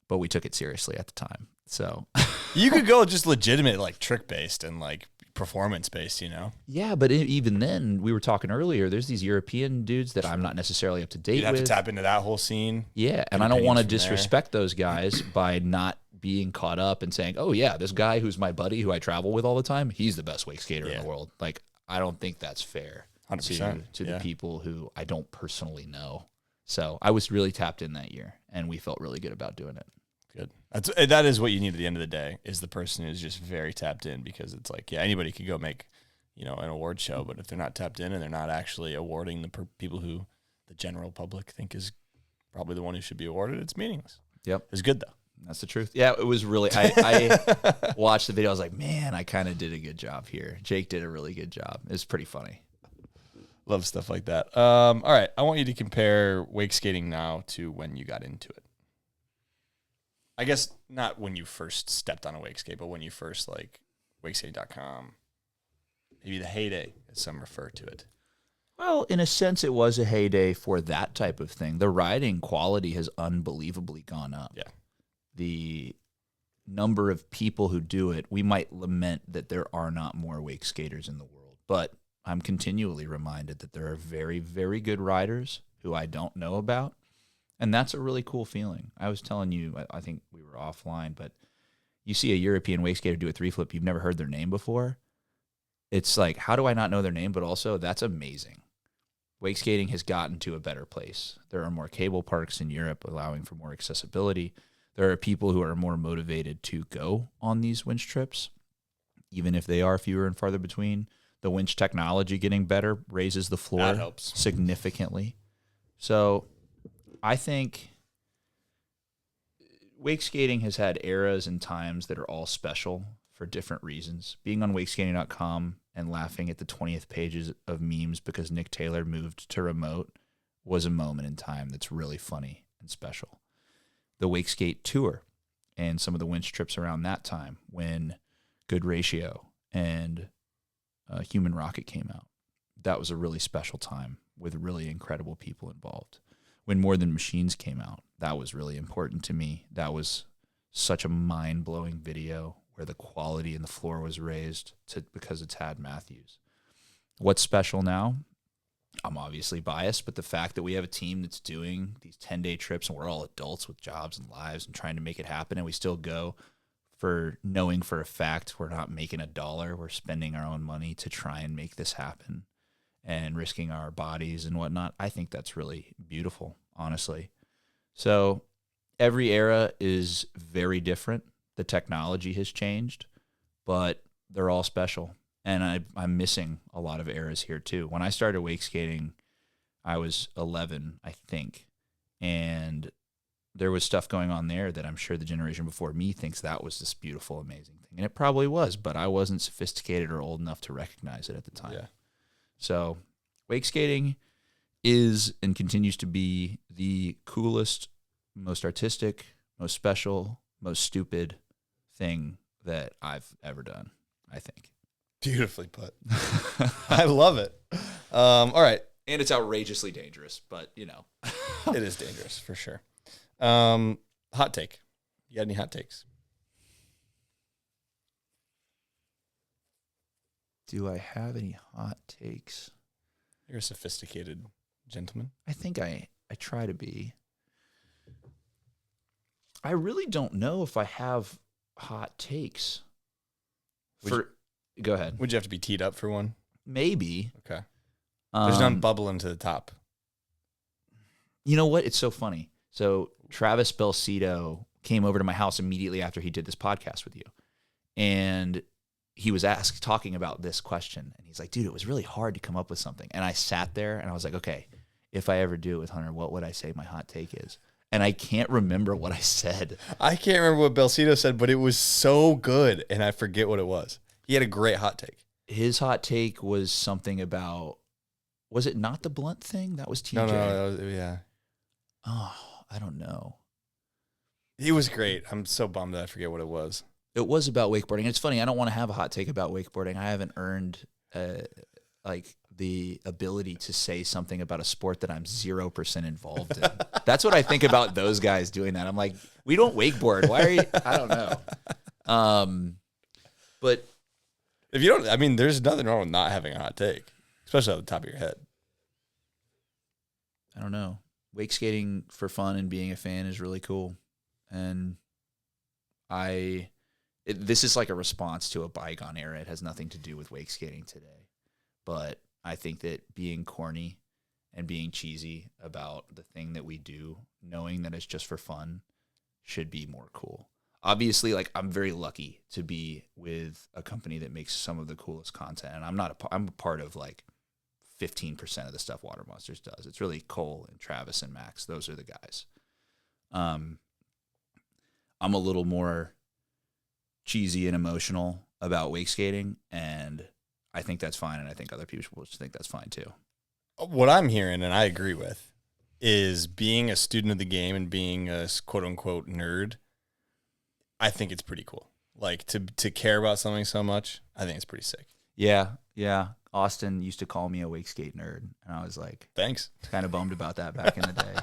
Speaker 1: but we took it seriously at the time. So
Speaker 4: you could go just legitimate, like trick based and like performance based, you know?
Speaker 1: Yeah, but even then, we were talking earlier, there's these European dudes that I'm not necessarily up to date
Speaker 4: You'd have
Speaker 1: with.
Speaker 4: to tap into that whole scene.
Speaker 1: Yeah, and I don't want to disrespect those guys by not being caught up and saying, oh, yeah, this guy who's my buddy who I travel with all the time, he's the best wake skater in the world. Like, I don't think that's fair
Speaker 4: 100%,
Speaker 1: to the people who I don't personally know. So I was really tapped in that year, and we felt really good about doing it.
Speaker 4: Good. That is what you need at the end of the day, is the person who's just very tapped in, because it's like, yeah, anybody could go make, you know, an award show, but if they're not tapped in and they're not actually awarding the people who the general public think is probably the one who should be awarded, it's meaningless.
Speaker 1: Yep.
Speaker 4: It's good, though.
Speaker 1: That's the truth. Yeah, it was really, I watched the video. I was like, man, I kind of did a good job here. Jake did a really good job. It was pretty funny.
Speaker 4: Love stuff like that. All right. I want you to compare wake skating now to when you got into it. I guess not when you first stepped on a wake skate, but when you first, like, wakeskating.com, maybe the heyday, as some refer to it.
Speaker 1: Well, in a sense, it was a heyday for that type of thing. The riding quality has unbelievably gone up.
Speaker 4: Yeah.
Speaker 1: The number of people who do it, we might lament that there are not more wake skaters in the world, but I'm continually reminded that there are very, very good riders who I don't know about, and that's a really cool feeling. I was telling you, I think we were offline, but you see a European wake skater do a 3-flip, you've never heard their name before. It's like, how do I not know their name? But also, that's amazing. Wake skating has gotten to a better place. There are more cable parks in Europe, allowing for more accessibility. There are people who are more motivated to go on these winch trips, even if they are fewer and farther between. The winch technology getting better raises the floor
Speaker 4: That helps
Speaker 1: significantly. So I think wake skating has had eras and times that are all special for different reasons. Being on wakeskating.com and laughing at the 20th pages of memes because Nick Taylor moved to remote was a moment in time that's really funny and special. The Wake Skate Tour and some of the winch trips around that time when Good Ratio and Human Rocket came out. That was a really special time with really incredible people involved. When More Than Machines came out, that was really important to me. That was such a mind-blowing video where the quality in the floor was raised because it's Tad Matthews. What's special now? I'm obviously biased, but the fact that we have a team that's doing these 10-day trips and we're all adults with jobs and lives and trying to make it happen, and we still go for knowing for a fact we're not making $1, we're spending our own money to try and make this happen and risking our bodies and whatnot, I think that's really beautiful, honestly. So every era is very different. The technology has changed, but they're all special. And I'm missing a lot of eras here, too. When I started wake skating, I was 11, I think. And there was stuff going on there that I'm sure the generation before me thinks that was this beautiful, amazing thing. And it probably was, but I wasn't sophisticated or old enough to recognize it at the time.
Speaker 4: Yeah.
Speaker 1: So wake skating is and continues to be the coolest, most artistic, most special, most stupid thing that I've ever done, I think.
Speaker 4: Beautifully put. I love it. All right.
Speaker 1: And it's outrageously dangerous, but, you know.
Speaker 4: It is dangerous, for sure. Hot take. You got any hot takes?
Speaker 1: Do I have any hot takes?
Speaker 4: You're a sophisticated gentleman.
Speaker 1: I think I try to be. I really don't know if I have hot takes. Go ahead.
Speaker 4: Would you have to be teed up for one?
Speaker 1: Maybe.
Speaker 4: Okay. There's none bubbling to the top.
Speaker 1: You know what? It's so funny. So Travis Belcito came over to my house immediately after he did this podcast with you. And he was talking about this question. And he's like, dude, it was really hard to come up with something. And I sat there and I was like, okay, if I ever do it with Hunter, what would I say my hot take is? And I can't remember what I said.
Speaker 4: I can't remember what Belcito said, but it was so good. And I forget what it was. He had a great hot take.
Speaker 1: His hot take was something about, was it not the blunt thing? That was TJ.
Speaker 4: No, that was, yeah.
Speaker 1: Oh, I don't know.
Speaker 4: He was great. I'm so bummed that I forget what it was.
Speaker 1: It was about wakeboarding. It's funny. I don't want to have a hot take about wakeboarding. I haven't earned like the ability to say something about a sport that I'm 0% involved in. That's what I think about those guys doing that. I'm like, we don't wakeboard. Why are you? I don't know. But
Speaker 4: If you don't, I mean, there's nothing wrong with not having a hot take, especially at the top of your head.
Speaker 1: I don't know. Wake skating for fun and being a fan is really cool. And this is like a response to a bygone era. It has nothing to do with wake skating today. But I think that being corny and being cheesy about the thing that we do, knowing that it's just for fun, should be more cool. Obviously, like, I'm very lucky to be with a company that makes some of the coolest content. And I'm a part of like 15% of the stuff Water Monsters does. It's really Cole and Travis and Max. Those are the guys. I'm a little more cheesy and emotional about wake skating, and I think that's fine, and I think other people will think that's fine too.
Speaker 4: What I'm hearing, and I agree with, is being a student of the game and being a quote-unquote nerd, I think it's pretty cool. Like, to care about something so much, I think it's pretty sick.
Speaker 1: Yeah. Austin used to call me a wake skate nerd, and I was like,
Speaker 4: thanks.
Speaker 1: Kind of bummed about that back in the day.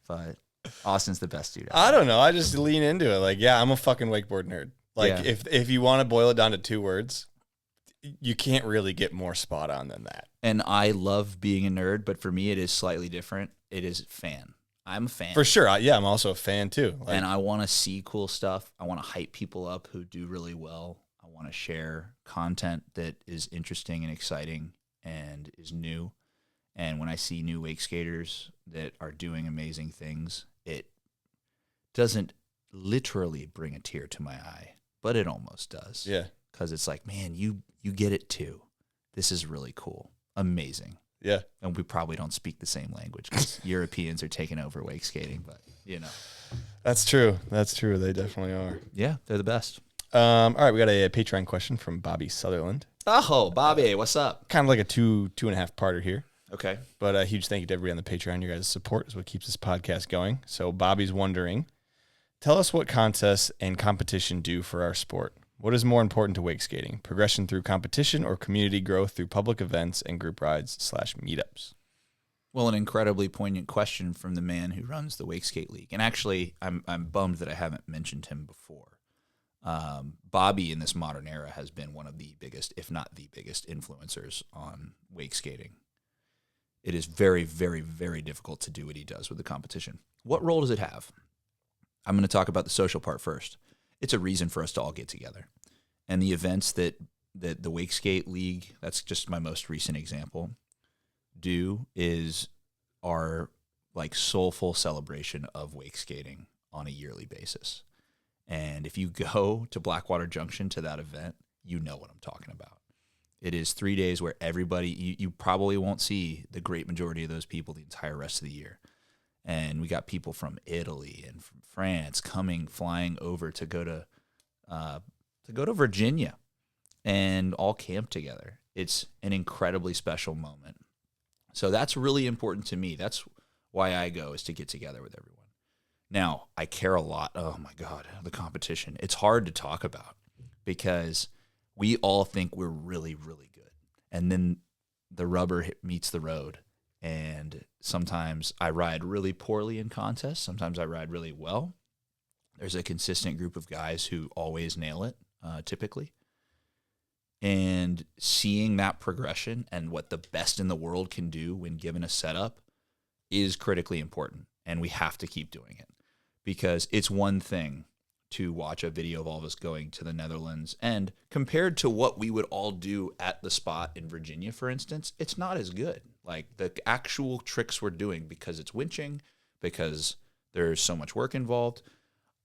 Speaker 1: But Austin's the best dude.
Speaker 4: I don't know. I just lean into it. Like, yeah, I'm a fucking wakeboard nerd. Like,
Speaker 1: Yeah.
Speaker 4: if you want to boil it down to 2 words, you can't really get more spot on than that.
Speaker 1: And I love being a nerd, but for me, it is slightly different. It is fan. I'm a fan.
Speaker 4: For sure. I'm also a fan too. Like,
Speaker 1: And I want to see cool stuff. I want to hype people up who do really well. I want to share content that is interesting and exciting and is new. And when I see new wake skaters that are doing amazing things, it doesn't literally bring a tear to my eye, but it almost does.
Speaker 4: yeah.
Speaker 1: Because it's like, man, you get it too. This is really cool. Amazing.
Speaker 4: Yeah.
Speaker 1: And we probably don't speak the same language because Europeans are taking over wake skating, but
Speaker 4: That's true. They definitely are.
Speaker 1: Yeah, they're the best.
Speaker 4: All right, we got a Patreon question from Bobby Sutherland.
Speaker 1: Oh, Bobby, what's up?
Speaker 4: Kind of like a two and a half parter here.
Speaker 1: Okay.
Speaker 4: But a huge thank you to everybody on the Patreon. Your guys' support is what keeps this podcast going. So Bobby's wondering, tell us what contests and competition do for our sport. What is more important to wake skating? Progression through competition or community growth through public events and group rides / meetups?
Speaker 1: Well, an incredibly poignant question from the man who runs the Wakeskate League. And actually, I'm bummed that I haven't mentioned him before. Bobby in this modern era has been one of the biggest, if not the biggest, influencers on wake skating. It is very, very, very difficult to do what he does with the competition. What role does it have? I'm going to talk about the social part first. It's a reason for us to all get together. And the events that the Wakeskate League, that's just my most recent example, do is our like soulful celebration of wake skating on a yearly basis. And if you go to Blackwater Junction to that event, you know what I'm talking about. It is 3 days where everybody, you probably won't see the great majority of those people the entire rest of the year. And we got people from Italy and from France flying over to go to Virginia and all camp together. It's an incredibly special moment. So that's really important to me. That's why I go, is to get together with everyone. Now, I care a lot. Oh my God, the competition. It's hard to talk about because we all think we're really, really good. And then the rubber meets the road. And sometimes I ride really poorly in contests. Sometimes I ride really well. There's a consistent group of guys who always nail it, typically. And seeing that progression and what the best in the world can do when given a setup is critically important. And we have to keep doing it because it's one thing to watch a video of all of us going to the Netherlands. And compared to what we would all do at the spot in Virginia, for instance, it's not as good. Like the actual tricks we're doing, because it's winching, because there's so much work involved,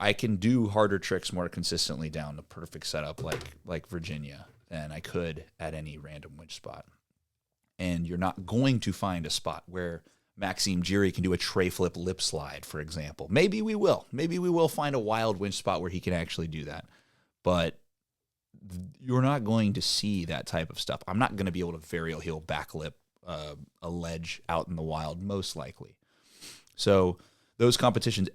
Speaker 1: I can do harder tricks more consistently down the perfect setup like Virginia than I could at any random winch spot. And you're not going to find a spot where Maxime Giesey can do a tray flip lip slide, for example. Maybe we will. Maybe we will find a wild winch spot where he can actually do that. But you're not going to see that type of stuff. I'm not going to be able to varial heel backlip a ledge out in the wild, most likely. So those competitions,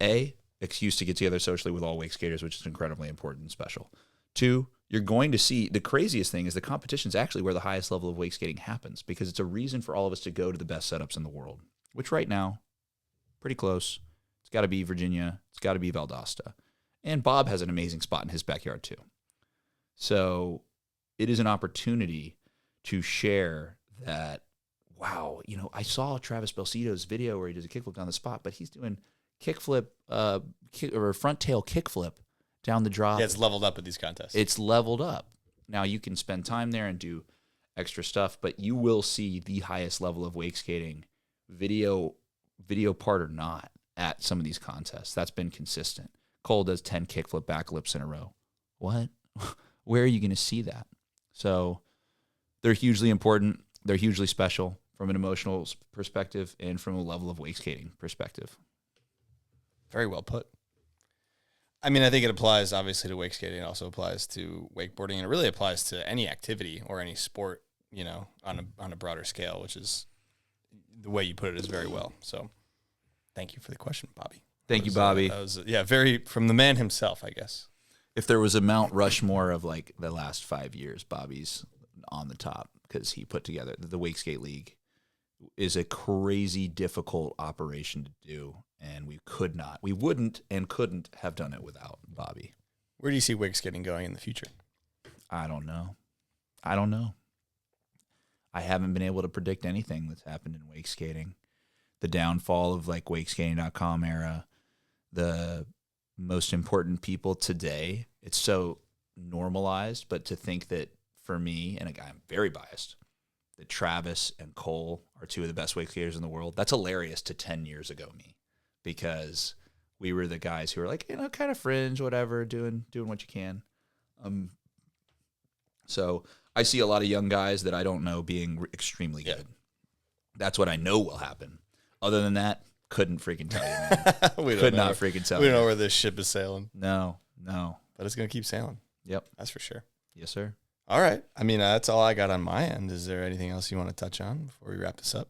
Speaker 1: excuse to get together socially with all wake skaters, which is incredibly important and special. Two, you're going to see the craziest thing is the competition is actually where the highest level of wake skating happens because it's a reason for all of us to go to the best setups in the world, which right now, pretty close. It's got to be Virginia. It's got to be Valdosta. And Bob has an amazing spot in his backyard too. So it is an opportunity to share that, wow, I saw Travis Belcito's video where he does a kickflip down the spot, but he's doing kickflip or front tail kickflip down the drop.
Speaker 4: Yeah, it's leveled up at these contests.
Speaker 1: It's leveled up. Now you can spend time there and do extra stuff, but you will see the highest level of wake skating, video part or not, at some of these contests. That's been consistent. Cole does 10 kickflip backflips in a row. What? Where are you going to see that? So they're hugely important. They're hugely special from an emotional perspective and from a level of wake skating perspective.
Speaker 4: Very well put. I mean, I think it applies obviously to wake skating. It also applies to wakeboarding, and it really applies to any activity or any sport, on a broader scale, which is the way you put it is very well. So thank you for the question, Bobby.
Speaker 1: Thank you, Bobby.
Speaker 4: That was very from the man himself, I guess.
Speaker 1: If there was a Mount Rushmore of like the last 5 years, Bobby's on the top because he put together the Wake Skate League is a crazy difficult operation to do. And we wouldn't and couldn't have done it without Bobby.
Speaker 4: Where do you see wake skating going in the future?
Speaker 1: I don't know. I haven't been able to predict anything that's happened in wake skating. The downfall of like wakeskating.com era, the most important people today, it's so normalized, but to think that for me, and I'm very biased, that Travis and Cole are two of the best wake skaters in the world, that's hilarious to 10 years ago me. Because we were the guys who were like, kind of fringe, whatever, doing what you can. So I see a lot of young guys that I don't know being extremely good. That's what I know will happen. Other than that, couldn't freaking tell you, man. Could not freaking tell you.
Speaker 4: We don't know where this ship is sailing.
Speaker 1: No.
Speaker 4: But it's going to keep sailing.
Speaker 1: Yep.
Speaker 4: That's for sure.
Speaker 1: Yes, sir.
Speaker 4: All right. I mean, that's all I got on my end. Is there anything else you want to touch on before we wrap this up?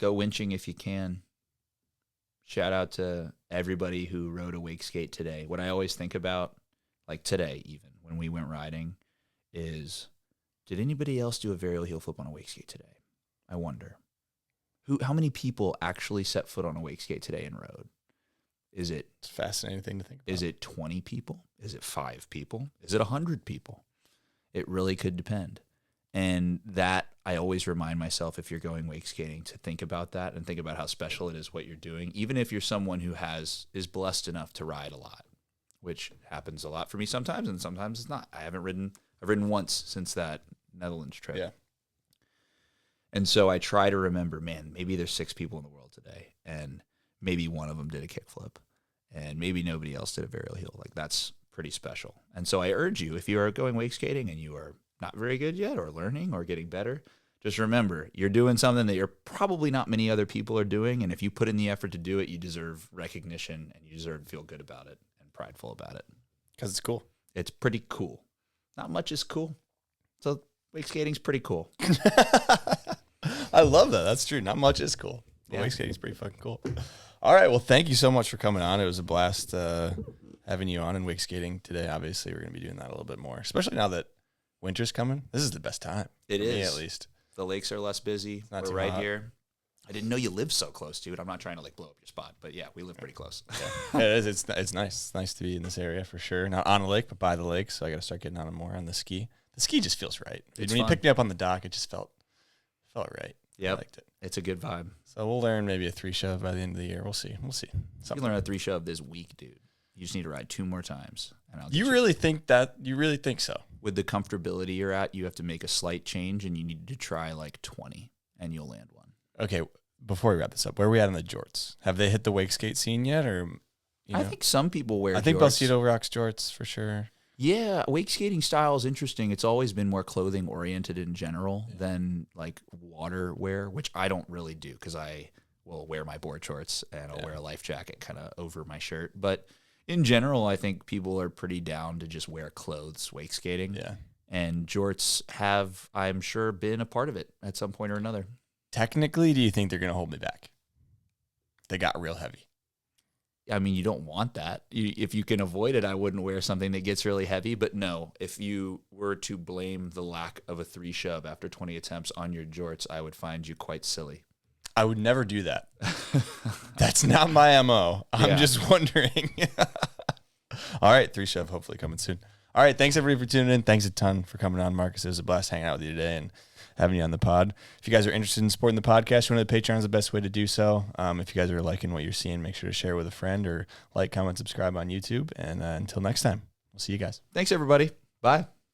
Speaker 1: Go winching if you can. Shout out to everybody who rode a wake skate today. What I always think about, like today even, when we went riding, is did anybody else do a Varial heel flip on a wake skate today? I wonder. How many people actually set foot on a wake skate today and rode? It's a
Speaker 4: fascinating thing to think about.
Speaker 1: Is it 20 people? Is it 5 people? Is it 100 people? It really could depend. And that I always remind myself, if you're going wake skating, to think about that and think about how special it is what you're doing, even if you're someone who is blessed enough to ride a lot, which happens a lot for me sometimes, and sometimes it's not. I've ridden once since that Netherlands trip.
Speaker 4: Yeah.
Speaker 1: And so I try to remember, man, maybe there's 6 people in the world today, and maybe one of them did a kickflip, and maybe nobody else did a varial heel. Like, that's pretty special. And so I urge you, if you are going wake skating and you are not very good yet or learning or getting better, just remember you're doing something that you're probably not many other people are doing. And if you put in the effort to do it, you deserve recognition and you deserve to feel good about it and prideful about it.
Speaker 4: Because it's cool.
Speaker 1: It's pretty cool. Not much is cool. So wake skating's pretty cool.
Speaker 4: I love that. That's true. Not much is cool.
Speaker 1: Yeah.
Speaker 4: Wake skating's pretty fucking cool. All right. Well, thank you so much for coming on. It was a blast having you on in wake skating today. Obviously, we're going to be doing that a little bit more, especially now that winter's coming. This is the best time.
Speaker 1: It is.
Speaker 4: Me, at least.
Speaker 1: The lakes are less busy.
Speaker 4: Not
Speaker 1: We're
Speaker 4: too
Speaker 1: right
Speaker 4: hot.
Speaker 1: here. I didn't know you lived so close to it. I'm not trying to like blow up your spot, but yeah, we live pretty close.
Speaker 4: Yeah, it is. It's nice. It's nice to be in this area for sure. Not on a lake, but by the lake. So I got to start getting on it more on the ski. The ski just feels right.
Speaker 1: It's
Speaker 4: when
Speaker 1: fun.
Speaker 4: you picked me up on the dock, it just felt right.
Speaker 1: Yep.
Speaker 4: I liked it.
Speaker 1: It's a good vibe.
Speaker 4: So we'll learn maybe a 3 shove by the end of the year. We'll see.
Speaker 1: You can learn a 3 shove this week, dude. You just need to ride 2 more times. And I'll get
Speaker 4: You really think that? You really think so?
Speaker 1: with the comfortability you're at, you have to make a slight change, and you need to try like 20, and you'll land one.
Speaker 4: Okay, before we wrap this up, where are we at on the jorts? Have they hit the wake skate scene yet, or
Speaker 1: I think some people wear.
Speaker 4: I think
Speaker 1: jorts.
Speaker 4: Belcito rocks jorts for sure.
Speaker 1: Yeah, wake skating style is interesting. It's always been more clothing oriented in general than like water wear, which I don't really do because I will wear my board shorts and I'll wear a life jacket kind of over my shirt. But in general, I think people are pretty down to just wear clothes wake skating.
Speaker 4: Yeah.
Speaker 1: And jorts have, I'm sure, been a part of it at some point or another.
Speaker 4: Technically, do you think they're going to hold me back? They got real heavy.
Speaker 1: I mean, you don't want that. If you can avoid it, I wouldn't wear something that gets really heavy. But no, if you were to blame the lack of a 3 shove after 20 attempts on your jorts, I would find you quite silly.
Speaker 4: I would never do that. That's not my MO. I'm just wondering. All right, 3 shove hopefully coming soon. All right, thanks everybody for tuning in. Thanks a ton for coming on, Marcus. It was a blast hanging out with you today and having you on the pod. If you guys are interested in supporting the podcast, one of the Patreon is the best way to do so. If you guys are liking what you're seeing, make sure to share with a friend or like, comment, subscribe on YouTube. And until next time, we'll see you guys.
Speaker 1: Thanks, everybody. Bye.